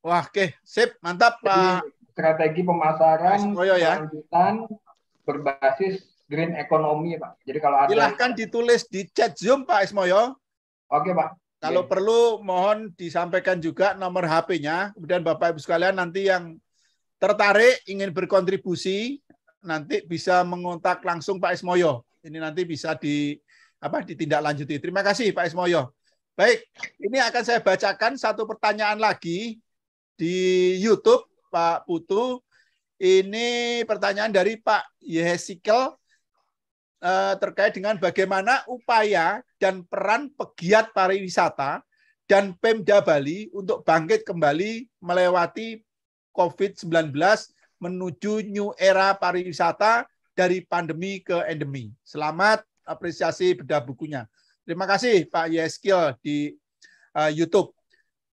Wah, oke, sip, mantap Pak. Jadi, strategi pemasaran berkelanjutan berbasis green economy Pak. Jadi kalau ada silahkan ditulis di chat Zoom Pak Ismoyo. Oke Pak. Kalau perlu mohon disampaikan juga nomor HP-nya. Kemudian Bapak Ibu sekalian nanti yang tertarik ingin berkontribusi nanti bisa mengontak langsung Pak Ismoyo. Ini nanti bisa ditindaklanjuti. Terima kasih Pak Ismoyo. Baik, ini akan saya bacakan satu pertanyaan lagi di YouTube Pak Putu. Ini pertanyaan dari Pak Yehesikel terkait dengan bagaimana upaya dan peran pegiat pariwisata dan Pemda Bali untuk bangkit kembali melewati COVID-19 menuju new era pariwisata dari pandemi ke endemi. Selamat, apresiasi bedah bukunya. Terima kasih Pak Yeskil di YouTube.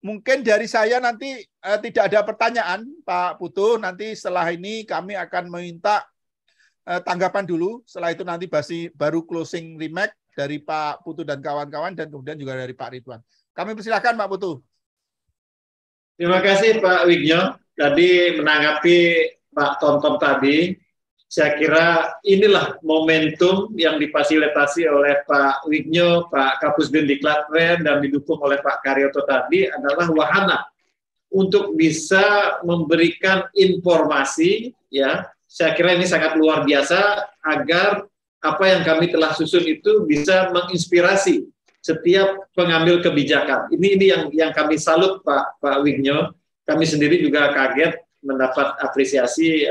Mungkin dari saya nanti tidak ada pertanyaan Pak Putu, nanti setelah ini kami akan meminta tanggapan dulu, setelah itu nanti baru closing remark dari Pak Putu dan kawan-kawan, dan kemudian juga dari Pak Ridwan. Kami persilakan Pak Putu. Terima kasih Pak Wigno. Tadi menanggapi Pak Tonton tadi, saya kira inilah momentum yang difasilitasi oleh Pak Wigno, Pak Kapusdin Diklatren, dan didukung oleh Pak Karyoto tadi adalah wahana untuk bisa memberikan informasi, ya. Saya kira ini sangat luar biasa agar apa yang kami telah susun itu bisa menginspirasi setiap pengambil kebijakan. Ini yang kami salut Pak Wigno. Kami sendiri juga kaget mendapat apresiasi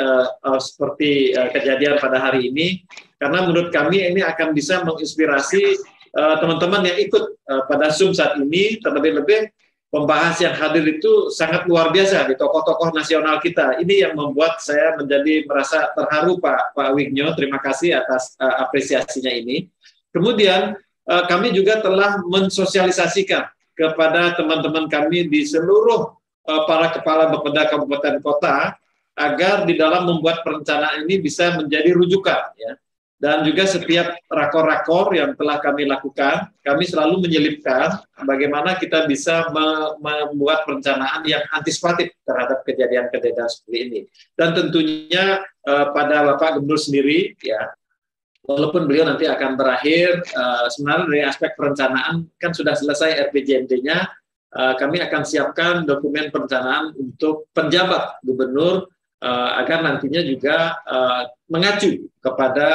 seperti kejadian pada hari ini, karena menurut kami ini akan bisa menginspirasi teman-teman yang ikut pada Zoom saat ini. Terlebih-lebih pembahas yang hadir itu sangat luar biasa di tokoh-tokoh nasional kita. Ini yang membuat saya menjadi merasa terharu Pak Wigno. Terima kasih atas apresiasinya ini. Kemudian kami juga telah mensosialisasikan kepada teman-teman kami di seluruh para kepala bapeda kabupaten kota agar di dalam membuat perencanaan ini bisa menjadi rujukan, ya. Dan juga setiap rakor-rakor yang telah kami lakukan, kami selalu menyelipkan bagaimana kita bisa membuat perencanaan yang antisipatif terhadap kejadian-kejadian seperti ini. Dan tentunya pada Bapak Gubernur sendiri, ya, walaupun beliau nanti akan berakhir, sebenarnya dari aspek perencanaan kan sudah selesai RPJMD-nya, kami akan siapkan dokumen perencanaan untuk penjabat gubernur agar nantinya juga mengacu kepada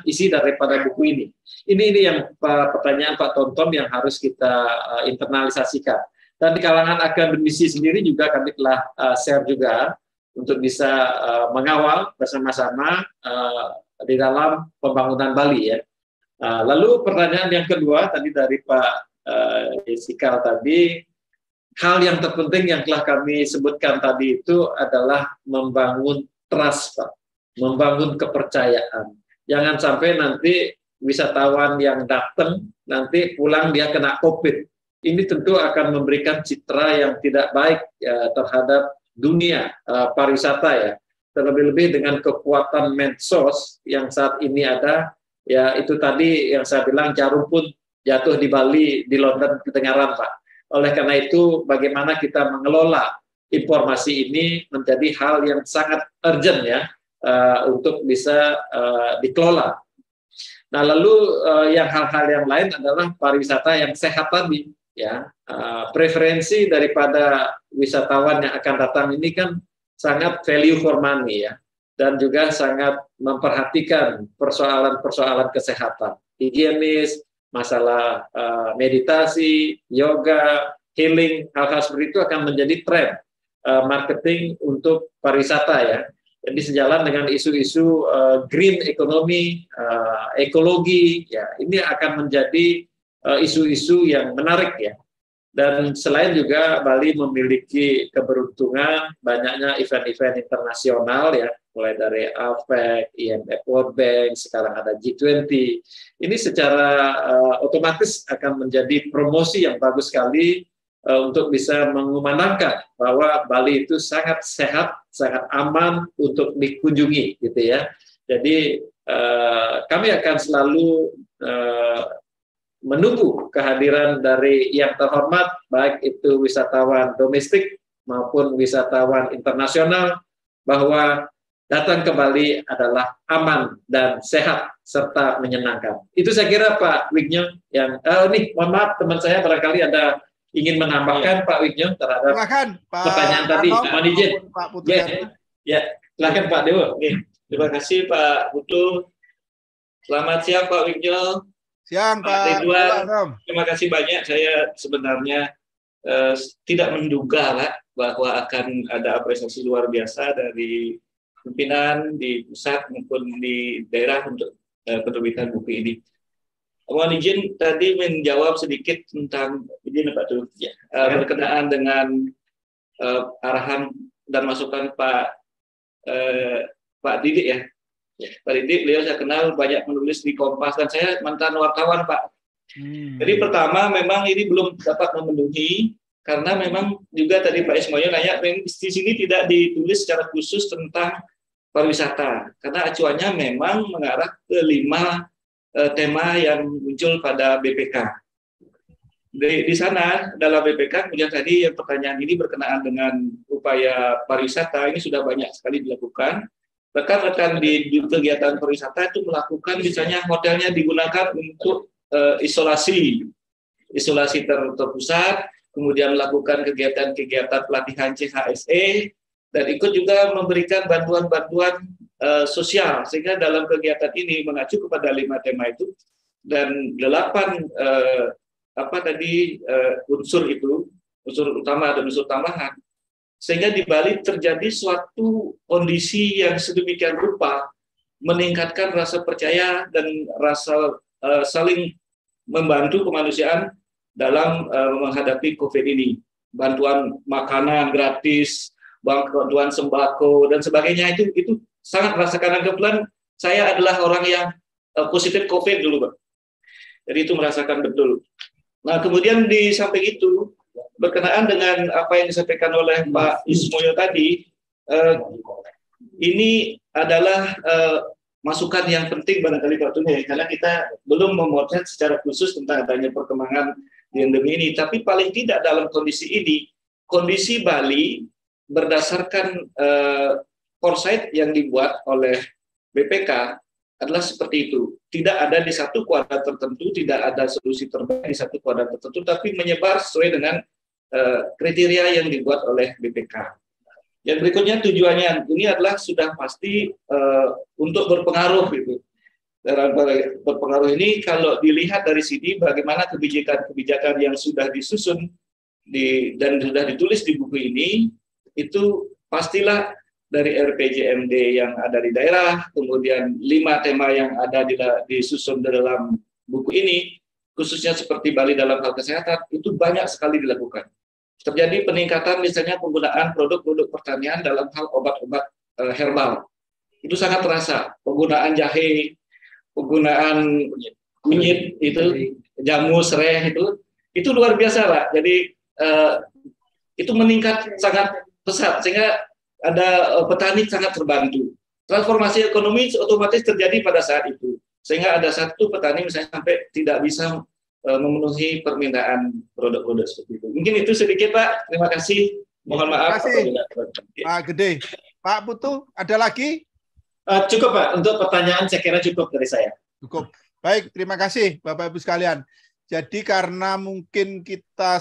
isi daripada buku ini. Ini yang pertanyaan Pak Tonton yang harus kita internalisasikan. Dan di kalangan akademisi sendiri juga kami telah share juga untuk bisa mengawal bersama-sama di dalam pembangunan Bali, ya. Lalu pertanyaan yang kedua tadi dari Pak Sikal tadi, hal yang terpenting yang telah kami sebutkan tadi itu adalah membangun trust, Pak. Membangun kepercayaan. Jangan sampai nanti wisatawan yang datang, nanti pulang dia kena COVID. Ini tentu akan memberikan citra yang tidak baik ya, terhadap dunia pariwisata, ya. Terlebih-lebih dengan kekuatan medsos yang saat ini ada, ya itu tadi yang saya bilang jarum pun jatuh di Bali, di London kedengaran, Pak. Oleh karena itu, bagaimana kita mengelola informasi ini menjadi hal yang sangat urgent, ya, untuk bisa dikelola. Nah, lalu yang hal-hal yang lain adalah pariwisata yang sehat tadi, ya. Preferensi daripada wisatawan yang akan datang ini kan sangat value for money, ya, dan juga sangat memperhatikan persoalan-persoalan kesehatan, higienis, masalah meditasi, yoga, healing, hal-hal seperti itu akan menjadi tren marketing untuk pariwisata, ya. Jadi sejalan dengan isu-isu green economy, ekologi, ya, ini akan menjadi isu-isu yang menarik, ya. Dan selain juga Bali memiliki keberuntungan banyaknya event-event internasional, ya, mulai dari APEC, IMF World Bank, sekarang ada G20. Ini secara otomatis akan menjadi promosi yang bagus sekali untuk bisa mengumandangkan bahwa Bali itu sangat sehat, sangat aman untuk dikunjungi, gitu, ya. Jadi kami akan selalu menunggu kehadiran dari yang terhormat, baik itu wisatawan domestik maupun wisatawan internasional, bahwa datang ke Bali adalah aman dan sehat serta menyenangkan. Itu saya kira Pak Wigno yang mohon maaf teman saya barangkali ada ingin menambahkan, Pak Wigno, terhadap pertanyaan tadi. Mohon izin. Ya, silakan Pak Dewo. Terima kasih Pak Putu. Selamat siang Pak Wigno. Siang Pak Ridwan, terima kasih banyak. Saya sebenarnya tidak menduga lah bahwa akan ada apresiasi luar biasa dari pimpinan di pusat maupun di daerah untuk penerbitan buku ini. Mohon izin tadi menjawab sedikit tentang izin Pak Tuh, berkenaan dengan arahan dan masukan Pak Didik ya. Pak Didik, beliau saya kenal banyak menulis di Kompas dan saya mantan wartawan Pak. Jadi pertama memang ini belum dapat memenuhi karena memang juga tadi Pak Ismoyo nanya di sini tidak ditulis secara khusus tentang pariwisata karena acuannya memang mengarah ke 5 tema yang muncul pada BPK. Di sana dalam BPK kemudian tadi yang pertanyaan ini berkenaan dengan upaya pariwisata ini sudah banyak sekali dilakukan. Rekan-rekan di kegiatan pariwisata itu melakukan misalnya hotelnya digunakan untuk isolasi terpusat, kemudian melakukan kegiatan-kegiatan pelatihan CHSE dan ikut juga memberikan bantuan-bantuan sosial sehingga dalam kegiatan ini mengacu kepada 5 tema itu dan 8 unsur itu, unsur utama dan unsur tambahan, sehingga di Bali terjadi suatu kondisi yang sedemikian rupa meningkatkan rasa percaya dan rasa saling membantu kemanusiaan dalam menghadapi COVID ini. Bantuan makanan gratis, bantuan sembako dan sebagainya itu sangat merasakan. Kebetulan saya adalah orang yang positif COVID dulu, Pak. Jadi itu merasakan betul. Nah, kemudian di samping itu berkenaan dengan apa yang disampaikan oleh Pak Ismoyo tadi, ini adalah masukan yang penting barangkali Pak Tunggu, karena kita belum memotret secara khusus tentang adanya perkembangan di endemi ini. Tapi paling tidak dalam kondisi ini, kondisi Bali berdasarkan foresight yang dibuat oleh BPK adalah seperti itu. Tidak ada di satu kuadran tertentu, tidak ada solusi terbaik di satu kuadran tertentu, tapi menyebar sesuai dengan kriteria yang dibuat oleh BPK. Yang berikutnya tujuannya ini adalah sudah pasti untuk berpengaruh gitu. Dalam berpengaruh ini kalau dilihat dari sini bagaimana kebijakan-kebijakan yang sudah disusun dan sudah ditulis di buku ini itu pastilah dari RPJMD yang ada di daerah, kemudian 5 tema yang ada disusun dalam buku ini, khususnya seperti Bali dalam hal kesehatan, itu banyak sekali dilakukan. Terjadi peningkatan misalnya penggunaan produk-produk pertanian dalam hal obat-obat herbal. Itu sangat terasa. Penggunaan jahe, penggunaan kunyit, itu jamu, serai, itu luar biasa, Pak. Jadi itu meningkat sangat pesat, sehingga ada petani sangat terbantu. Transformasi ekonomi otomatis terjadi pada saat itu. Sehingga ada satu petani misalnya sampai tidak bisa memenuhi permintaan produk-produk seperti itu. Mungkin itu sedikit, Pak. Terima kasih. Mohon maaf. Terima kasih, Pak Gede. Pak Putu, ada lagi? Cukup, Pak. Untuk pertanyaan saya kira cukup dari saya. Cukup. Baik, terima kasih Bapak-Ibu sekalian. Jadi karena mungkin kita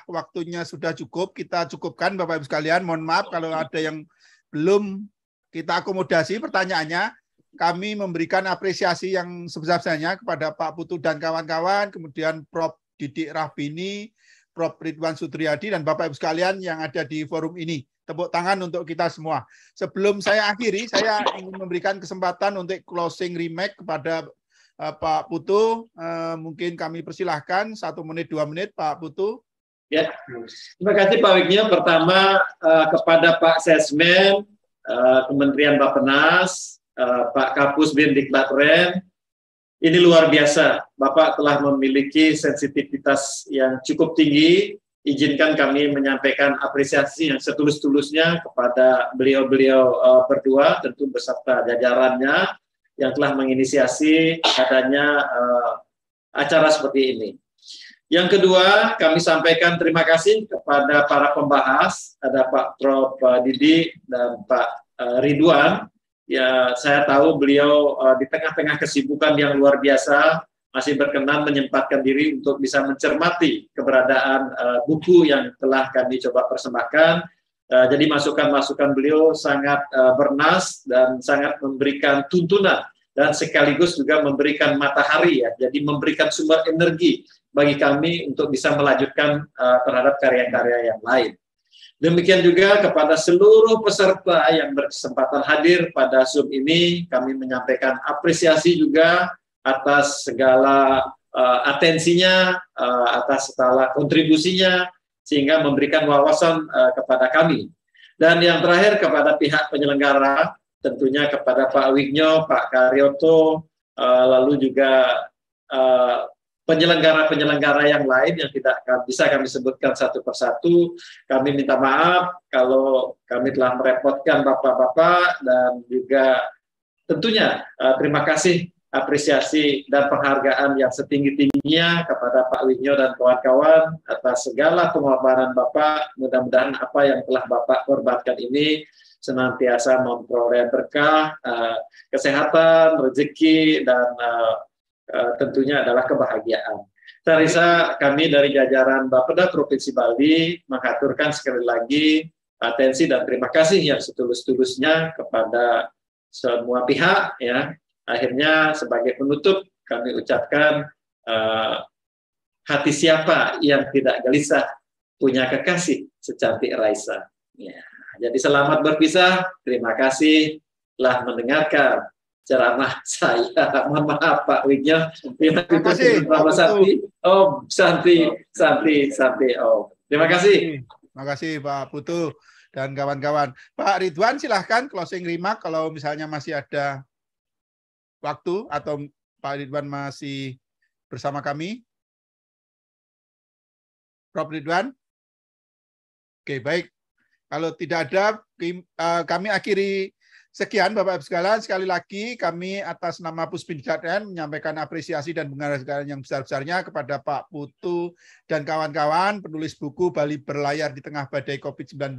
waktunya sudah cukup, kita cukupkan Bapak-Ibu sekalian. Mohon maaf kalau ada yang belum kita akomodasi pertanyaannya. Kami memberikan apresiasi yang sebesar-besarnya kepada Pak Putu dan kawan-kawan, kemudian Prof. Didik Rahbini, Prof. Ridwan Sutriyadi, dan Bapak-Ibu sekalian yang ada di forum ini. Tepuk tangan untuk kita semua. Sebelum saya akhiri, saya ingin memberikan kesempatan untuk closing remark kepada Pak Putu, mungkin kami persilahkan 1 menit, 2 menit, Pak Putu. Ya, terima kasih Pak Wignya. Pertama kepada Pak Sesmen, Kementerian Bappenas, Pak Kapus Bindiklatren, ini luar biasa. Bapak telah memiliki sensitivitas yang cukup tinggi. Izinkan kami menyampaikan apresiasi yang setulus-tulusnya kepada beliau-beliau berdua, tentu beserta jajarannya, yang telah menginisiasi adanya acara seperti ini. Yang kedua, kami sampaikan terima kasih kepada para pembahas, ada Pak Prof. Didik dan Pak Ridwan. Ya, saya tahu beliau di tengah-tengah kesibukan yang luar biasa masih berkenan menyempatkan diri untuk bisa mencermati keberadaan buku yang telah kami coba persembahkan. Jadi masukan-masukan beliau sangat bernas dan sangat memberikan tuntunan dan sekaligus juga memberikan matahari ya. Jadi memberikan sumber energi bagi kami untuk bisa melanjutkan terhadap karya-karya yang lain. Demikian juga kepada seluruh peserta yang berkesempatan hadir pada Zoom ini, kami menyampaikan apresiasi juga atas segala atensinya, atas segala kontribusinya, sehingga memberikan wawasan kepada kami. Dan yang terakhir kepada pihak penyelenggara, tentunya kepada Pak Wignyo, Pak Karyoto, lalu juga penyelenggara-penyelenggara yang lain yang tidak bisa kami sebutkan satu persatu. Kami minta maaf kalau kami telah merepotkan Bapak-Bapak, dan juga tentunya terima kasih, apresiasi dan penghargaan yang setinggi-tingginya kepada Pak Wignyo dan kawan-kawan atas segala pengorbanan Bapak. Mudah-mudahan apa yang telah Bapak korbankan ini senantiasa memperoleh berkah, kesehatan, rezeki, dan tentunya adalah kebahagiaan. Saya rasa kami dari jajaran Bapeda Provinsi Bali mengaturkan sekali lagi atensi dan terima kasih yang setulus-tulusnya kepada semua pihak. Ya, akhirnya sebagai penutup kami ucapkan hati siapa yang tidak gelisah punya kekasih secantik Raisa. Ya, jadi selamat berpisah. Terima kasih telah mendengarkan ceramah saya. Mohon maaf Pak Wignyo. Terima kasih Bapak Santi. Om Santi. Om. Terima kasih. Terima kasih Pak Putu dan kawan-kawan. Pak Ridwan silahkan closing remark kalau misalnya masih ada waktu, atau Pak Ridwan masih bersama kami. Prof Ridwan. Oke, baik. Kalau tidak ada, kami akhiri. Sekian Bapak Ibu sekalian, sekali lagi kami atas nama Puspinjat menyampaikan apresiasi dan penghargaan yang besar-besarnya kepada Pak Putu dan kawan-kawan penulis buku Bali Berlayar di Tengah Badai COVID-19,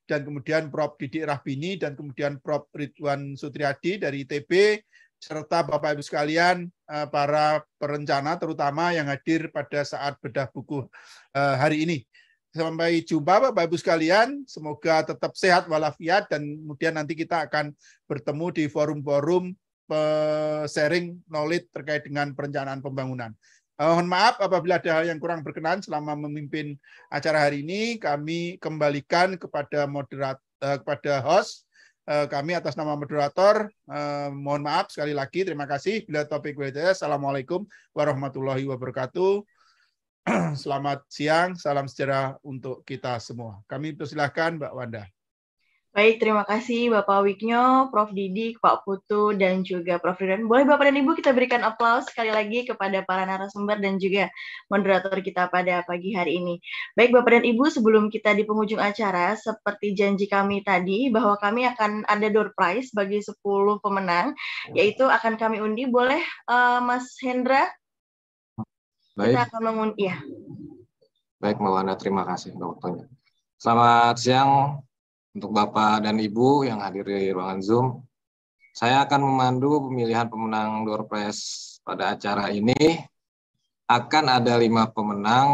dan kemudian Prof Didik Rahbini, dan kemudian Prof Ridwan Sutriadi dari ITB, serta Bapak Ibu sekalian para perencana terutama yang hadir pada saat bedah buku hari ini. Sampai jumpa Bapak Ibu sekalian, semoga tetap sehat walafiat, dan kemudian nanti kita akan bertemu di forum-forum sharing knowledge terkait dengan perencanaan pembangunan. Mohon maaf apabila ada hal yang kurang berkenan selama memimpin acara hari ini. Kami kembalikan kepada kepada host kami atas nama moderator. Mohon maaf sekali lagi, terima kasih. Bila topik berikutnya, Assalamualaikum warahmatullahi wabarakatuh. Selamat siang, salam sejahtera untuk kita semua. Kami persilahkan Mbak Wanda. Baik, terima kasih Bapak Wignyo, Prof Didik, Pak Putu, dan juga Prof Ridwan. Boleh Bapak dan Ibu kita berikan aplaus sekali lagi kepada para narasumber dan juga moderator kita pada pagi hari ini. Baik Bapak dan Ibu, sebelum kita di penghujung acara, seperti janji kami tadi, bahwa kami akan ada door prize bagi 10 pemenang, yaitu akan kami undi. Boleh Mas Hendra? Baik. Kita akan mengundi. Ya. Baik Mbak Wanda, terima kasih untuk waktunya. Selamat siang untuk Bapak dan Ibu yang hadir di ruangan Zoom. Saya akan memandu pemilihan pemenang door prize pada acara ini. Akan ada 5 pemenang